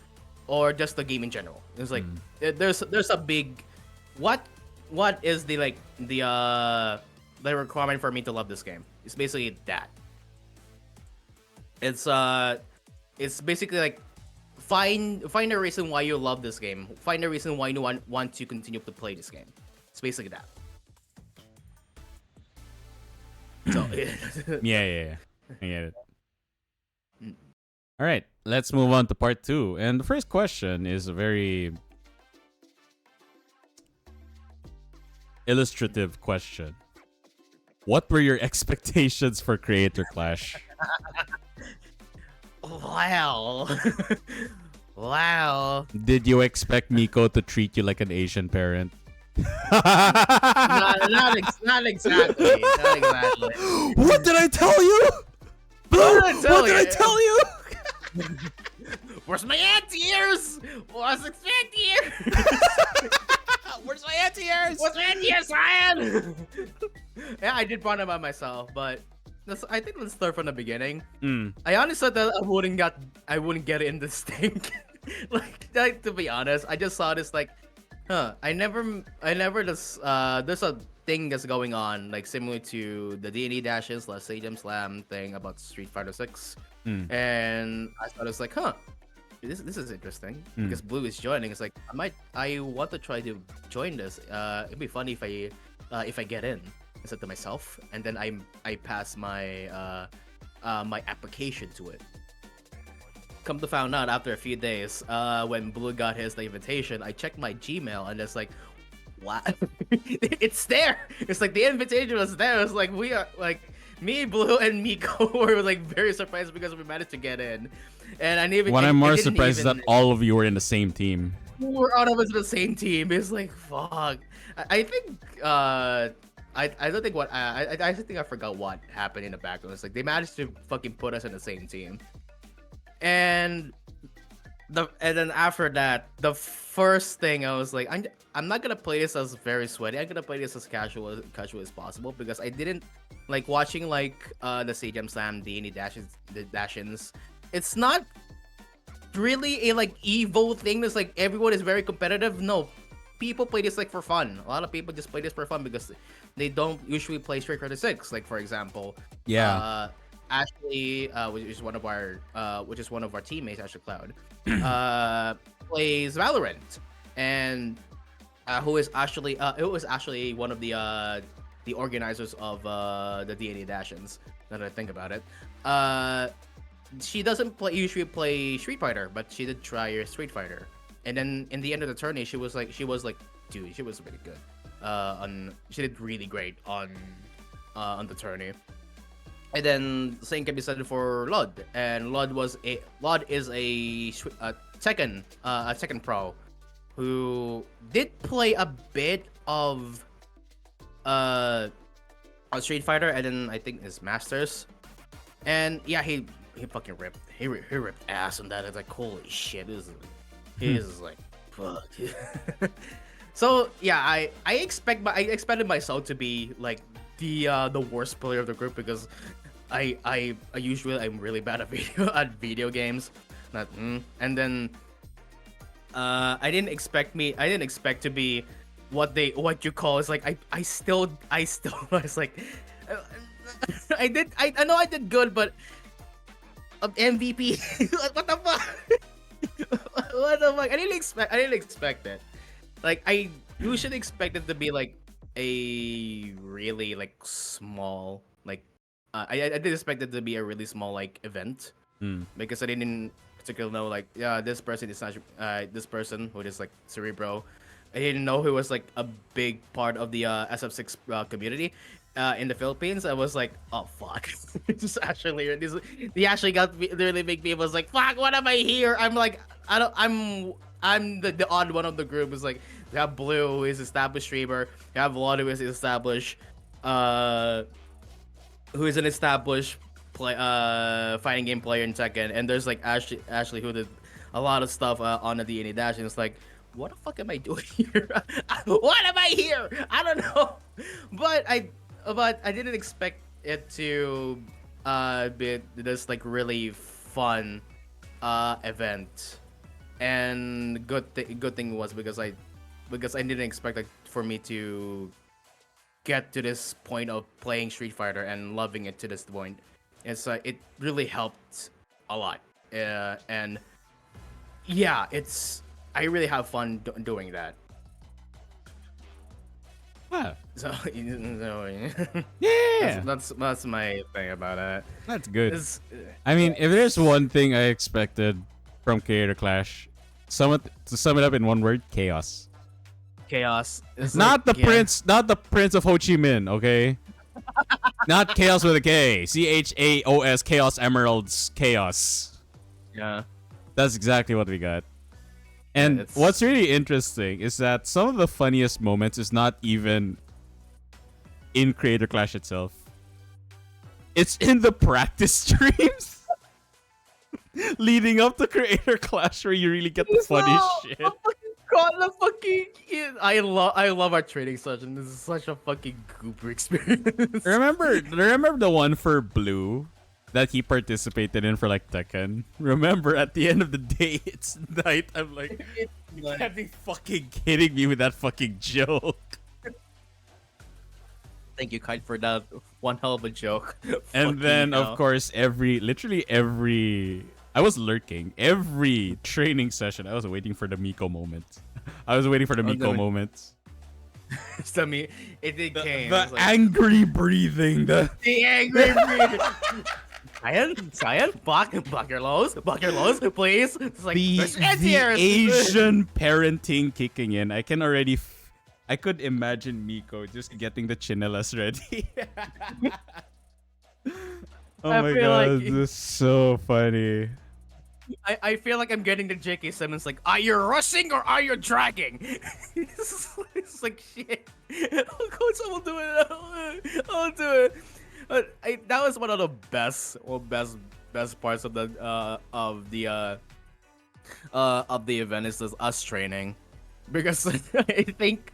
or just the game in general. It's like there's a big what is the like the requirement for me to love this game? It's basically that. It's basically like find a reason why you love this game. Find a reason why you want to continue to play this game. It's basically that. So
yeah. I get it. All right, let's move on to part 2. And the first question is a very illustrative question. What were your expectations for Creator Clash?
Wow. Wow.
Did you expect Miko to treat you like an Asian parent?
not exactly. Not exactly.
What did I tell you? What did I tell you?
Where's my anti-ears? Was expecting.
Where's my anti-ears?
What's my anti-ears, Ryan? Yeah, I did run about myself, but I think let's start from the beginning. I honestly thought that I wouldn't get in this thing. like to be honest, I just saw this like, I never just there's a thing that's going on like similar to the D&D dashes, Let's Say Gem Slam thing about Street Fighter 6, and I thought it was like, this is interesting because Blue is joining. It's like I want to try to join this. It'd be funny if
if I get in. I said to myself, and then I pass my my application to it. Come to find out after a few days, when Blue got his invitation, I checked my Gmail and it's like, what? It's there. It's like the invitation was there. It's like we are like me, Blue, and Miko were like very surprised because we managed to get in. And I didn't even.
What I'm
I
more
didn't
surprised is
even,
that all of you were in the same team.
we're out of us in the same team. It's like fuck. I think I don't think what I think I forgot what happened in the background. It's like they managed to fucking put us in the same team. And then after that, the first thing I was like, I'm not gonna play this as very sweaty. I'm gonna play this as casual as possible because I didn't like watching like the Sejam Slam, the Dashins. It's not really a like Evo thing. That's like everyone is very competitive. No, people play this like for fun. A lot of people just play this for fun because they don't usually play Street Fighter 6. Like for example, Ashley, which is one of our teammates, Ashley Cloud, plays Valorant, and who is actually it was actually one of the organizers of the DNA Dashins. Now that I think about it, she doesn't usually play Street Fighter, but she did try Street Fighter, and then in the end of the tourney, she was like, dude, she was really good. She did really great on the tourney. And then the same can be said for Lud, and Lud is a Tekken pro, who did play a bit of Street Fighter, and then I think his Masters, and yeah, he fucking ripped ass on that. It's like holy shit, he's like fuck. So yeah, I expected myself to be like the worst player of the group because I usually I'm really bad at video games. And then I didn't expect to be what you call is like I still was like I know I did good, but MVP. What the fuck? What the fuck? I didn't expect it. Like I usually expect it to be like a really like small like I did expect it to be a really small like event because I didn't particularly know like this person is not this person who is like Cerebro. I didn't know he was like a big part of the SF6 community in the Philippines. I was like, oh fuck, this actually they actually got me, really big people. Was like, fuck, what am I here? I'm like, I'm the odd one of the group. Is like you have Blue, who is established streamer. You have Vlad, who is established, who is an established fighting game player in Tekken, and there's like Ashley who did a lot of stuff on the DNA Dash, and it's like, what the fuck am I doing here? What am I here? I don't know, but I didn't expect it to be this like really fun event, and good thing was because I didn't expect like for me to get to this point of playing Street Fighter and loving it to this point. It's it really helped a lot, and yeah, I really have fun doing that.
Huh.
So
Yeah,
that's my thing about it.
that's good.
It's,
I mean, if there's one thing I expected from Creator Clash, to sum it up in one word, chaos.
chaos. It's
Not
like,
the
yeah.
prince, not the Prince of Ho Chi Minh, okay? Not chaos with a K. CHAOS, Chaos Emeralds, chaos.
Yeah.
That's exactly what we got. And
it's-
what's really interesting is that some of the funniest moments is not even in Creator Clash itself. It's in the practice streams leading up to Creator Clash where you really get the funny shit.
Oh my god, the fucking I love our training session. This is such a fucking goober experience.
Remember the one for Blue that he participated in for like Tekken? Remember at the end of the day it's night. I'm like, you can't be fucking kidding me with that fucking joke.
Thank you, Kite, for that one hell of a joke.
And then
Fucking
of
hell.
course literally every I was lurking every training session. I was waiting for the Miko moment. I was waiting for the Miko
no.
moment.
to me, it came.
The
It's like,
angry breathing.
the angry breed. Cyan, block your lows, please. It's like there's ants
The
here.
Asian parenting kicking in. I can already. I could imagine Miko just getting the chinellas ready. Oh
I
my
feel
god,
like-
this is so funny.
I feel like I'm getting the J.K. Simmons like, are you rushing or are you dragging? It's like shit. Oh, coach, I will do it. I'll do it. But that was one of the best parts of the event is just us training, because I think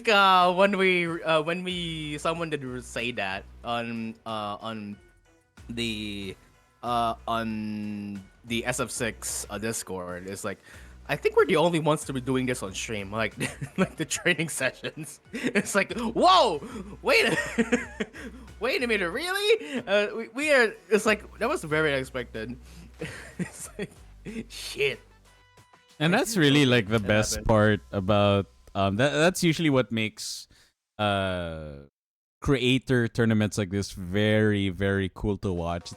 when we someone did say that on the SF6 Discord, is like, I think we're the only ones to be doing this on stream, like like the training sessions. It's like, whoa, wait a minute, really? We are. It's like that was very unexpected. It's like, shit.
And that's really like the
It
best
happened.
part about that's usually what makes creator tournaments like this very, very cool to watch.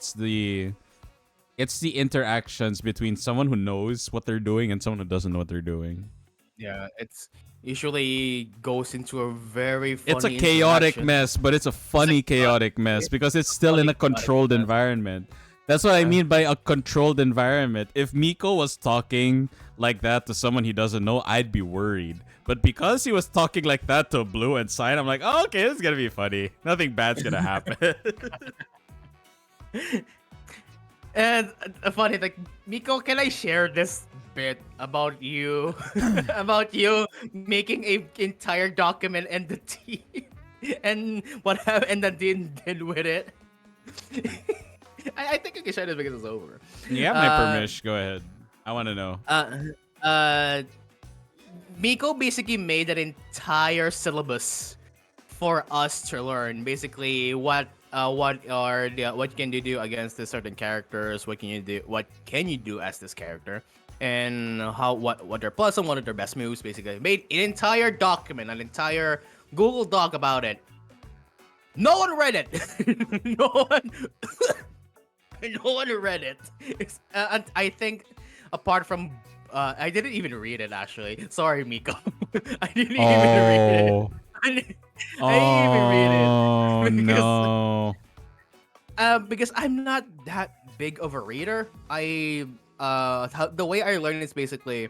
It's the interactions between someone who knows what they're doing and someone who doesn't know what they're doing.
Yeah, it's usually goes into a very funny.
It's a chaotic
interaction.
mess, but it's a funny chaotic mess because it's still in a
funny chaotic
controlled
mess.
environment. That's what I
Yeah.
mean by a controlled environment. If Miko was talking like that to someone he doesn't know, I'd be worried. But because he was talking like that to Blue and Cyan, I'm like, oh, okay, this is gonna be funny. Nothing bad's gonna happen.
And funny, like, Miko, can I share this bit about you, about you making a entire document and the team, and what happened and did with it? I think I can share this because it's over.
You have my permission. Go ahead. I want to know.
Miko basically made an entire syllabus for us to learn. Basically, what can you do against the certain characters? What can you do as this character? And what their plus and what are their best moves? Basically, made an entire document, an entire Google Doc about it. No one read it. no one. No one read it. And I think, apart from, I didn't even read it actually. Sorry, Miko. I didn't even read it. I didn't even read it.
Oh
Because-
no!
Because I'm not that big of a reader. The way I learn is basically,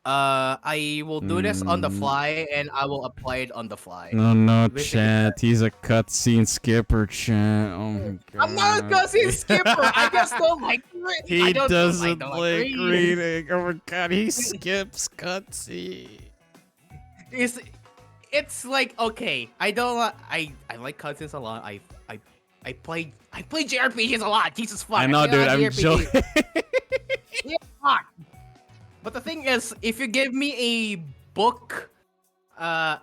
I will do this on the fly and I will apply it on the fly.
No,
Basically,
chat. He's a cutscene skipper, chat. Oh my god.
I'm not a cussing skipper. I just don't like reading.
He doesn't
don't
like
reading.
reading. Oh my god, he skips cutscene.
It's like, okay, I don't I like cutscenes a lot. I play JRPGs a lot. Jesus fuck.
I know,
play a
dude.
lot of
I'm
JRPGs.
joking.
Yeah, fuck. But the thing is, if you give me a book,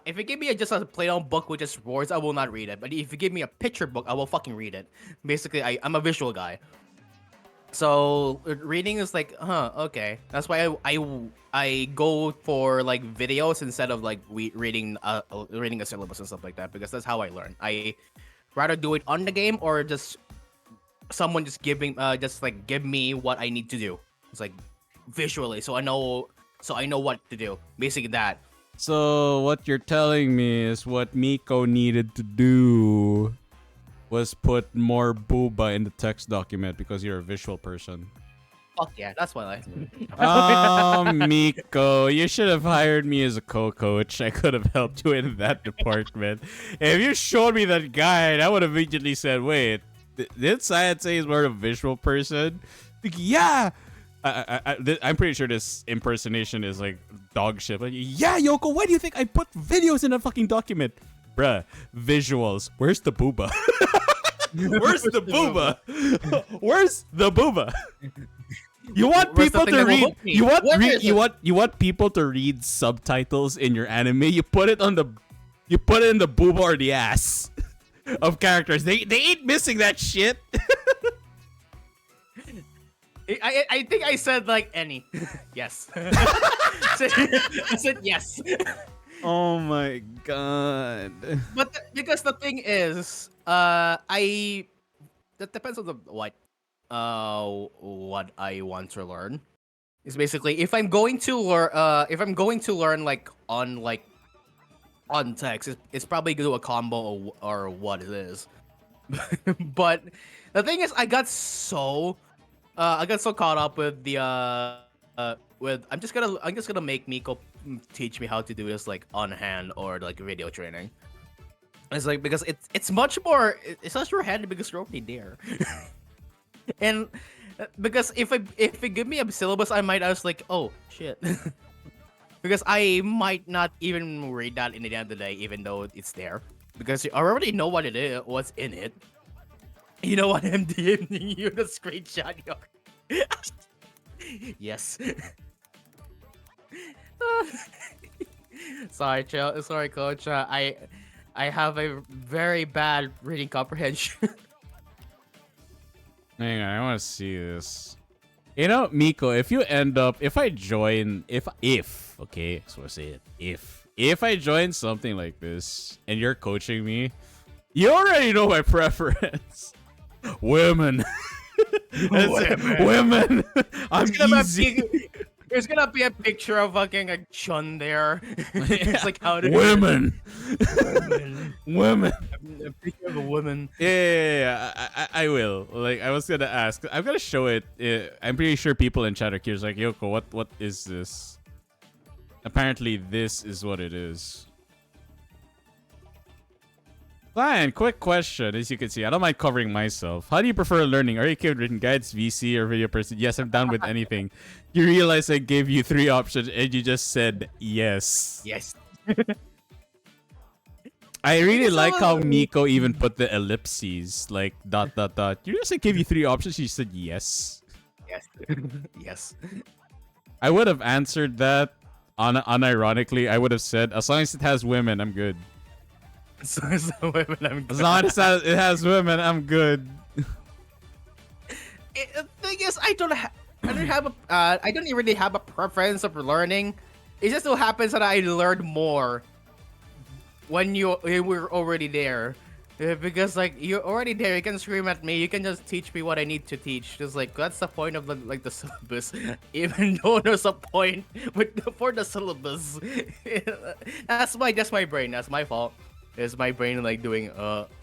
if you give me just a plain old book with just words, I will not read it. But if you give me a picture book, I will fucking read it. Basically, I'm a visual guy. So reading is like, okay. That's why I go for like videos instead of like reading a syllabus and stuff like that, because that's how I learn. I rather do it on the game or just someone just give me what I need to do. It's like visually, so I know what to do. Basically that.
So what you're telling me is what Miko needed to do was put more booba in the text document because you're a visual person.
Fuck yeah, that's what I.
Oh, Miko, you should have hired me as a co-coach. I could have helped you in that department. If you showed me that guide, I would have immediately said, wait, did Science say he's more of a visual person? Like, yeah! I'm pretty sure this impersonation is like dog shit. Like, yeah, Yoko, why do you think I put videos in a fucking document? Bruh, visuals. Where's the booba? Where's the booba? Where's the booba? You want
Where's the
people
thing
to
that will
read.
hook me?
You want
Where is it?
you want people to read subtitles in your anime. You put it in the booba or the ass of characters. They ain't missing that shit.
I think I said like any. Yes. I said yes.
Oh my god.
But because the thing is, I that depends on the what I want to learn. It's basically if I'm going to learn on text, it's probably gonna do a combo or what it is. But the thing is, I got so caught up with the with I'm just gonna make Miko teach me how to do this like on hand or like video training. It's like because it's much more it's much more handy because you're already there. And because if it give me a syllabus, I might ask like, oh shit. Because I might not even read that in the end of the day, even though it's there. Because I already know what it is, what's in it. You know what I'm DMing you the screenshot. Yes. Sorry, coach. I have a very bad reading comprehension.
Hang on, I want to see this. You know, Miko, if I join, okay, so I say it, if I join something like this and you're coaching me, you already know my preference. Women. Women. I'm easy.
There's gonna be a picture of fucking a chun there. It's like how to
women. Women.
A picture of a woman.
Yeah, I will. Like, I was gonna ask. I'm gonna show it. I'm pretty sure people in chat are curious. Like, Yoko, what is this? Apparently, this is what it is. Fine, quick question. As you can see, I don't mind covering myself. How do you prefer learning? Are you okay with written guides, VC, or video person? Yes, I'm down with anything. You realize I gave you 3 options and you just said yes.
Yes.
I really like how Miko even put the ellipses, like ... You just gave you 3 options, you said yes.
Yes. Yes.
I would have answered that unironically. I would have said, as long as it has women, I'm good.
As long as
As long as it has women, I'm good.
The thing is, I don't really have a preference of learning. It just so happens that I learned more when you were already there. Because like you're already there, you can scream at me. You can just teach me what I need to teach. Just like that's the point of the syllabus. Even though there's a point for the syllabus. That's my brain. That's my fault. It's my brain like doing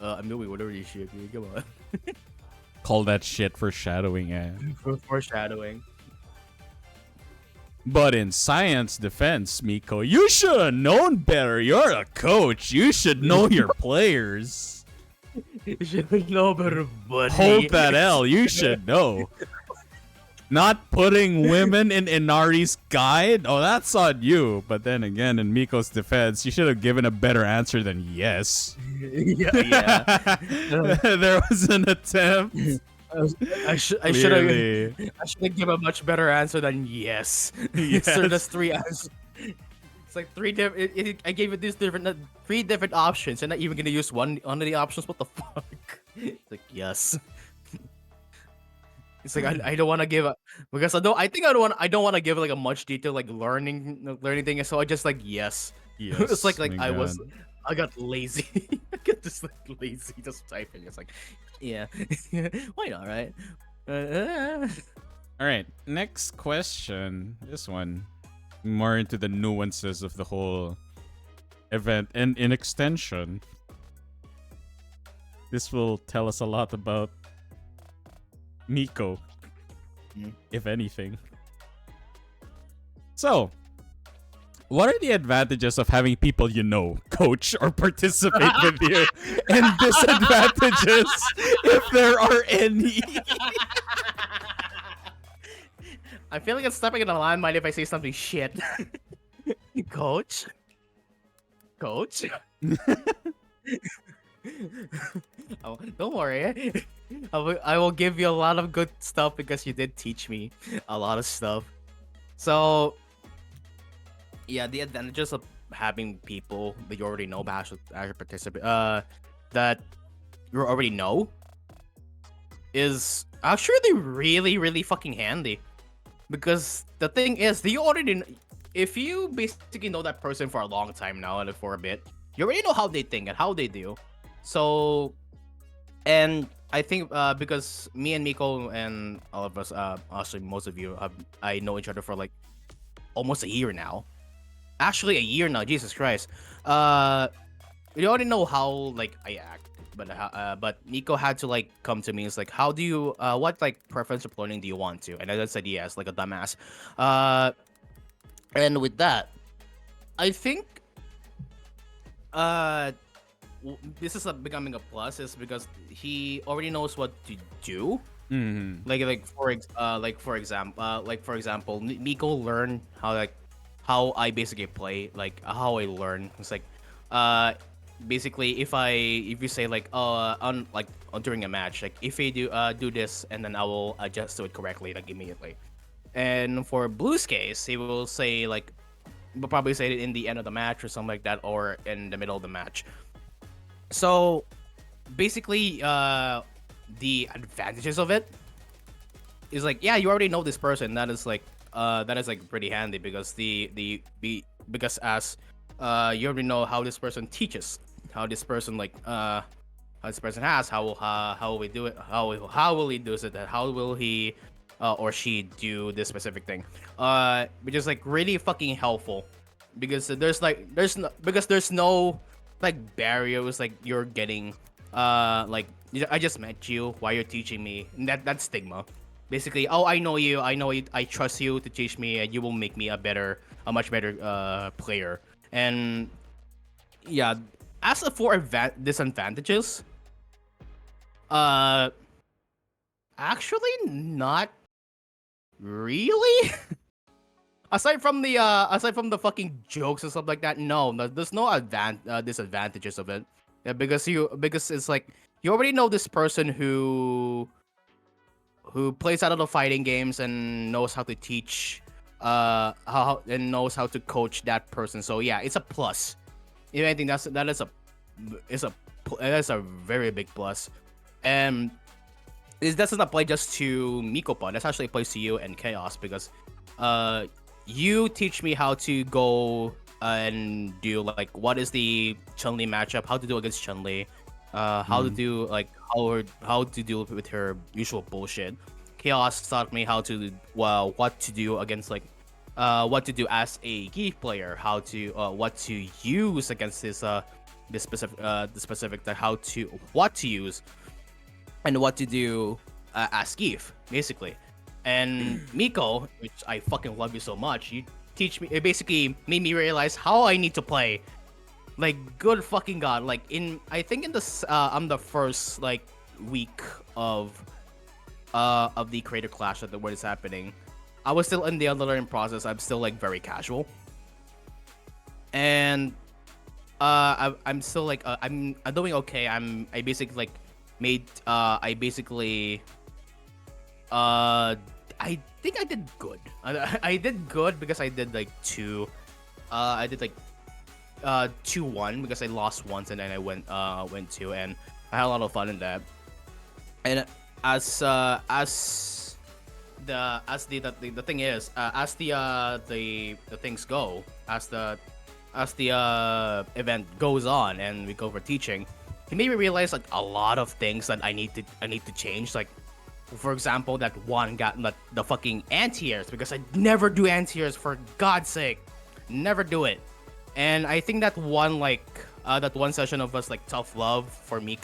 I'm doing whatever you shit. Come on.
Call that shit foreshadowing, eh?
Foreshadowing.
But in science defense, Miko, you should have known better. You're a coach. You should know your players.
You should know better, buddy.
Hold that L. You should know. Not putting women in Inari's guide? Oh, that's on you. But then again, in Miko's defense, you should have given a better answer than yes.
Yeah.
There was an attempt.
I should have given a much better answer than yes.
Yes.
So that's 3 answers. It's like 3 different. I gave it these 3 different options, and not even gonna use one of the options. What the fuck? It's like yes. It's like I don't want to give because I don't want to give like a much detail like learning thing. So I just like yes.
Yes.
It's like I
God.
got lazy. I got just like lazy just typing. It's like yeah, why not, right?
All right, next question. This one, more into the nuances of the whole event, and in extension, this will tell us a lot about Miko, if anything. So, what are the advantages of having people you know coach or participate with you, and disadvantages, if there are any?
I feel like I'm stepping in a landmine if I say something shit. Coach? Oh, don't worry. I will give you a lot of good stuff because you did teach me a lot of stuff. So, yeah, the advantages of having people that you already know, but actually participate, that you already know, is actually really, really fucking handy. Because the thing is,
if you basically know that person for a long time now and for a bit, you already know how they think and how they do. So, and I think because me and Miko and all of us, actually most of you, I know each other for like almost a year now. Actually, a year now. Jesus Christ. Uh, you already know how like I act, but Nico had to like come to me. It's like, how do you what like preference of learning do you want to? And I just said yes, like a dumbass. Uh, and with that, I think uh this is becoming a plus is because he already knows what to do.
Mm-hmm.
Like for example, Nico learned how like how I basically play, like how I learn. It's like uh basically if you say like on like during a match, like if you do this and then I will adjust to it correctly like immediately. And for Blue's case, he will say like will probably say it in the end of the match or something like that, or in the middle of the match. So basically, the advantages of it is like, yeah, you already know this person. That is like pretty handy because because as you already know how this person teaches, how this person how this person has how will we do it, how will he do it, how will he or she do this specific thing, which is like really fucking helpful because there's no like barriers like you're getting like I just met you, why you're teaching me, and that stigma basically. Oh, I know you, I trust you to teach me and you will make me a much better player. And yeah, as for disadvantages, uh actually not really. Aside from the fucking jokes and stuff like that, there's no disadvantages of it. Yeah, because it's like you already know this person who plays out of the fighting games and knows how to teach how and knows how to coach that person. So yeah, it's a plus. If anything, is a that is a very big plus. And this doesn't apply just to Mikopa. This actually applies to you and Chaos because you teach me how to go and do like what is the Chun-Li matchup, how to do against Chun-Li, how to do like how to deal with her usual bullshit. Chaos taught me how to what to do against like what to do as a Geek player, how to what to use against this specific the specific how to what to use and what to do as Geef, basically. And Miko, which I fucking love you so much, you teach me. It basically made me realize how I need to play. Like, good fucking god! Like I think in this I'm the first like week of the creator clash that what is happening. I was still in the underlearning process. I'm still like very casual, and I'm still like I'm doing okay. I basically like made I basically I think I did good. I did good because I did like I did like 2-1 because I lost once and then I went 2, and I had a lot of fun in that. And the thing is, as the things go, as the event goes on and we go for teaching, it made me realize like a lot of things that I need to change. Like, for example, that one got the fucking anti-airs because I never do anti-airs, for God's sake, never do it. And I think that one session of us like tough love for me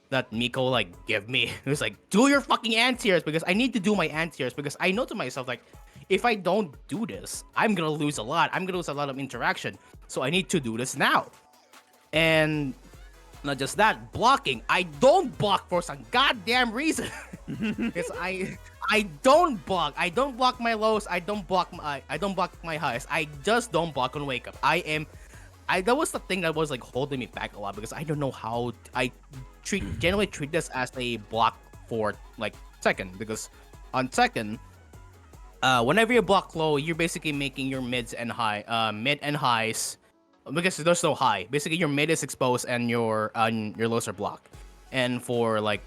that Miko like give me, it was like, do your fucking anti-airs because I need to do my anti-airs because I know to myself like, if I don't do this, I'm gonna lose a lot. I'm gonna lose a lot of interaction. So I need to do this now. And not just that, blocking. I don't block for some goddamn reason. Because I don't block. I don't block my lows. I don't block my highs. I just don't block on wake up. That was the thing that was like holding me back a lot because I don't know how I generally treat this as a block for like second, because on second, whenever you block low, you're basically making your mid and highs, because there's no high. Basically, your mid is exposed and your lows are blocked. And for like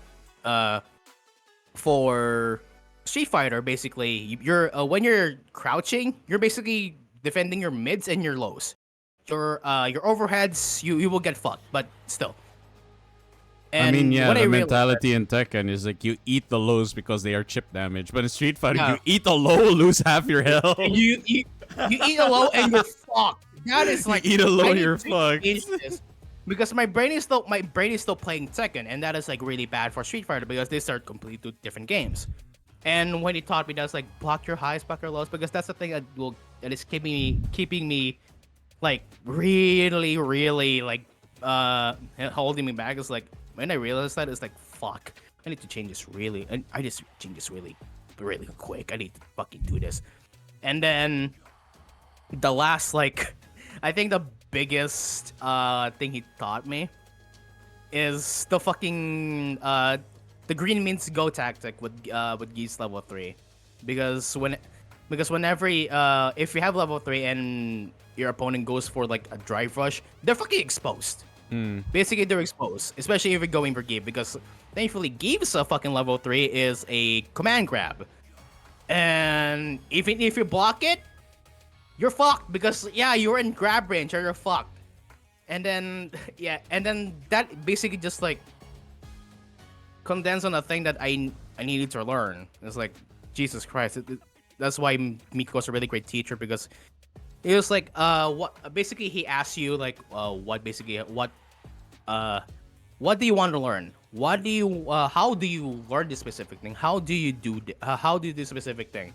for Street Fighter, basically you're when you're crouching, you're basically
defending your mids and your lows. Your overheads, you will get fucked, but still. And
I mean, yeah,
what
the
I realized-
mentality in Tekken is like you eat the lows because they are chip damage, but in Street Fighter,
Yeah.
you eat a low, lose half your health.
you eat a low and you're fucked. That is like
You eat a low,
I need
you're
to
fucked.
change this. Because my brain is still playing Tekken, and that is like really bad for Street Fighter because they start completely two different games. And when he taught me that's like block your highs, block your lows, because that's the thing that is keeping me like really like holding me back. Is like when I realized that, it's like fuck, I need to change this really, and I just change this really quick. I need to fucking do this. And then the last like I think the biggest thing he taught me is the fucking the green means go tactic with Geese level 3, because whenever if you have level 3 and your opponent goes for like a drive rush, they're fucking exposed. Basically, they're exposed, especially if you're going for Gabe, because thankfully Gabe's fucking level 3 is a command grab, and even if you block it, you're fucked, because yeah, you're in grab range or you're fucked. And then that basically just like condensed on a thing that I needed to learn. It's like Jesus Christ. That's why Miko's a really great teacher, because it was like what basically he asks you like what do you want to learn? What do you how do you learn this specific thing? How do you do this specific thing?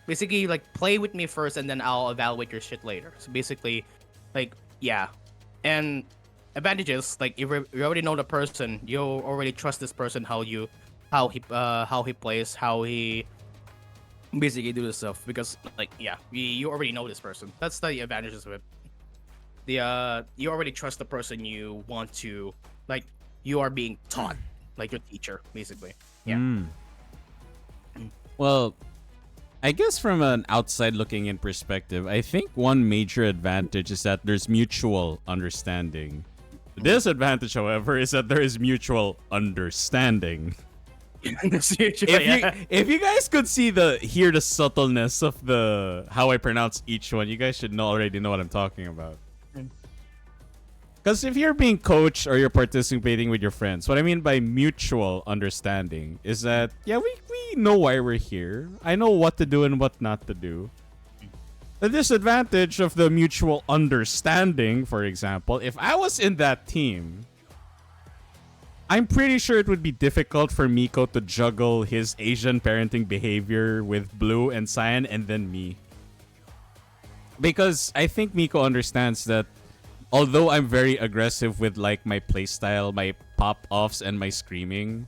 Basically, like, play with me first, and then I'll evaluate your shit later. So basically, like, yeah. And advantages, like, if you already know the person, you already trust this person, how he plays, how he basically do this stuff. Because, like, yeah, you already know this person. That's the advantages of it. You already trust the person you want to, like, you are being taught, like your teacher, basically. Yeah.
Well, I guess from an outside looking in perspective, I think one major advantage is that there's mutual understanding. The disadvantage, however, is that there is mutual understanding. If you guys could hear the subtleness of how I pronounce each one, you guys should already know what I'm talking about. Because if you're being coached or you're participating with your friends, what I mean by mutual understanding is that, yeah, we know why we're here. I know what to do and what not to do. The disadvantage of the mutual understanding, for example, if I was in that team, I'm pretty sure it would be difficult for Miko to juggle his Asian parenting behavior with Blue and Cyan and then me. Because I think Miko understands that although I'm very aggressive with like my playstyle, my pop-offs, and my screaming,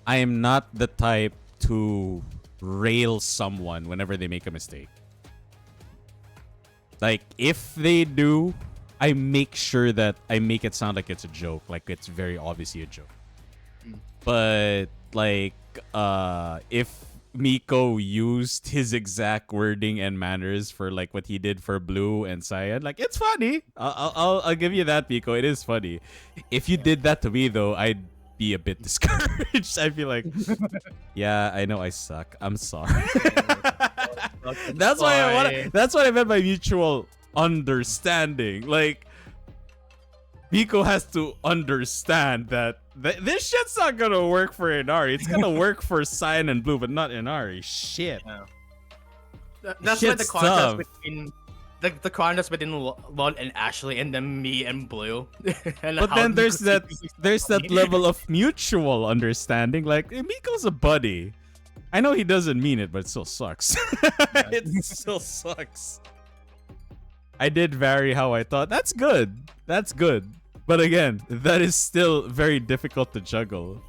I am not the type to rail someone whenever they make a mistake. Like, if they do, I make sure that I make it sound like it's a joke, like it's very obviously a joke. But like, if Miko used his exact wording and manners for like what he did for Blue and Cyan, like, it's funny. I'll give you that, Miko. It is funny. If you did that to me though, I'd be a bit discouraged. I'd be like, yeah, I know I suck. I'm sorry. That's what I meant by mutual understanding. Like, Miko has to understand that this shit's not gonna work for Inari. It's gonna work for Cyan and Blue, but not Inari. Shit.
Yeah. That's why
Shit's
the contrast
tough.
between the contrast between Lon and Ashley, and then me and Blue. And
But
how
then there's
Miko's
that level of mutual understanding. Like, Miko's a buddy. I know he doesn't mean it, but it still sucks. It still sucks. I did vary how I thought. That's good. That's good. But again, that is still very difficult to juggle.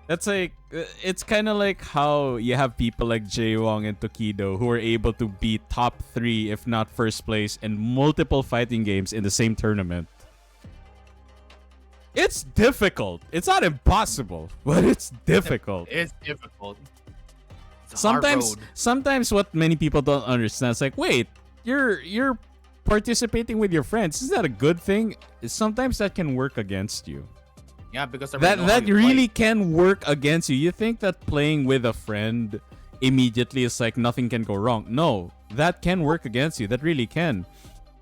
That's like, it's kind of like how you have people like Jaewong and Tokido who are able to be top 3, if not first place, in multiple fighting games in the same tournament. It's difficult. It's not impossible, but it's difficult.
It's difficult. It's a hard road.
Sometimes what many people don't understand is like, wait, you're participating with your friends. Is that a good thing? Sometimes that can work against you.
Yeah, because
That really can work against you. You think that playing with a friend immediately it's like nothing can go wrong. No, that can work against you. That really can.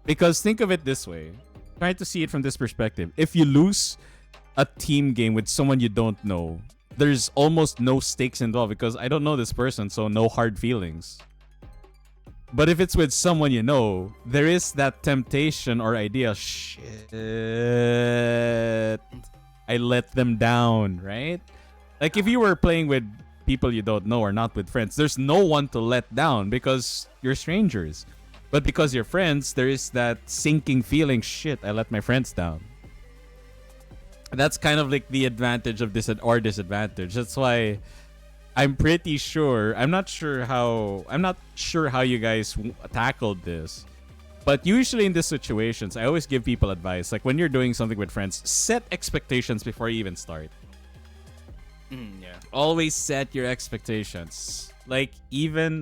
Because think of it this way. Try to see it from this perspective. If you lose a team game with someone you don't know, there's almost no stakes involved because I don't know this person, so no hard feelings. But if it's with someone you know, there is that temptation or idea, shit, I let them down, right? Like if you were playing with people you don't know or not with friends, there's no one to let down because you're strangers. But because you're friends, there is that sinking feeling, shit, I let my friends down. That's kind of like the advantage of this or disadvantage. That's why I'm pretty sure, I'm not sure how you guys tackled this. But usually in these situations, I always give people advice. Like when you're doing something with friends, set expectations before you even start.
Yeah.
Always set your expectations. Even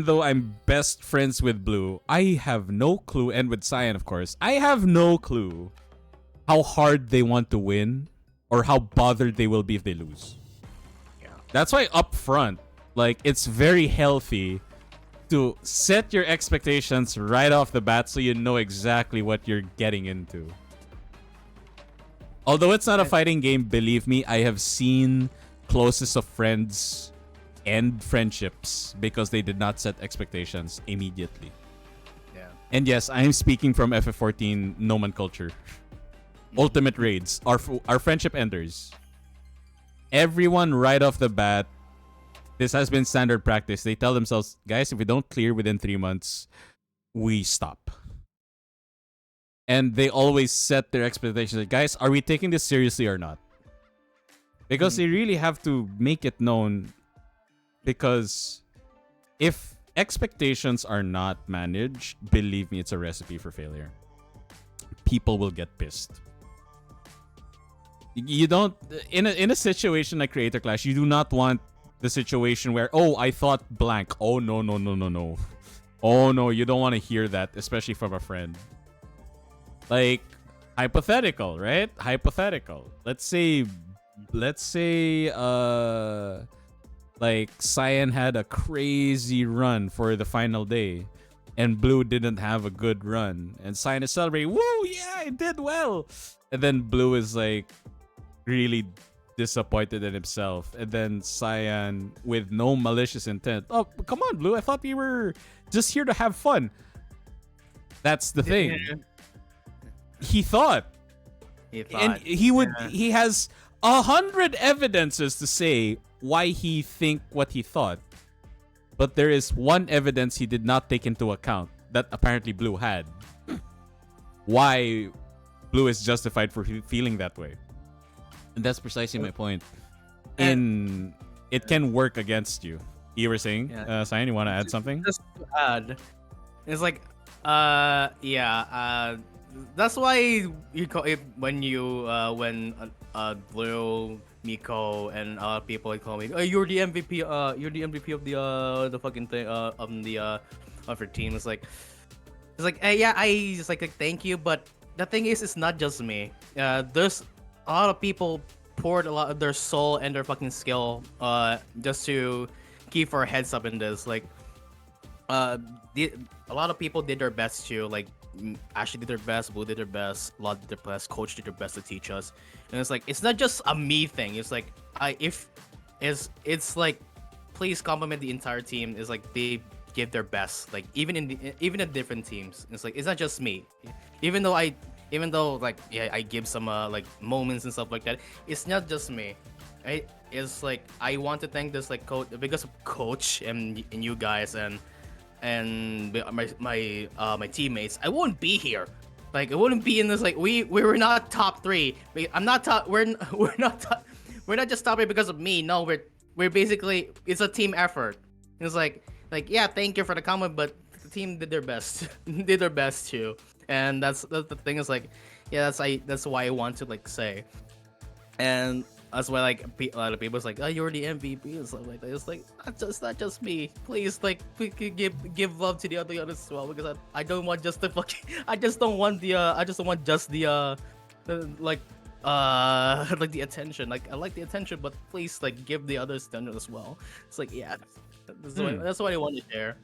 though I'm best friends with Blue, I have no clue, and with Cyan, of course, I have no clue how hard they want to win or how bothered they will be if they lose.
Yeah.
That's why up front, it's very healthy to set your expectations right off the bat so you know exactly what you're getting into. Although it's not a fighting game, believe me, I have seen closest of friends end friendships because they did not set expectations immediately.
Yeah.
And yes, I am speaking from FF14 nomenclature. Ultimate raids are friendship enders. Everyone right off the bat, this has been standard practice. They tell themselves, guys, if we don't clear within 3 months, we stop. And they always set their expectations. Like, guys, are we taking this seriously or not? Because they really have to make it known. Because if expectations are not managed, believe me, it's a recipe for failure. People will get pissed. You don't in a situation like Creator Clash, you do not want the situation where, oh, I thought blank. Oh no. Oh no, you don't want to hear that, especially from a friend. Like hypothetical, right? Hypothetical. Let's say like Cyan had a crazy run for the final day and Blue didn't have a good run and Cyan is celebrating, woo, yeah, I did well. And then Blue is like really disappointed in himself. And then Cyan, with no malicious intent, oh, come on, Blue, I thought we were just here to have fun. That's the thing.
Yeah.
He thought. And he has 100 evidences to say why he think what he thought. But there is one evidence he did not take into account that apparently Blue had. Why Blue is justified for feeling that way. And that's precisely my point. And it can work against you. You were saying, Cyan, you want to add something?
Just to add, it's like, that's why you call it when Blue, Miko, and people like call me, oh, you're the MVP. You're the MVP of the fucking thing of your team. It's like, yeah, I just like thank you, but the thing is, it's not just me. There's a lot of people poured a lot of their soul and their fucking skill just to keep our heads up in this. Like, a lot of people did their best to, like, Ashley did their best, Blue did their best, Lot did their best, Coach did their best to teach us. And it's like, it's not just a me thing. It's like, it's like, please compliment the entire team. It's like they give their best, like even in different teams. It's like, it's not just me. Even though like, yeah, I give some like moments and stuff like that, it's not just me. Right? It's like, I want to thank this like because of Coach and you guys and my teammates. I wouldn't be here. Like, I wouldn't be in this. Like, we were not top 3. I'm not top. We're not top. We're not just top 3 because of me. No, we're basically, it's a team effort. It's like yeah, thank you for the comment, but the team did their best. Did their best too. And that's the thing is like, yeah, that's why I want to like say. And that's why like a lot of people's like, oh, you're the MVP and stuff like that. It's like, not just me. Please, like, we could give love to the others as well, because I don't want just the fucking I just don't want just the like
like the attention. Like I like the attention, but please like give the others attention as well. It's like yeah, that's what I want to share.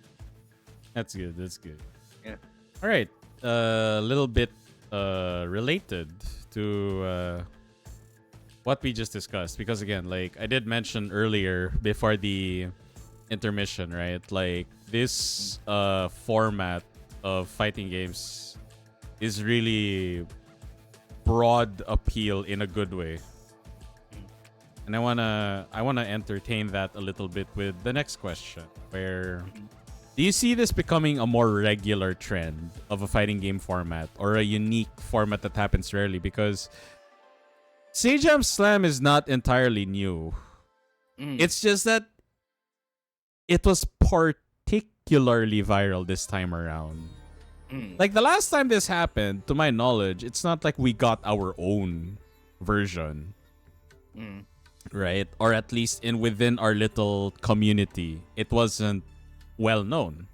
That's good. That's good.
Yeah.
All right. A little bit related to what we just discussed, because again, like I did mention earlier before the intermission, right? Like this format of fighting games is really broad appeal in a good way. And I wanna entertain that a little bit with the next question, where do you see this becoming a more regular trend of a fighting game format, or a unique format that happens rarely? Because Sejam Slam is not entirely new. It's just that it was particularly viral this time around. Like the last time this happened, to my knowledge, it's not like we got our own version. Right? Or at least within our little community, it wasn't well known.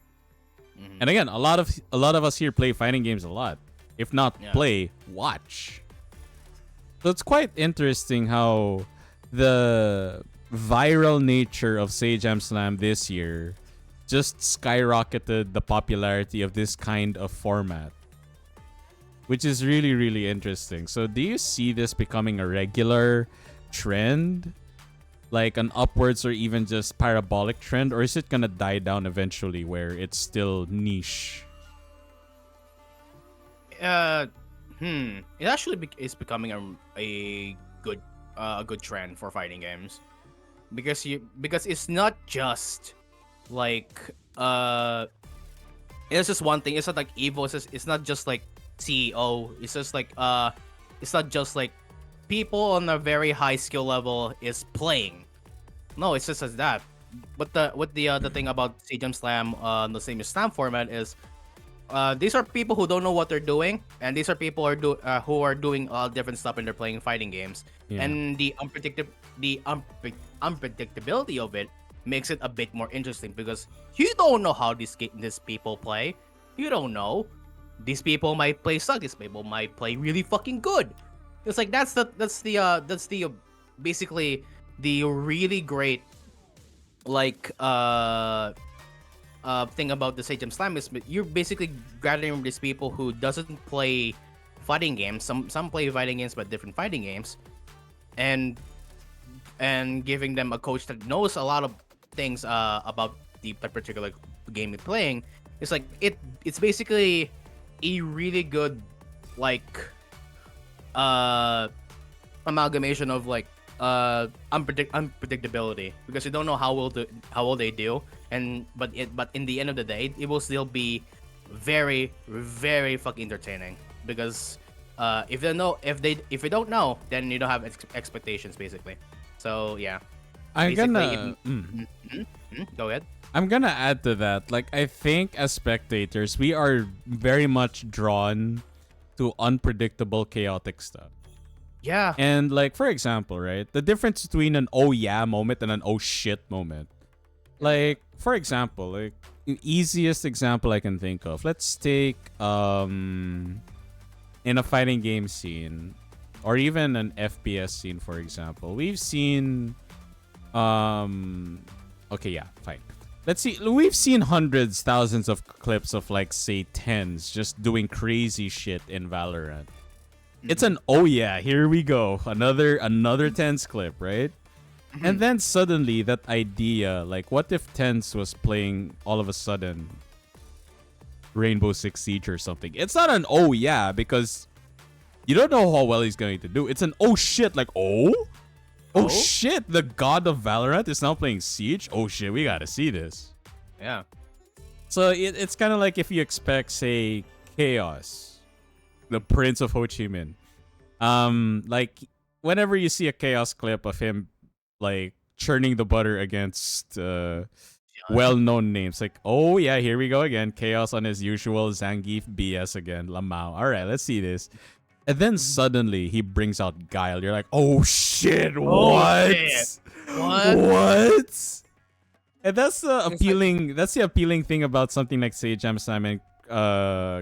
And again, a lot of us here play fighting games a lot. If not play, watch. So it's quite interesting how the viral nature of Sejam Slam this year just skyrocketed the popularity of this kind of format, which is really, really interesting. So do you see this becoming a regular trend, like an upwards or even just parabolic trend, or is it gonna die down eventually where it's still niche?
It actually is becoming a good trend for fighting games, because it's not just like it's just one thing. It's not like Evo. It's not just like CEO. It's just like it's not just like people on a very high skill level is playing. No, it's just as that. But the thing about Sejam Slam, the same as Slam format is, these are people who don't know what they're doing, and these are people who are doing all different stuff when they're playing fighting games.
Yeah.
And the unpredictability of it makes it a bit more interesting, because you don't know how these people play. You don't know. These people might play suck. These people might play really fucking good. It's like that's the basically the really great like thing about the Sejam Slam is you're basically gathering these people who doesn't play fighting games. Some play fighting games, but different fighting games, and giving them a coach that knows a lot of things about the particular game you're playing. It's like it's basically a really good like amalgamation of like unpredictability, because you don't know how will they do, but in the end of the day it will still be very, very fucking entertaining, because if you don't know, then you don't have expectations basically. So yeah,
I'm
basically,
gonna
go ahead.
I'm gonna add to that. Like, I think as spectators, we are very much drawn to unpredictable, chaotic stuff.
Yeah.
And like, for example, right, the difference between an oh yeah moment and an oh shit moment. Like, for example, like the easiest example I can think of. Let's take in a fighting game scene, or even an FPS scene, for example. We've seen okay, yeah, fine. Let's see. We've seen hundreds, thousands of clips of like say tens just doing crazy shit in Valorant. It's an oh yeah, here we go. Another tens clip, right? And then suddenly that idea, like what if Tens was playing all of a sudden Rainbow Six Siege or something? It's not an oh yeah, because you don't know how well he's going to do. It's an oh shit, like oh shit, the god of Valorant is now playing Siege? Oh shit, we gotta see this.
Yeah.
So it's kind of like if you expect, say, Chaos, the Prince of Ho Chi Minh. Like, whenever you see a Chaos clip of him, like, churning the butter against well-known names, like, oh yeah, here we go again. Chaos on his usual Zangief BS again. Lamau. All right, let's see this. And then suddenly he brings out Guile. You're like, oh shit, what?
Shit.
What? And that's the appealing. That's the appealing thing about something like Sage Jam Slam and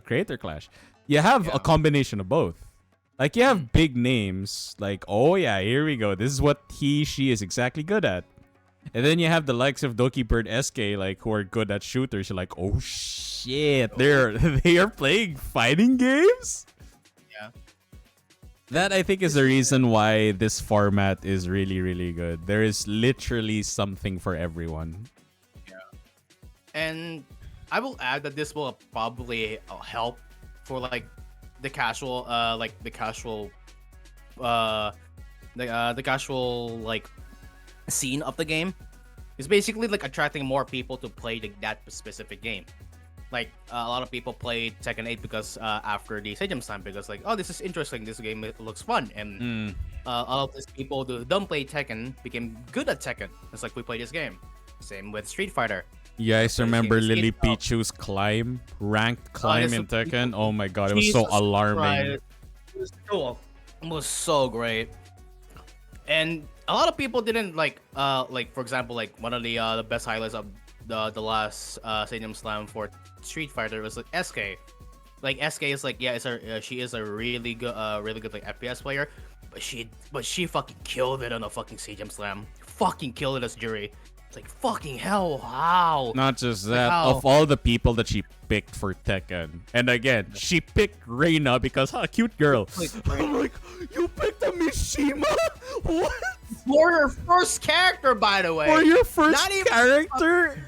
Creator Clash. You have a combination of both. Like you have big names, like oh yeah, here we go. This is what she is exactly good at. And then you have the likes of Doki Bird SK, like who are good at shooters. You're like, oh shit, they are playing fighting games.
Yeah.
That I think is the reason why this format is really really good. There is literally something for everyone.
And I will add that this will probably help for like the casual, the casual like scene of the game. It's basically like attracting more people to play that specific game. Like a lot of people play Tekken 8 because after the Sejam Slam, because like, oh, this is interesting, this game looks fun, and all of these people who don't play Tekken became good at Tekken. It's like we play this game. Same with Street Fighter.
You guys remember
This
Lily
game-
Pichu's ranked climb
this
in
is-
Tekken? Oh my god, it was so
Jesus
alarming.
Christ. It was cool. It was so great. And a lot of people didn't like for example, like one of the best highlights of the last Stadium Slam for Street Fighter was like SK. Like SK is like, yeah, she is a really good like FPS player, but she fucking killed it on a fucking Stadium Slam. Fucking killed it as jury. It's like fucking hell, wow.
Not just that,
how?
of all the people that she picked for Tekken, and again, she picked Reina because cute girl. I'm like, you picked a Mishima? What?
For her first character, by the way.
For your first
Not even-
character?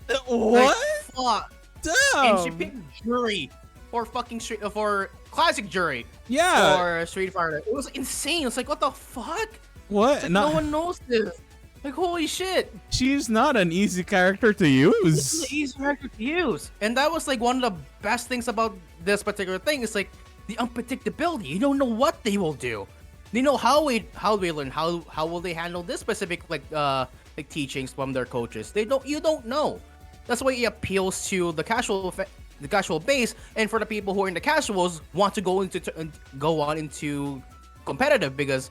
Like,
What?
fuck.
Damn.
And she picked Jury for fucking for classic Jury
Yeah.
for Street Fighter. It was insane. It's like, what the fuck?
What?
It's like, no one knows this. Like, holy shit.
She's not an easy character to
This is
use.
an easy character to use. And that was like one of the best things about this particular thing. It's like the unpredictability. You don't know what they will do. They know how they learn, how will they handle this specific like teachings from their coaches. You don't know. That's why it appeals to the casual base, and for the people who are in the casuals want to go on into competitive, because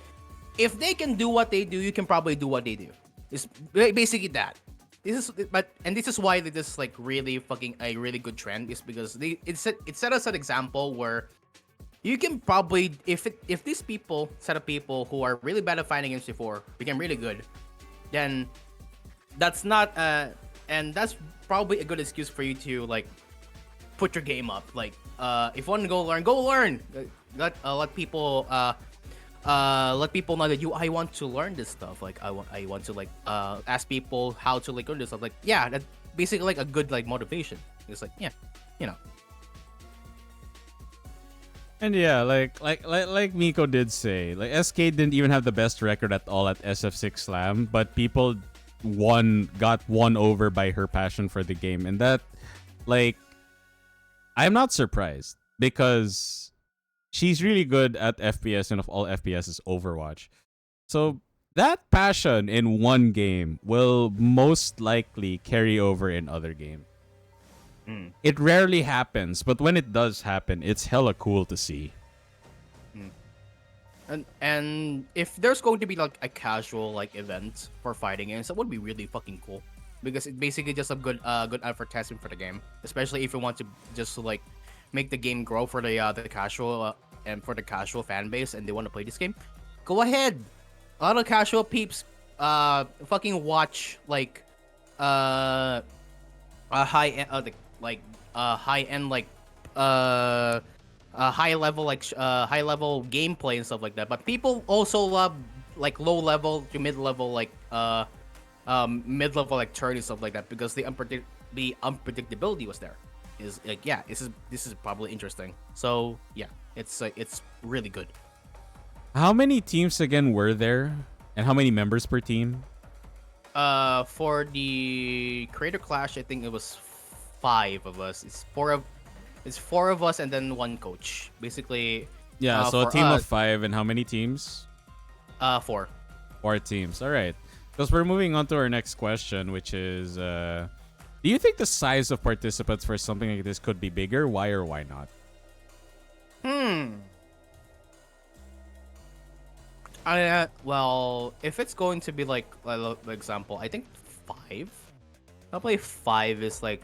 if they can do what they do, you can probably do what they do. It's basically that. This is why this is like really fucking a really good trend, is because it set us an example where you can probably, if these set of people who are really bad at fighting games before become really good, then that's not and that's probably a good excuse for you to like put your game up. Like if you want to go learn. Let people know that I want to learn this stuff. Like I want to like ask people how to like learn this stuff. Like, yeah, that's basically like a good like motivation. It's like, yeah, you know.
And yeah, like Miko did say, like SK didn't even have the best record at all at SF6 Slam, but people got won over by her passion for the game, and that, like, I'm not surprised because she's really good at FPS, and of all FPS is Overwatch. So that passion in one game will most likely carry over in other games. It rarely happens, but when it does happen, it's hella cool to see.
And if there's going to be like a casual like event for fighting games, that would be really fucking cool, because it's basically just a good advertisement for the game, especially if you want to just like make the game grow for the casual and for the casual fan base, and they want to play this game. Go ahead. A lot of casual peeps fucking watch like a high end high end like high level gameplay and stuff like that, but people also love like low level to mid level like mid level like turn and stuff like that, because the unpredictability was there. Is like, yeah, this is probably interesting. So yeah, it's really good.
How many teams again were there, and how many members per team?
For the Creator Clash, I think it was 5 of us. It's four of us and then one coach. Basically,
Yeah, so a
for
team
us,
of 5, and how many teams?
4.
4 teams. All right. Because we're moving on to our next question, which is, do you think the size of participants for something like this could be bigger? Why or why not?
Well, if it's going to be like for example, I think 5. Probably 5 is like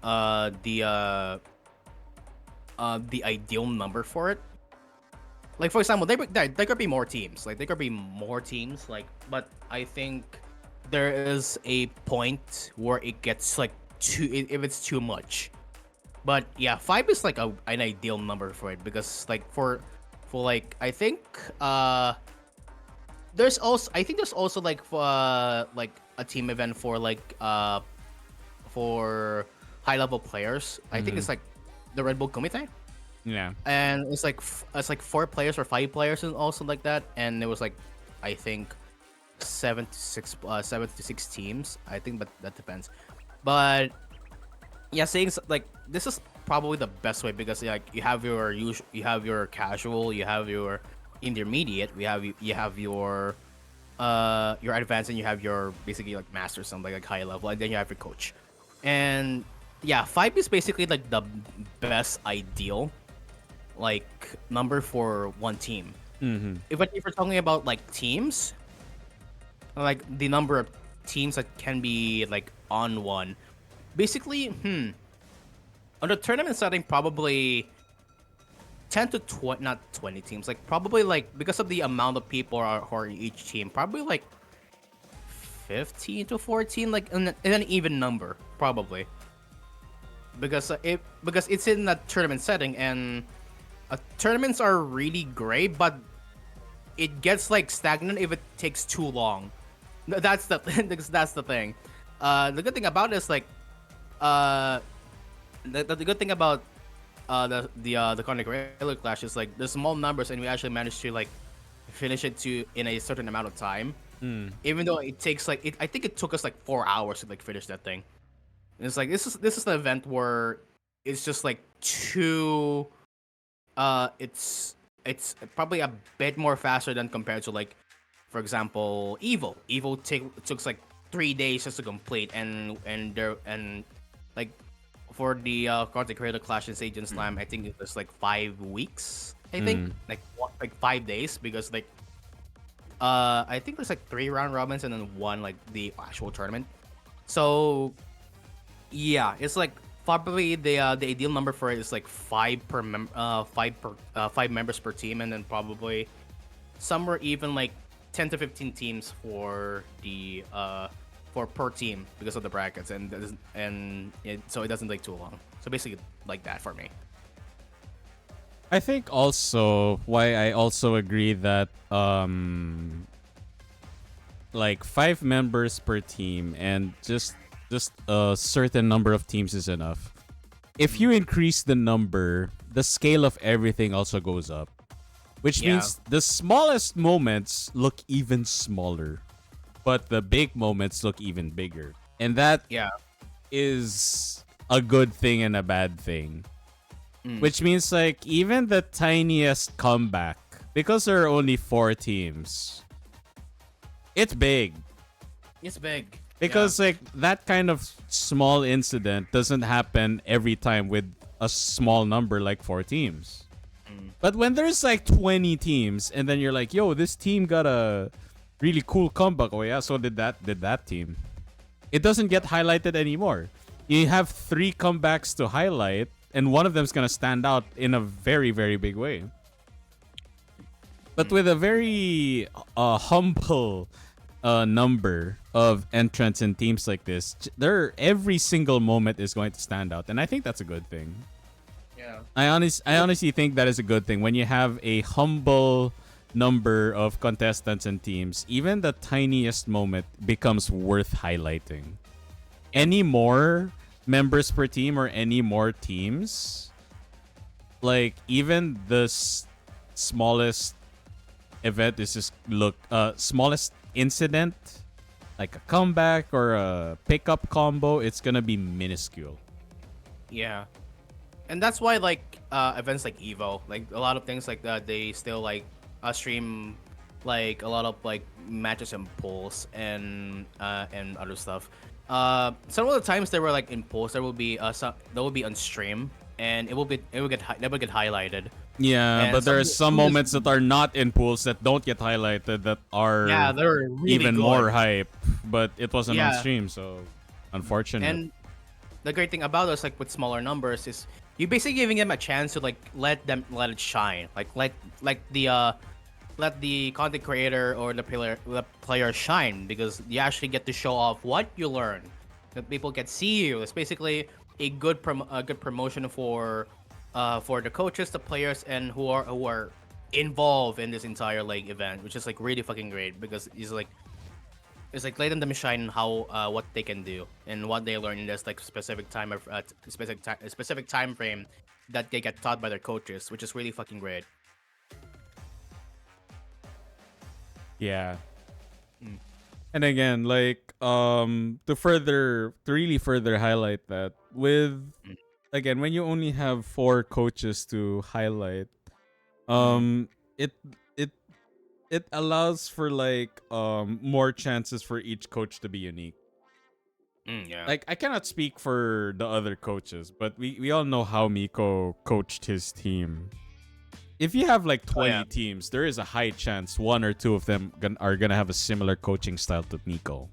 the ideal number for it. like for example, there could be more teams. Like there could be more teams. Like, but I think there is a point where it gets like if it's too much. But yeah, 5 is like an ideal number for it because like for like I think there's also like a team event for high level players. I think it's like the Red Bull Kumite,
Yeah.
and it's like 4 players or 5 players and also like that, and it was like I think 7 to 6 teams. I think, but that depends. But yeah, saying like this is probably the best way because like you have you have your casual, you have your intermediate, you have your advanced, and you have your basically like master, something like high level, and then you have your coach. And yeah, 5 is basically like the best ideal like number for one team. If we're talking about like teams, like the number of teams that can be like on one, basically, on the tournament setting, probably 10 to 20, not 20 teams, like probably like because of the amount of people who are in each team, probably like 15 to 14, like in an even number, probably. Because because it's in a tournament setting, and tournaments are really great, but it gets like stagnant if it takes too long. That's the that's the thing. The good thing about it is like the good thing about the Conic Railer Clash is like the small numbers, and we actually managed to like finish it to in a certain amount of time. Even though it takes like I think it took us like 4 hours to like finish that thing. And it's like this is the event where it's just like too it's probably a bit more faster than compared to like, for example, Evo took like 3 days just to complete, and like for the Content Creator Clash and Sage and Slam, I think it was like 5 weeks. I think like 5 days because like I think there's like 3 round robins and then 1 like the actual tournament. So yeah, it's like probably the ideal number for it is like 5 members per team, and then probably somewhere even like 10 to 15 teams for the for per team because of the brackets, so it doesn't take too long. So basically like that for me.
I think also why I also agree that like 5 members per team and just a certain number of teams is enough. If you increase the number, the scale of everything also goes up, which means the smallest moments look even smaller, but the big moments look even bigger. And that is a good thing and a bad thing. Which means like even the tiniest comeback, because there are only 4 teams, it's big.
It's big.
Because like that kind of small incident doesn't happen every time with a small number like 4 teams. But when there's like 20 teams and then you're like, yo, this team got a really cool comeback. Oh yeah, so did that team. It doesn't get highlighted anymore. You have 3 comebacks to highlight, and one of them's gonna stand out in a very, very big way. But with a very humble number of entrants and teams like this, every single moment is going to stand out, and I think that's a good thing.
Yeah.
I honestly think that is a good thing when you have a humble number of contestants and teams. Even the tiniest moment becomes worth highlighting. Any more members per team or any more teams, like even the smallest event is just smallest incident, like a comeback or a pickup combo, it's gonna be minuscule.
Yeah. And that's why like events like Evo, like a lot of things like that, they still like stream like a lot of like matches and polls and other stuff. Some of the times they were like in polls, there will be on stream, and it will get highlighted.
Yeah,
And
but there are some moments that are not in pools that don't get highlighted that are
they're really
even
good.
more hype, but it wasn't on
Yeah.
stream, so unfortunate.
And
the great thing about us, like with smaller numbers, is you basically giving them a chance to like let it shine, like let the content creator or the player shine, because you actually get to show off what you learn. That people can see you. It's basically a good promotion for the coaches, the players, and who are involved in this entire like event, which is like really fucking great, because it's like letting them shine on how what they can do and what they learn in this like specific time frame that they get taught by their coaches, which is really fucking great.
Yeah.
Mm.
And again, like to really further highlight that with
Mm.
again when you only have 4 coaches to highlight,
Mm.
um it it it allows for like more chances for each coach to be unique.
Yeah.
Like I cannot speak for the other coaches, but we all know how Miko coached his team. If you have like
Oh
20
yeah.
teams, there is a high chance one or two of them are gonna have a similar coaching style to Miko.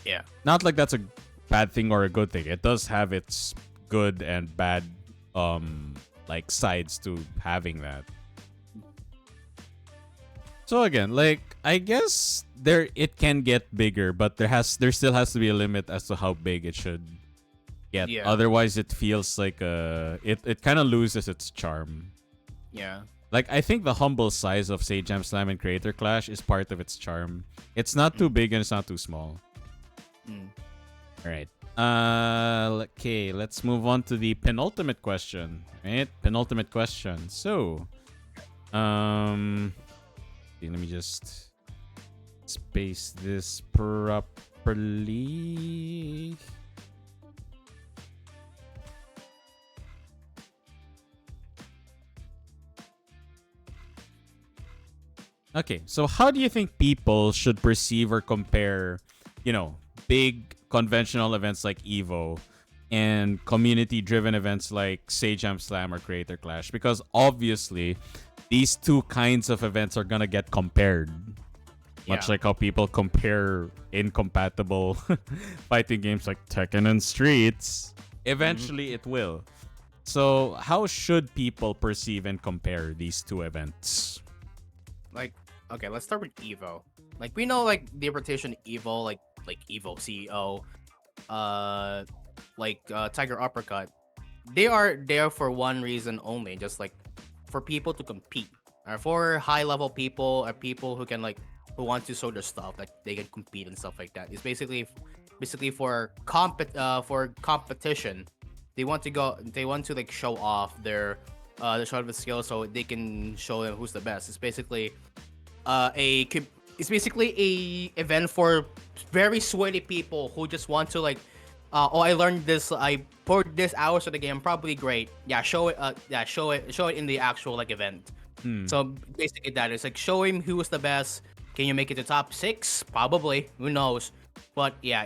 Yeah.
Not like that's a bad thing or a good thing. It does have its good and bad like sides to having that. So again, like I guess it can get bigger, but there still has to be a limit as to how big it should get.
Yeah.
Otherwise it feels like it kind of loses its charm.
Yeah.
Like I think the humble size of say Jam Slam and Creator Clash is part of its charm. It's not too big and it's not too small.
Mm.
All right. Okay, let's move on to the penultimate question. Right? Penultimate question. So, let me just space this properly. Okay, so how do you think people should perceive or compare, big conventional events like Evo and community-driven events like Say Jam Slam or Creator Clash? Because obviously, these two kinds of events are gonna get compared. Much
Yeah.
like how people compare incompatible fighting games like Tekken and Streets. Eventually, it will. So, how should people perceive and compare these two events?
Like, okay, let's start with Evo. Like, we know like the reputation Evo, like Evo CEO, Tiger Uppercut. They are there for one reason only, just like for people to compete, or for high level people, or people who can like who want to show their stuff, like they can compete and stuff like that. It's basically for competition. They want to like show off their show off the skills so they can show them who's the best. It's basically a event for very sweaty people who just want to like I learned this, I poured this hours of the game, probably great. Yeah, show it in the actual like event. So basically that is like show him who was the best. Can you make it to top 6? Probably, who knows. But yeah,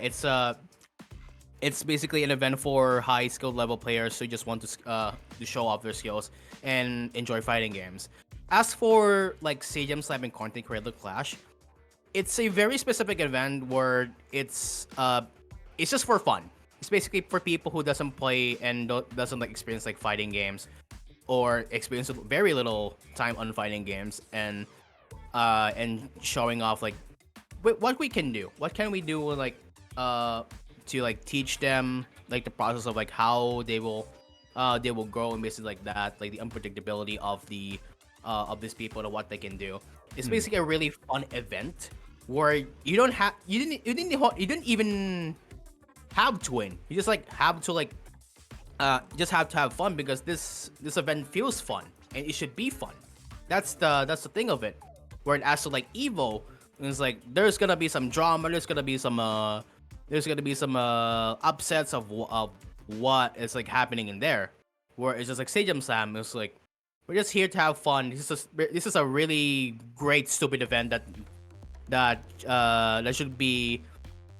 it's basically an event for high skill level players who just want to show off their skills and enjoy fighting games. As for like Sejam Slam and Content Creator Clash, it's a very specific event where it's just for fun. It's basically for people who doesn't play and doesn't like experience like fighting games, or experience very little time on fighting games, and showing off like what we can do. What can we do like to like teach them like the process of like how they will grow, and basically like that, like the unpredictability of these people and what they can do. It's basically a really fun event where you didn't even have to win. You just like have to like just have to have fun, because this event feels fun and it should be fun. That's the thing of it. Where it as to like Evo, it's like there's gonna be some drama, there's gonna be some upsets of what is like happening in there. Where it's just like Sejam Slam, it's like we're just here to have fun. This is a really great stupid event that should be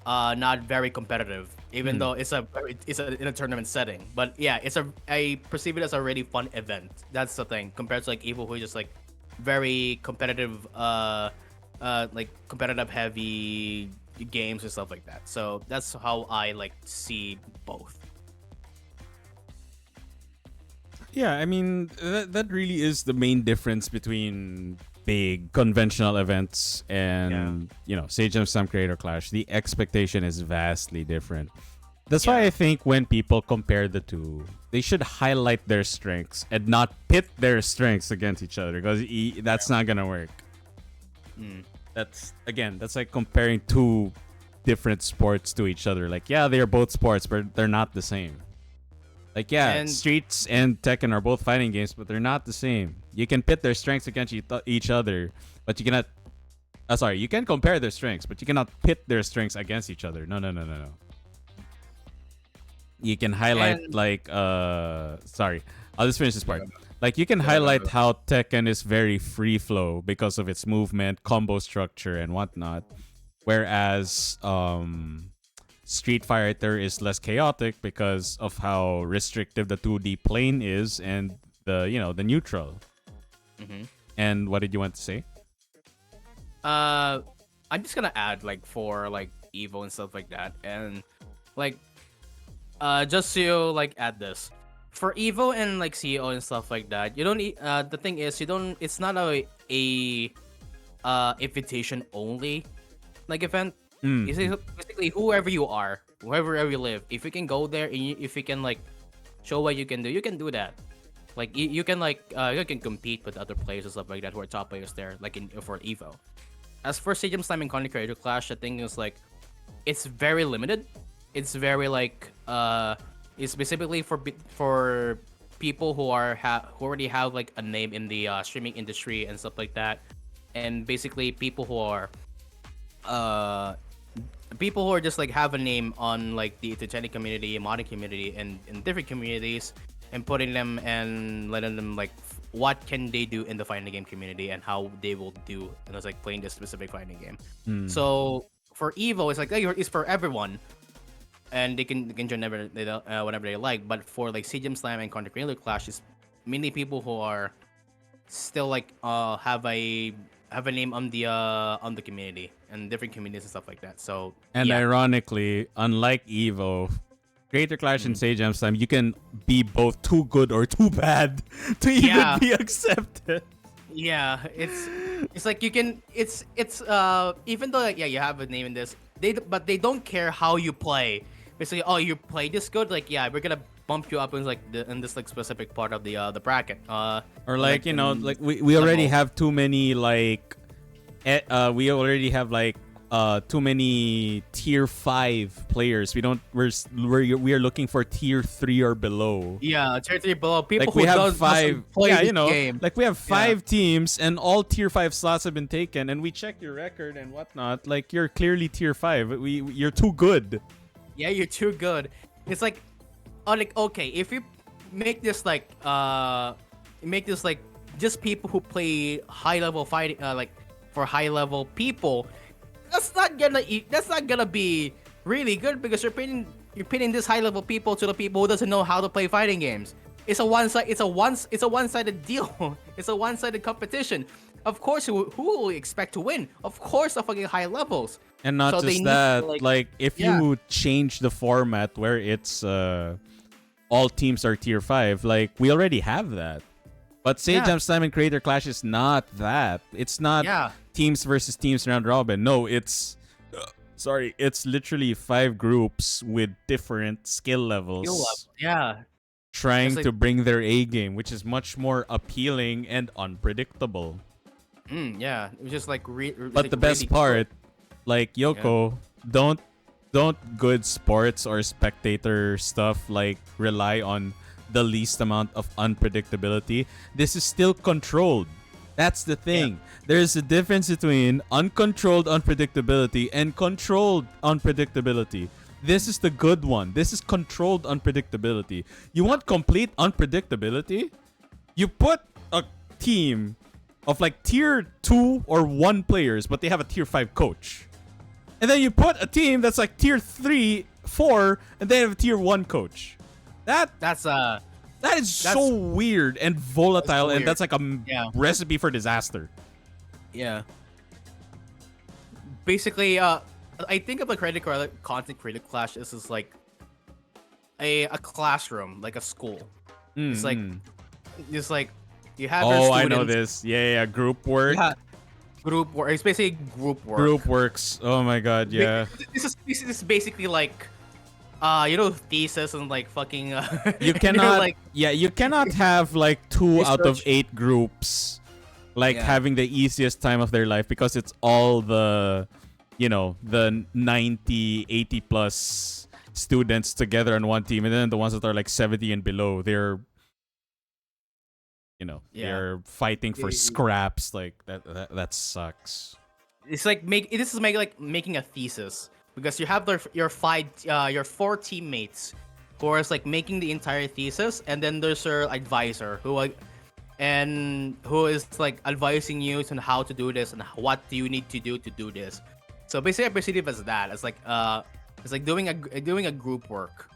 not very competitive, even though it's in a tournament setting. But yeah, I perceive it as a really fun event. That's the thing, compared to like Evo, who is just like very competitive, like competitive heavy games and stuff like that. So that's how I like see both.
Yeah, I mean that really is the main difference between big conventional events and Sage Jam Slam Creator Clash. The expectation is vastly different. That's why I think when people compare the two, they should highlight their strengths and not pit their strengths against each other, because that's not gonna work. That's like comparing two different sports to each other. Like, yeah, they're both sports, but they're not the same. Like, yeah,
And-
Streets and Tekken are both fighting games, but they're not the same. You can pit their strengths against each other, but you cannot. You can compare their strengths, but you cannot pit their strengths against each other. No. You can highlight I'll just finish this part. Like, you can highlight how Tekken is very free flow because of its movement, combo structure, and whatnot, whereas Street Fighter is less chaotic because of how restrictive the 2D plane is and the neutral. And what did you want to say?
I'm just gonna add for Evo and stuff like that, and just to add this for Evo and CEO and stuff like that. You don't need. The thing is, you don't. It's not a invitation only event. It's basically whoever you are, wherever you live. If you can go there and if you can show what you can do that. You can you can compete with other players and stuff like that who are top players there, for Evo. As for Stadium Slam and Content Creator Clash, I think it's very limited. It's very it's specifically for people who who already have a name in the streaming industry and stuff like that, and basically people who are just have a name on the Italian community, modern community, and in different communities, and putting them and letting them what can they do in the fighting game community and how they will do and it's playing this specific fighting game. So for Evo, it's for everyone, and they can join whenever they like. But for Stadium Jam Slam and Content Creator Clash, is mainly people who are still have a name on the community and different communities and stuff like that. So
ironically, unlike Evo, Creator Clash and Sage Jam Slam, you can be both too good or too bad to even be accepted.
Yeah, it's you can it's even though you have a name in this, but they don't care how you play. Basically, you play this good, we're gonna bump you up in in this specific part of the bracket. Or
we already have too many we already have too many tier 5 players. We are looking for tier 3 or below.
Yeah, tier 3 below. People who
we have 5
play this game.
we have 5 teams and all tier 5 slots have been taken, and we check your record and whatnot. You're clearly tier 5. You're too good.
Yeah, you're too good. It's okay, if you make this just people who play high level fighting for high level people, that's not gonna be really good, because you're pitting this high level people to the people who doesn't know how to play fighting games. It's a one-sided deal. It's a one-sided competition. Of course, who will we expect to win? Of course, the fucking high levels.
And not just that, if you change the format where it's all teams are tier 5, we already have that. But Sage Jam Slam and Creator Clash is not that. It's not teams versus teams round robin. No, it's it's literally 5 groups with different skill levels. Trying to bring their A game, which is much more appealing and unpredictable.
Yeah, it was just
but the best part, Yoko, don't good sports or spectator stuff rely on the least amount of unpredictability. This is still controlled. That's the thing. Yeah. There's a difference between uncontrolled unpredictability and controlled unpredictability. This is the good one. This is controlled unpredictability. You want complete unpredictability? You put a team of tier 2 or 1 players, but they have a tier 5 coach. And then you put a team that's tier 3, 4, and they have a tier 1 coach. That is so weird and volatile, and that's a recipe for disaster.
Yeah. Basically, I think of a content creator clash as a classroom, a school. It's
It's like you have your
Oh,
students.
I know this. Yeah. Group work.
Yeah, group work. It's basically group work.
Group works. Oh my god, yeah.
This is basically like thesis and like fucking
You
and they're
cannot
like
you cannot have like 2 out of
Research.
8 groups like
Yeah.
having the easiest time of their life because it's all the the 90, 80 plus students together on one team, and then the ones that are like 70 and below, they're
Yeah.
they're fighting for
It-
scraps. Like that sucks.
it's like making a thesis because you have your 4 teammates who are like making the entire thesis, and then there's your advisor who is like advising you on how to do this and what do you need to do this. So basically, I perceive it as that. It's like doing a group work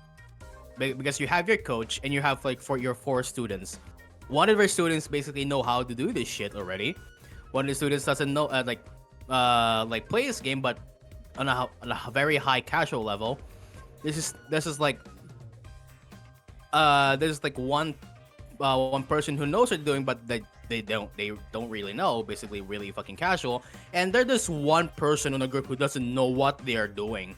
because you have your coach and you have like for your 4 students. One of your students basically know how to do this shit already. One of the students doesn't know like play this game, but on a very high casual level. This is like there's like one person who knows what they're doing, but they don't really know. Basically, really fucking casual. And there's this one person in the group who doesn't know what they are doing.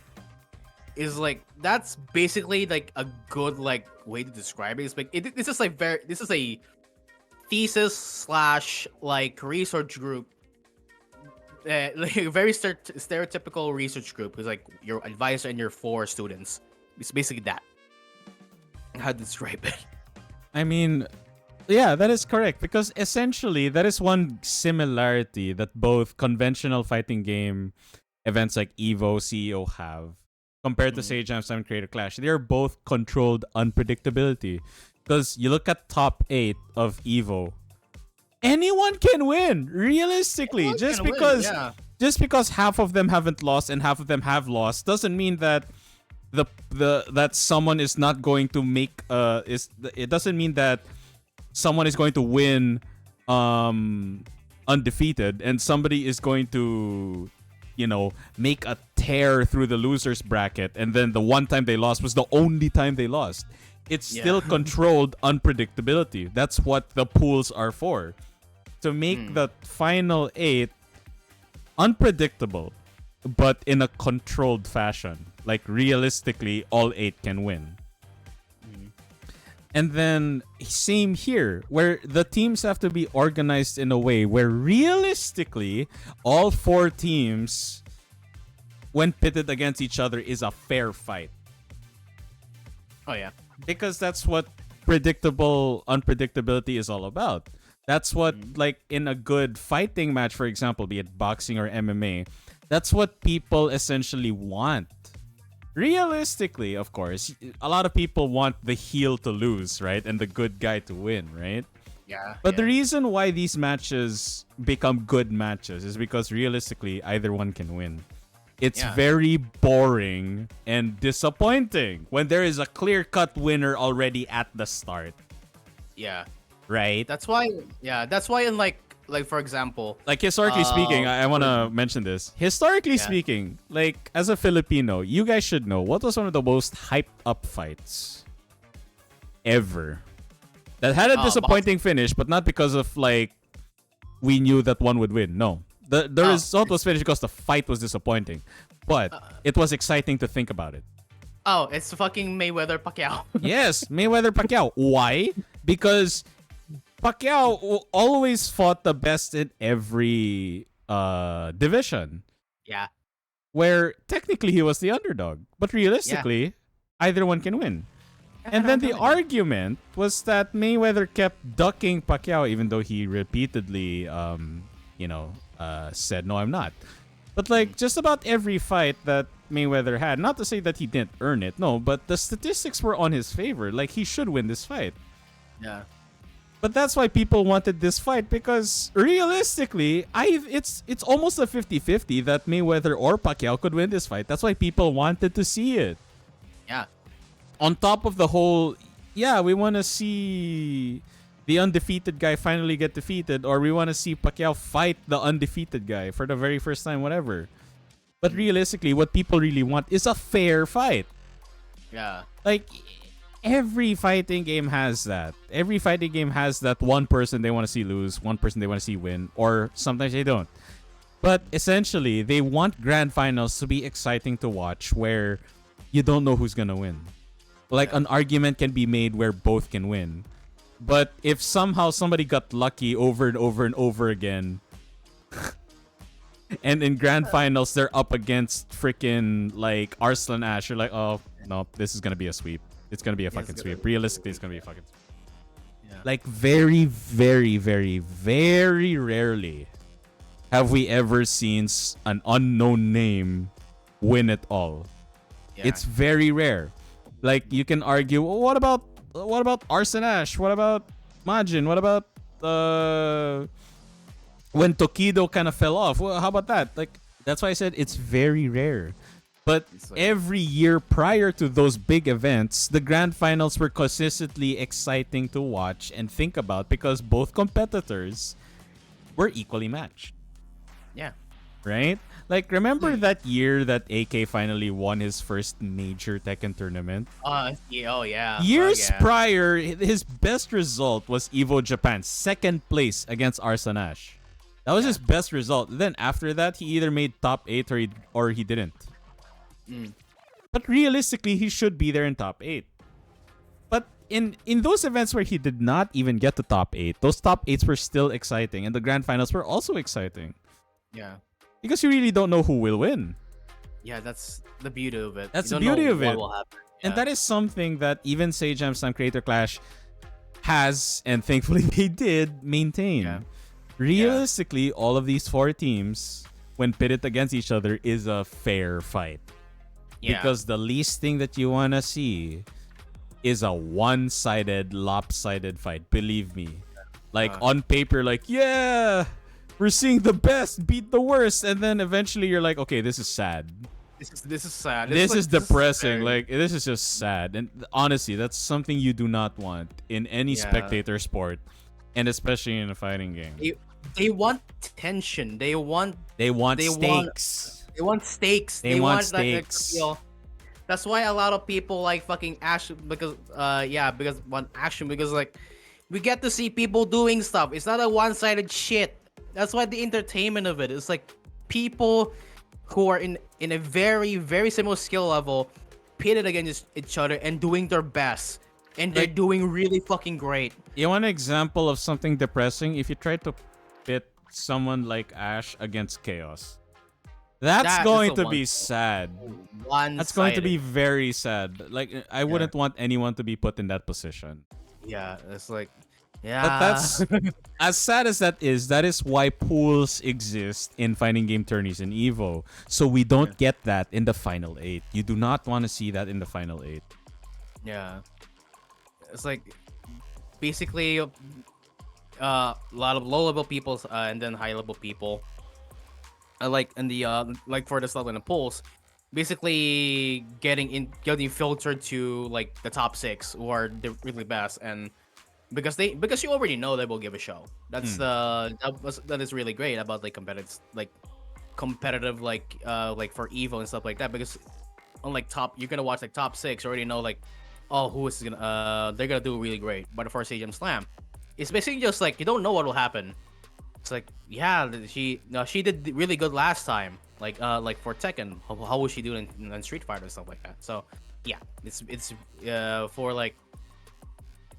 Is like that's basically like a good like way to describe it. It's like this is a thesis slash like research group. Like a very stereotypical research group is like your advisor and your 4 students. It's basically that. How to describe it?
I mean, yeah, that is correct because essentially that is one similarity that both conventional fighting game events like Evo, CEO have compared to Sage Jam Summon Creator Clash. They are both controlled unpredictability because you look at top 8 of Evo, anyone can win realistically.
Anyone
just
can win,
because
yeah.
just because half of them haven't lost and half of them have lost doesn't mean that that someone is not going to make it doesn't mean that someone is going to win undefeated and somebody is going to make a tear through the losers bracket, and then the one time they lost was the only time they lost. It's still controlled unpredictability. That's what the pools are for, to make the final 8 unpredictable but in a controlled fashion. Like realistically, all 8 can win. And then same here, where the teams have to be organized in a way where realistically, all 4 teams, when pitted against each other, is a fair fight.
Oh yeah.
Because that's what predictable unpredictability is all about. That's what, like, in a good fighting match, for example, be it boxing or MMA, that's what people essentially want. Realistically, of course, a lot of people want the heel to lose, right? And the good guy to win, right?
Yeah.
But the reason why these matches become good matches is because realistically, either one can win. It's very boring and disappointing when there is a clear-cut winner already at the start,
Yeah.
right?
That's why in like for example,
Like, historically speaking, I want to mention this. Historically speaking, like, as a Filipino, you guys should know what was one of the most hyped up fights ever that had a disappointing finish, but not because of, like, we knew that one would win. No. The result was finished because the fight was disappointing. But it was exciting to think about it.
oh, it's fucking Mayweather Pacquiao.
Yes, Mayweather Pacquiao. Why? Because Pacquiao always fought the best in every division.
Yeah.
Where technically he was the underdog. But realistically, either one can win. And then the argument was that Mayweather kept ducking Pacquiao even though he repeatedly, said, no, I'm not. But, like, just about every fight that Mayweather had, not to say that he didn't earn it, no, but the statistics were on his favor. Like, he should win this fight.
Yeah.
But that's why people wanted this fight, because realistically, it's almost a 50-50 that Mayweather or Pacquiao could win this fight. That's why people wanted to see it.
Yeah.
On top of the whole, we want to see the undefeated guy finally get defeated, or we want to see Pacquiao fight the undefeated guy for the very first time, whatever. But realistically, what people really want is a fair fight.
Yeah.
Like, Every fighting game has that. Every fighting game has that one person they want to see lose, one person they want to see win, or sometimes they don't. But essentially, they want grand finals to be exciting to watch where you don't know who's going to win. Like an argument can be made where both can win. But if somehow somebody got lucky over and over and over again, and in grand finals they're up against freaking like Arslan Ash, you're like, oh no, this is gonna be a sweep. It's gonna be a fucking sweep. Realistically, it's gonna be a fucking sweep.
Yeah.
Like very, very, very, very rarely have we ever seen an unknown name win it all.
Yeah.
It's very rare. Like you can argue, well, what about Arslan Ash? What about Majin? What about when Tokido kind of fell off? Well, how about that? Like that's why I said it's very rare. But
It's like-
every year prior to those big events, the grand finals were consistently exciting to watch and think about because both competitors were equally matched.
Yeah.
Right? Like, remember that year that AK finally won his first major Tekken tournament?
Yeah, oh yeah.
Years
yeah.
prior, his best result was Evo Japan, second place against Arslan Ash. That was his best result. Then after that, he either made top 8 or he didn't. But realistically, he should be there in top 8. But in those events where he did not even get to top 8, those top 8s were still exciting, and the grand finals were also exciting.
Yeah.
Because you really don't know who will win.
Yeah, that's the beauty of it.
That's
You
the
don't
beauty
know
of
what
it.
will happen.
And
Yeah.
that is something that even Sage Jam Slam Creator Clash has, and thankfully they did, maintain.
Yeah.
Realistically, all of these 4 teams, when pitted against each other, is a fair fight.
Yeah.
Because the least thing that you want to see is a one-sided, lopsided fight. Believe me. Like, on paper, like, yeah, we're seeing the best beat the worst. And then eventually you're like, okay, this is sad.
This is sad.
This is depressing.
very-
Like, this is just sad. And honestly, that's something you do not want in any
Yeah.
spectator sport. And especially in a fighting game.
they want tension. They want
They want
they want-
stakes.
They want stakes.
They want
that extra
stakes.
feel. That's why a lot of people like fucking action because because want action because like we get to see people doing stuff. It's not a one-sided shit. That's why the entertainment of it is like people who are in a very very similar skill level pitted against each other and doing their best, and they're
Like-
doing really fucking great.
You want an example of something depressing? If you try to pit someone like Ash against Chaos. That's
That is
going
a
to
one-
be sad.
One.
That's going to be very sad. Like, I wouldn't want anyone to be put in that position.
Yeah, it's like yeah.
But that's as sad as that is why pools exist in fighting game tourneys in Evo. So we don't get that in the final 8. You do not want to see that in the final 8.
Yeah. It's like basically a lot of low level people and then high level people. Like in the like for the stuff in the polls, basically getting filtered to like the top 6 who are the really best, and because you already know they will give a show. That's that is really great about like competitive like for Evo and stuff like that, because unlike you're gonna watch like top 6, you already know like, oh, who is gonna they're gonna do really great. But for Sage Slam, it's basically just like you don't know what will happen. It's like, yeah, she did really good last time. Like for Tekken, how was she doing in Street Fighter and stuff like that? So yeah, it's for like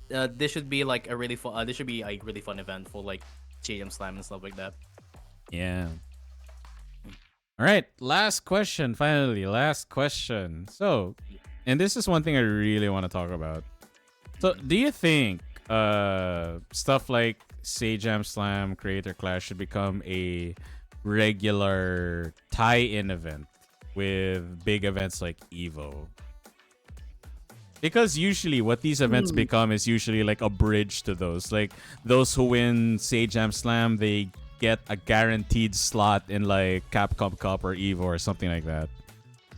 this should be like a really fun. This should be a really fun event for like JM Slam and stuff like that.
Yeah. All right, last question. Finally, last question. So, and this is one thing I really want to talk about. So, do you think stuff like Sage Jam Slam Creator Clash should become a regular tie-in event with big events like Evo? Because usually what these events become is usually like a bridge to those. Like those who win Sage Jam Slam, they get a guaranteed slot in like Capcom Cup or Evo or something like that.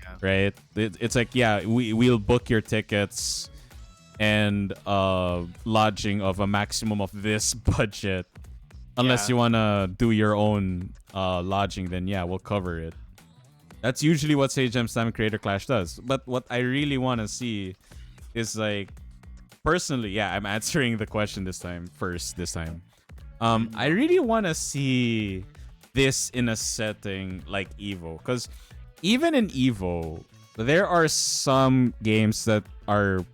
Yeah.
Right? It's like, yeah, we'll book your tickets and lodging of a maximum of this budget. Unless
Yeah.
you want to do your own lodging, then yeah, we'll cover it. That's usually what Sage Jam Slam Creator Clash does. But what I really want to see is like personally, yeah, I'm answering the question this time first. This time,
Mm.
I really want to see this in a setting like Evo, because even in Evo, there are some games that are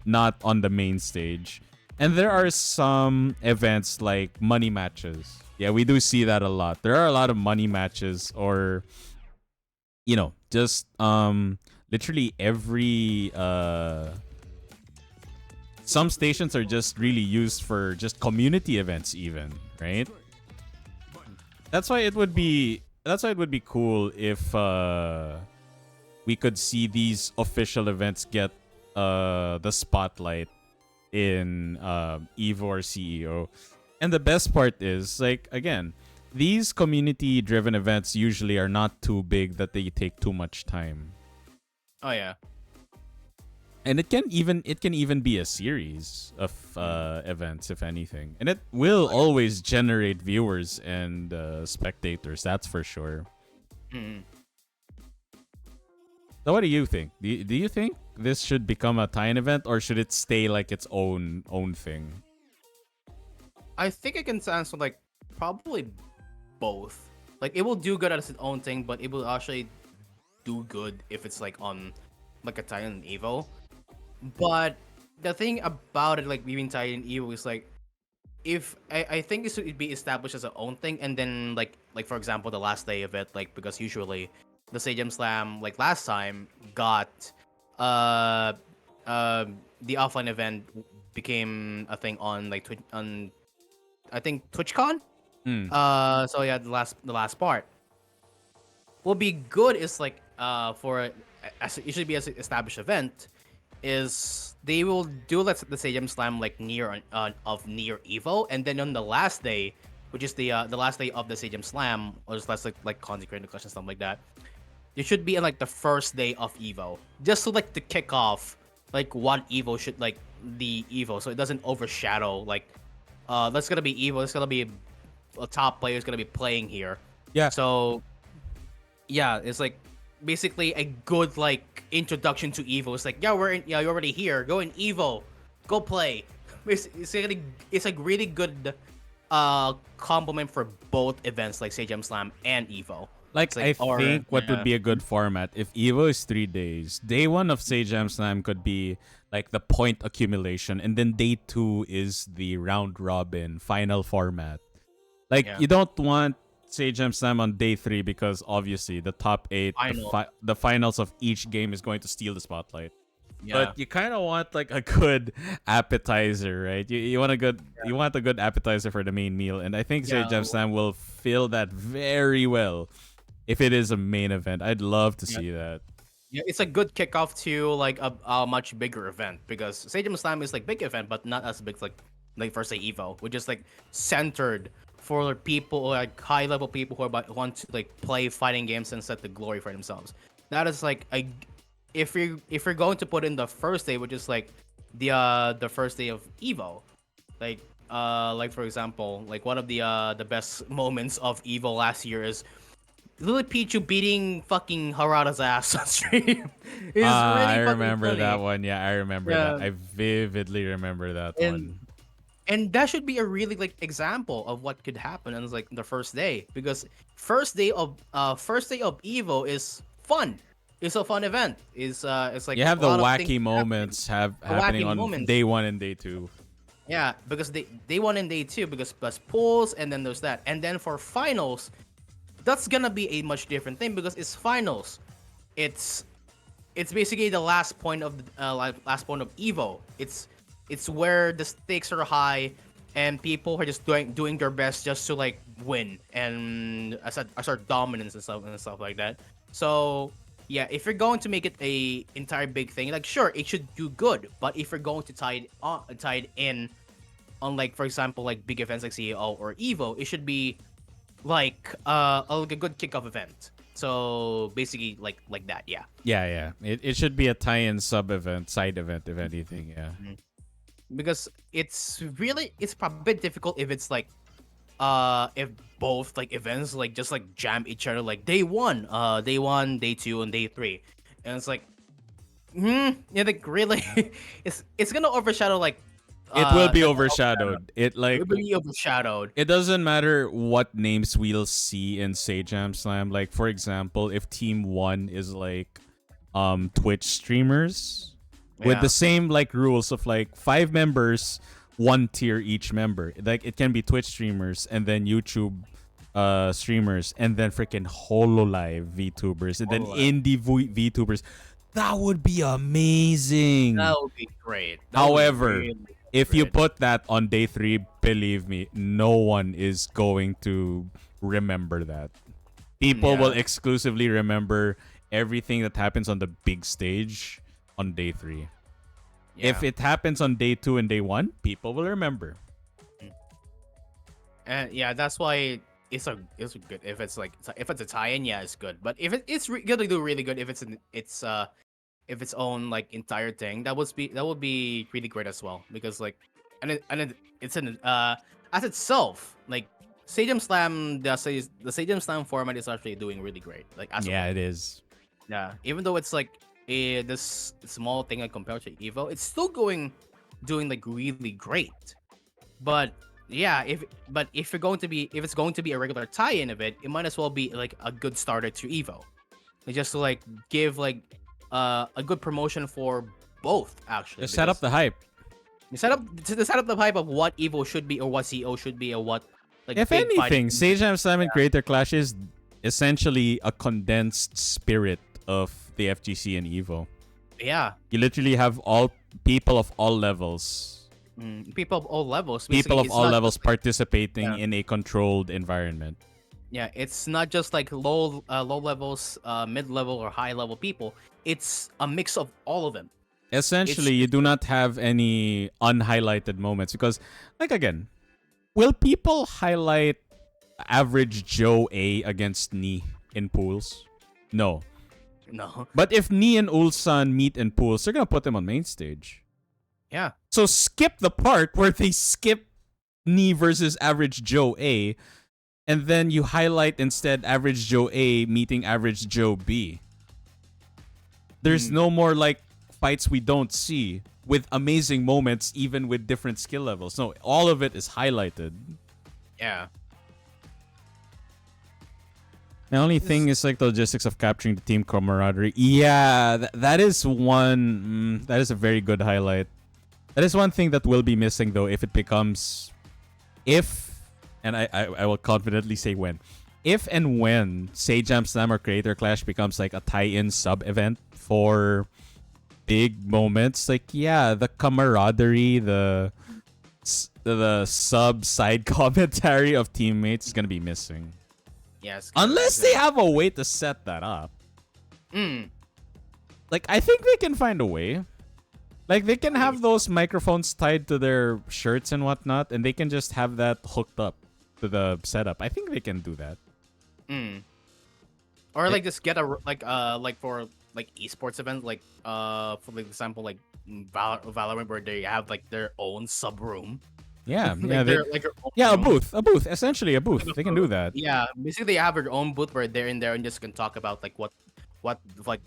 not on the main stage, and there are some events like money matches. Yeah, we do see that a lot. There are a lot of money matches, or just literally every some stations are just really used for just community events even, right? That's why it would be cool if we could see these official events get the spotlight in Evo or CEO. And the best part is, like, again, these community driven events usually are not too big that they take too much time.
Oh yeah.
And it can even be a series of events, if anything, and it will always generate viewers and spectators. That's for sure.
Mm.
So, what do you think? Do you think this should become a tie-in event, or should it stay like its own thing?
I think it can answer like probably both. Like it will do good as its own thing, but it will actually do good if it's like on like a Titan Evo. But the thing about it, like viewing Titan Evo, is like if I think it should be established as its own thing, and then like for example the last day of it, like because usually the Stadium Slam like last time got uh the offline event became a thing on like on I think TwitchCon.
Hmm.
So yeah, the last part will be good is like for as it should be as an established event is they will do the Stadium Slam like near of near Evo, and then on the last day, which is the last day of the Stadium Slam, or just less like consecrated question stuff like that. It should be in like the first day of Evo, just to like to kick off like what Evo should like the Evo, so it doesn't overshadow like that's gonna be Evo. It's gonna be a top player is gonna be playing here.
Yeah.
So yeah, it's like basically a good like introduction to Evo. It's like you're already here. Go in Evo, go play. It's like really good compliment for both events like Sage Slam and Evo.
Like,
It's like,
I think what would be a good format, if Evo is 3 days, day one of Sage Slam could be like the point accumulation, and then day two is the round robin final format. Like,
Yeah.
you don't want Sage Slam on day three, because obviously the top eight,
Final.
the finals of each game is going to steal the spotlight.
Yeah.
But you kind of want like a good appetizer, right? You want you want a good appetizer for the main meal, and I think
Yeah.
Sage Slam will fill that very well if it is a main event. I'd love to see that.
Yeah, it's a good kickoff to like a much bigger event because Stadium Slam is like big event, but not as big like for say Evo, which is like centered for people like high level people who want to like play fighting games and set the glory for themselves. That is like a if you're going to put in the first day, which is like the first day of Evo, like for example, like one of the best moments of Evo last year is Lily Pichu beating fucking Harada's ass on stream. It's really
I
fucking
remember
funny.
that one. Yeah, I remember
Yeah.
that. I vividly remember that
And
one.
and that should be a really like example of what could happen on like the first day because first day of Evo is fun. It's a fun event. It's like
You have
a
the
lot of things
wacky
happen.
moments happening
wacky
on
moments.
day one and day two.
Yeah, because they won in day two because plus pools and then there's that. And then for finals, that's gonna be a much different thing because it's finals. It's basically the last point of last point of Evo. It's where the stakes are high and people are just doing their best just to like win and assert dominance and stuff like that. So yeah, if you're going to make it a entire big thing, like sure it should do good, but if you're going to tie it in on like for example like big events like CEO or Evo, it should be like a good kickoff event. So basically like that, yeah.
Yeah. It should be a tie-in sub event, side event, if anything. Yeah.
Because it's a bit difficult if it's like if both like events like just like jam each other like day one, day two and day three. And it's like
Yeah, like really, it's gonna overshadow like
It will be
the
overshadowed. It
it
like
will be overshadowed.
it doesn't matter what names we'll see in Say Jam Slam. Like for example, if Team One is like Twitch streamers with the
Yeah.
same like rules of like 5 members, 1 tier each member. Like it can be Twitch streamers and then YouTube streamers and then freaking Hololive VTubers and then
Hololive.
indie VTubers. That would be amazing.
That would be great. That would be
However,
really
if you
great.
put that on day 3, believe me, no one is going to remember that. People will
Yeah.
exclusively remember everything that happens on the big stage on day 3. If
Yeah.
it happens on day 2 and day 1, people will remember.
And yeah, that's why it's a good if it's like if it's a tie-in, yeah, it's good. But if gonna do really good if if its own like entire thing, that would be really great as well because like it's an as itself like Stadium Slam the Stadium Slam format is actually doing really great like as
Yeah,
of,
it is.
yeah, even though it's like this small thing like compared to Evo, it's still doing like really great. But yeah, if you're going to be if it's going to be a regular tie-in of it, it might as well be like a good starter to Evo. Like, just to like give like a good promotion for both actually.
Just set up the hype.
Set up the hype of what Evo should be or what CO should be or what like
If
big
anything,
fighting.
Sage Jam Slam and Creator Clash is essentially a condensed spirit of the FGC and Evo.
Yeah.
You literally have all people of all levels.
People of all levels.
People
Basically,
of
it's
all
not
levels
just,
participating
yeah.
in a controlled environment.
yeah, it's not just like low levels, mid level or high level people. It's a mix of all of them.
Essentially, you do not have any unhighlighted moments because, like, again, will people highlight average Joe A against Ni in pools? No.
No.
But if Ni and Ulsan meet in pools, they're gonna put them on main stage.
Yeah.
So skip the part where they skip Ni versus average Joe A, and then you highlight instead average Joe A meeting average Joe B. There's no more like fights we don't see with amazing moments, even with different skill levels. No, all of it is highlighted.
Yeah.
The only thing is like the logistics of capturing the team camaraderie. Yeah, that is one. That is a very good highlight. That is one thing that will be missing though if it becomes, and I will confidently say if and when Say Jam Slam or Creator Clash becomes like a tie-in sub event for big moments, like yeah, the camaraderie, the sub side commentary of teammates is gonna be missing.
Yes.
Unless they have a way to set that up.
Mm.
Like, I think they can find a way. Like, they can have those microphones tied to their shirts and whatnot, and they can just have that hooked up to the setup. I think they can do that.
Mm. Or like just get a like for like esports event like for example like Valorant where they have like their own sub room.
Yeah,
Like
yeah,
their, like, their own
yeah,
room.
a booth, essentially a booth. They can do that.
Yeah, basically they have their own booth where they're in there and just can talk about like what like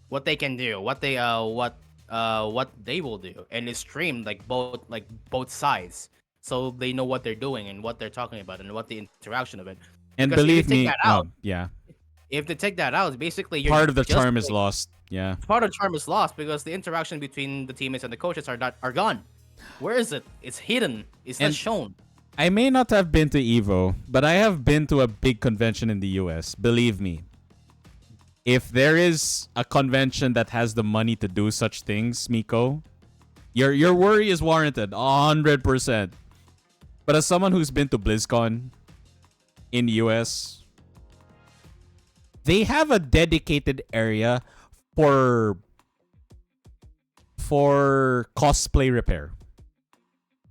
what they can do, what they will do, and it's streamed like both sides, so they know what they're doing and what they're talking about and what the interaction of it.
And
Because if
believe
you take
me,
that out,
yeah,
if they take that out, basically you're
part of the
just,
charm is
like,
lost. Yeah.
part of the charm is lost because the interaction between the teammates and the coaches are gone. Where is it? It's hidden. It's not
And-
shown.
I may not have been to Evo, but I have been to a big convention in the US. Believe me. If there is a convention that has the money to do such things, Miko, your worry is warranted, 100%. But as someone who's been to BlizzCon in the US, they have a dedicated area for cosplay repair.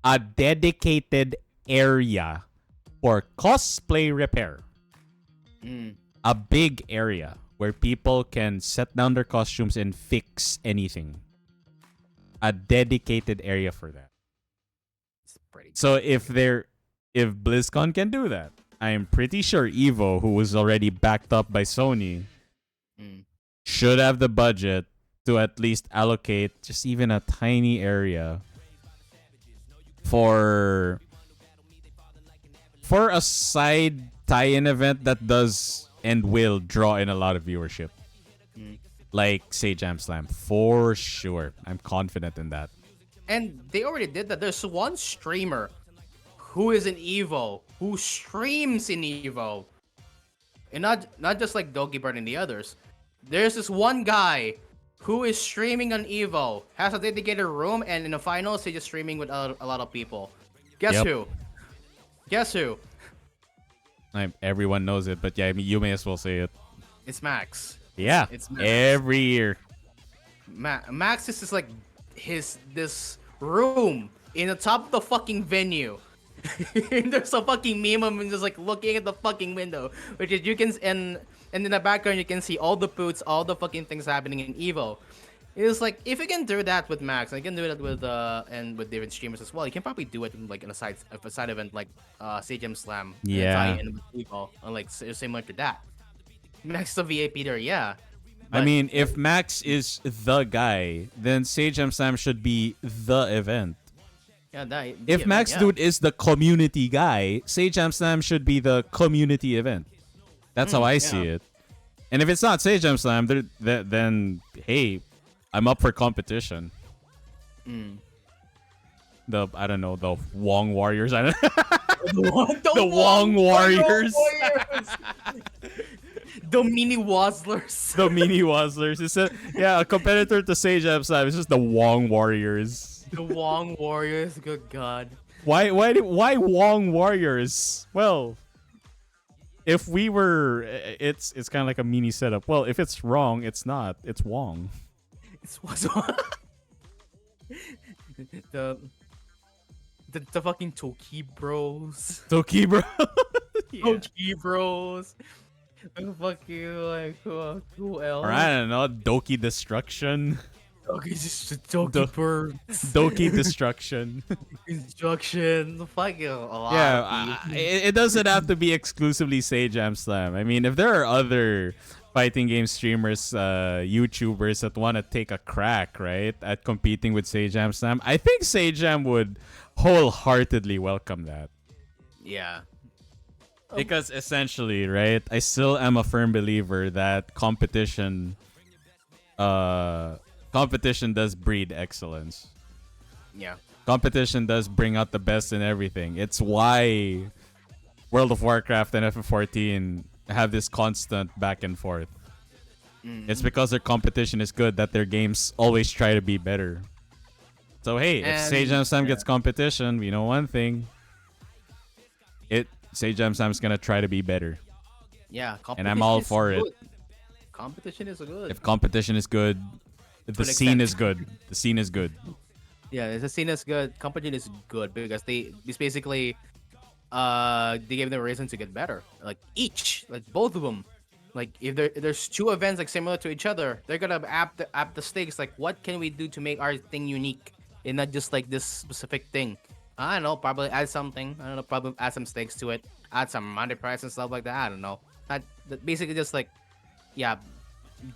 A dedicated area for cosplay repair.
Mm.
A big area where people can set down their costumes and fix anything. A dedicated area for that.
It's pretty.
So if BlizzCon can do that, I am pretty sure Evo, who was already backed up by Sony,
Mm.
should have the budget to at least allocate just even a tiny area for a side tie-in event that does and will draw in a lot of viewership.
Mm.
Like say Jam Slam, for sure. I'm confident in that.
And they already did that. There's one streamer who is in Evo, who streams in Evo. And not just like Doki Bird and the others. There's this one guy who is streaming on Evo, has a dedicated room, and in the finals, he's just streaming with a lot of people. Guess
Yep.
who? Guess who?
Everyone knows it, but yeah, I mean, you may as well say it.
It's Max.
Yeah,
It's Max.
every year.
Max is just like this room in the top of the fucking venue. And there's a fucking meme of him just like looking at the fucking window, which is you can and in the background you can see all the boots, all the fucking things happening in Evo. It's like if you can do that with Max, and you can do that with and with different streamers as well, you can probably do it in, like in a side event like Sage Slam.
Yeah.
And with Evo, and like similar to that. Max is the VIP there, yeah.
I
But-
mean, if Max is the guy, then Sage Slam should be the event.
yeah, that,
If
yeah,
Max
yeah.
Dude is the community guy, Sage Slam should be the community event. That's how I see it. And if it's not Sage Slam, then hey, I'm up for competition.
Mm.
I don't know, the Wong Warriors. I don't
The
Wong Warriors.
The mini Wazzlers.
The mini Wazzlers. It's a competitor to Sage Slam. It's just the Wong Warriors.
The Wong Warriors. Good God.
Why Wong Warriors? Well, if we were, it's kind of like a mini setup. Well, if it's wrong, it's not. It's Wong.
It's what's the the fucking Toki Bros.
Toki, bro. Yeah.
Toki Bros. Fuck you, like who else?
Or I don't know, Doki Destruction.
Toki just a Toki
Do-
Bird.
Doki Destruction.
Instruction. Fuck you, a lot.
Yeah,
of
it doesn't have to be exclusively Sage Slam. I mean, if there are other fighting game streamers, YouTubers that want to take a crack, right, at competing with Sage Slam, I think Sage Jam would wholeheartedly welcome that.
yeah.
Because essentially, right, I still am a firm believer that competition does breed excellence.
Yeah.
Competition does bring out the best in everything. It's why World of Warcraft and FF14 have this constant back and forth. It's because their competition is good that their games always try to be better. So hey, if
And-
Sage Slam gets competition, we know one thing. Sage Slam's gonna try to be better.
Yeah.
And I'm all
competition is
for it.
good. Competition is good.
If competition is good, the
an
scene
extent.
is good. The scene is good.
Yeah, the scene is good. Competition is good because it's basically they gave them a reason to get better. Like each, like both of them. Like if there's two events like similar to each other, they're gonna up the stakes. Like what can we do to make our thing unique and not just like this specific thing? I don't know. Probably add something. I don't know. Probably add some stakes to it. Add some money price and stuff like that. I don't know. Basically just like, yeah,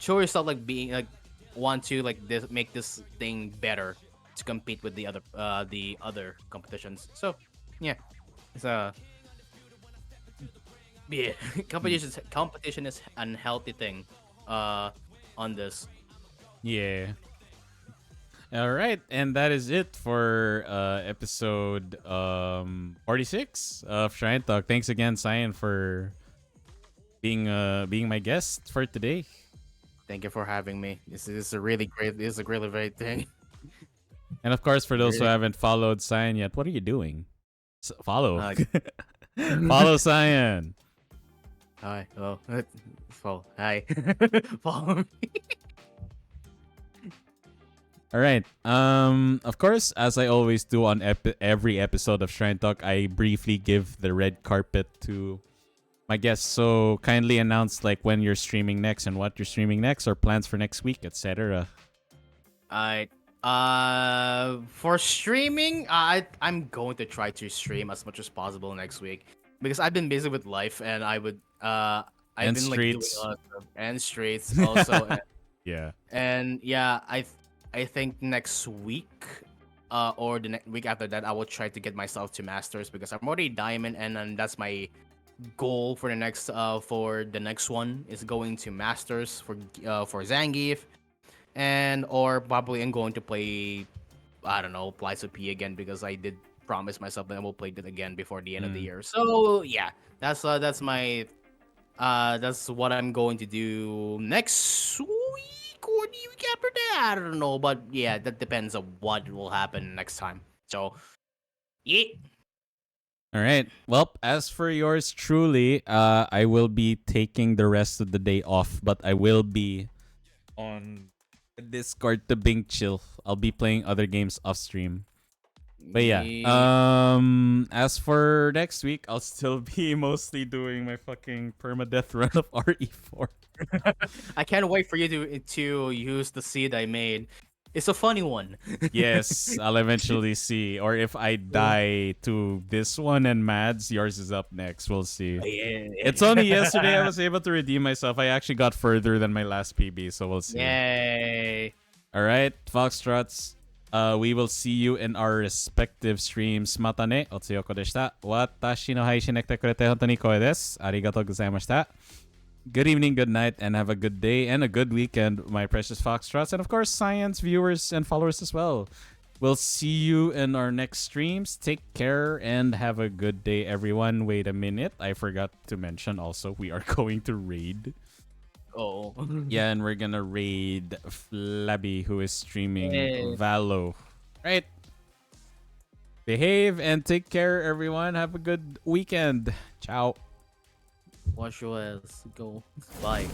show yourself like being like want to like make this thing better to compete with the other competitions. So, yeah, it's yeah, competition is an unhealthy thing, on this.
Yeah. All right, and that is it for episode 46 of Shrine Talk. Thanks again, Cyan, for being my guest for today.
Thank you for having me. This is a really great. This is a really great thing.
And of course, for those who
Really?
haven't followed Cyan yet, what are you doing? Follow.
Uh,
Follow Cyan.
Hi. Oh, follow. Hi. Follow me.
All right. Of course, as I always do on every episode of Shrine Talk, I briefly give the red carpet to my guests. So kindly announce like when you're streaming next and what you're streaming next, or plans for next week, etc.
Alright. For streaming, I'm going to try to stream as much as possible next week because I've been busy with life and I've
And
been
streets.
like doing a lot of stuff. And streets also.
Yeah.
And yeah, I think next week, or the next week after that, I will try to get myself to masters because I'm already diamond, and then that's my goal for the next one is going to masters for Zangief, and or probably I'm going to play, I don't know, Plies P again because I did promise myself that I will play that again before the end of the
Mm.
year. So yeah, that's my that's what I'm going to do next week or the week after that. I don't know, but yeah, that depends on what will happen next time. So yeah.
All right. Well, as for yours truly, I will be taking the rest of the day off, but I will be on Discord to Bing chill. I'll be playing other games off stream. But yeah,
Yeah.
as for next week, I'll still be mostly doing my fucking permadeath run of RE4.
I can't wait for you to use the seed I made. It's a funny one.
Yes, I'll eventually see. Or if I die to this one and Mads, yours is up next. We'll see. It's only yesterday I was able to redeem myself. I actually got further than my last PB, so we'll see.
Yay.
All right, Foxtrots. We will see you in our respective streams. Mata ne, otsuyoko deshita. Watashi no haishin nekite kurete hontou ni koe desu. Arigatou gozaimashita. Good evening, good night, and have a good day and a good weekend, my precious Foxtrots, and of course, science viewers and followers as well. We'll see you in our next streams. Take care and have a good day, everyone. Wait a minute. I forgot to mention also, we are going to raid.
Oh.
Yeah, and we're gonna raid Flabby, who is streaming
Hey.
Valo. Right. Behave and take care, everyone. Have a good weekend. Ciao.
Wash your ass. Go. Bye.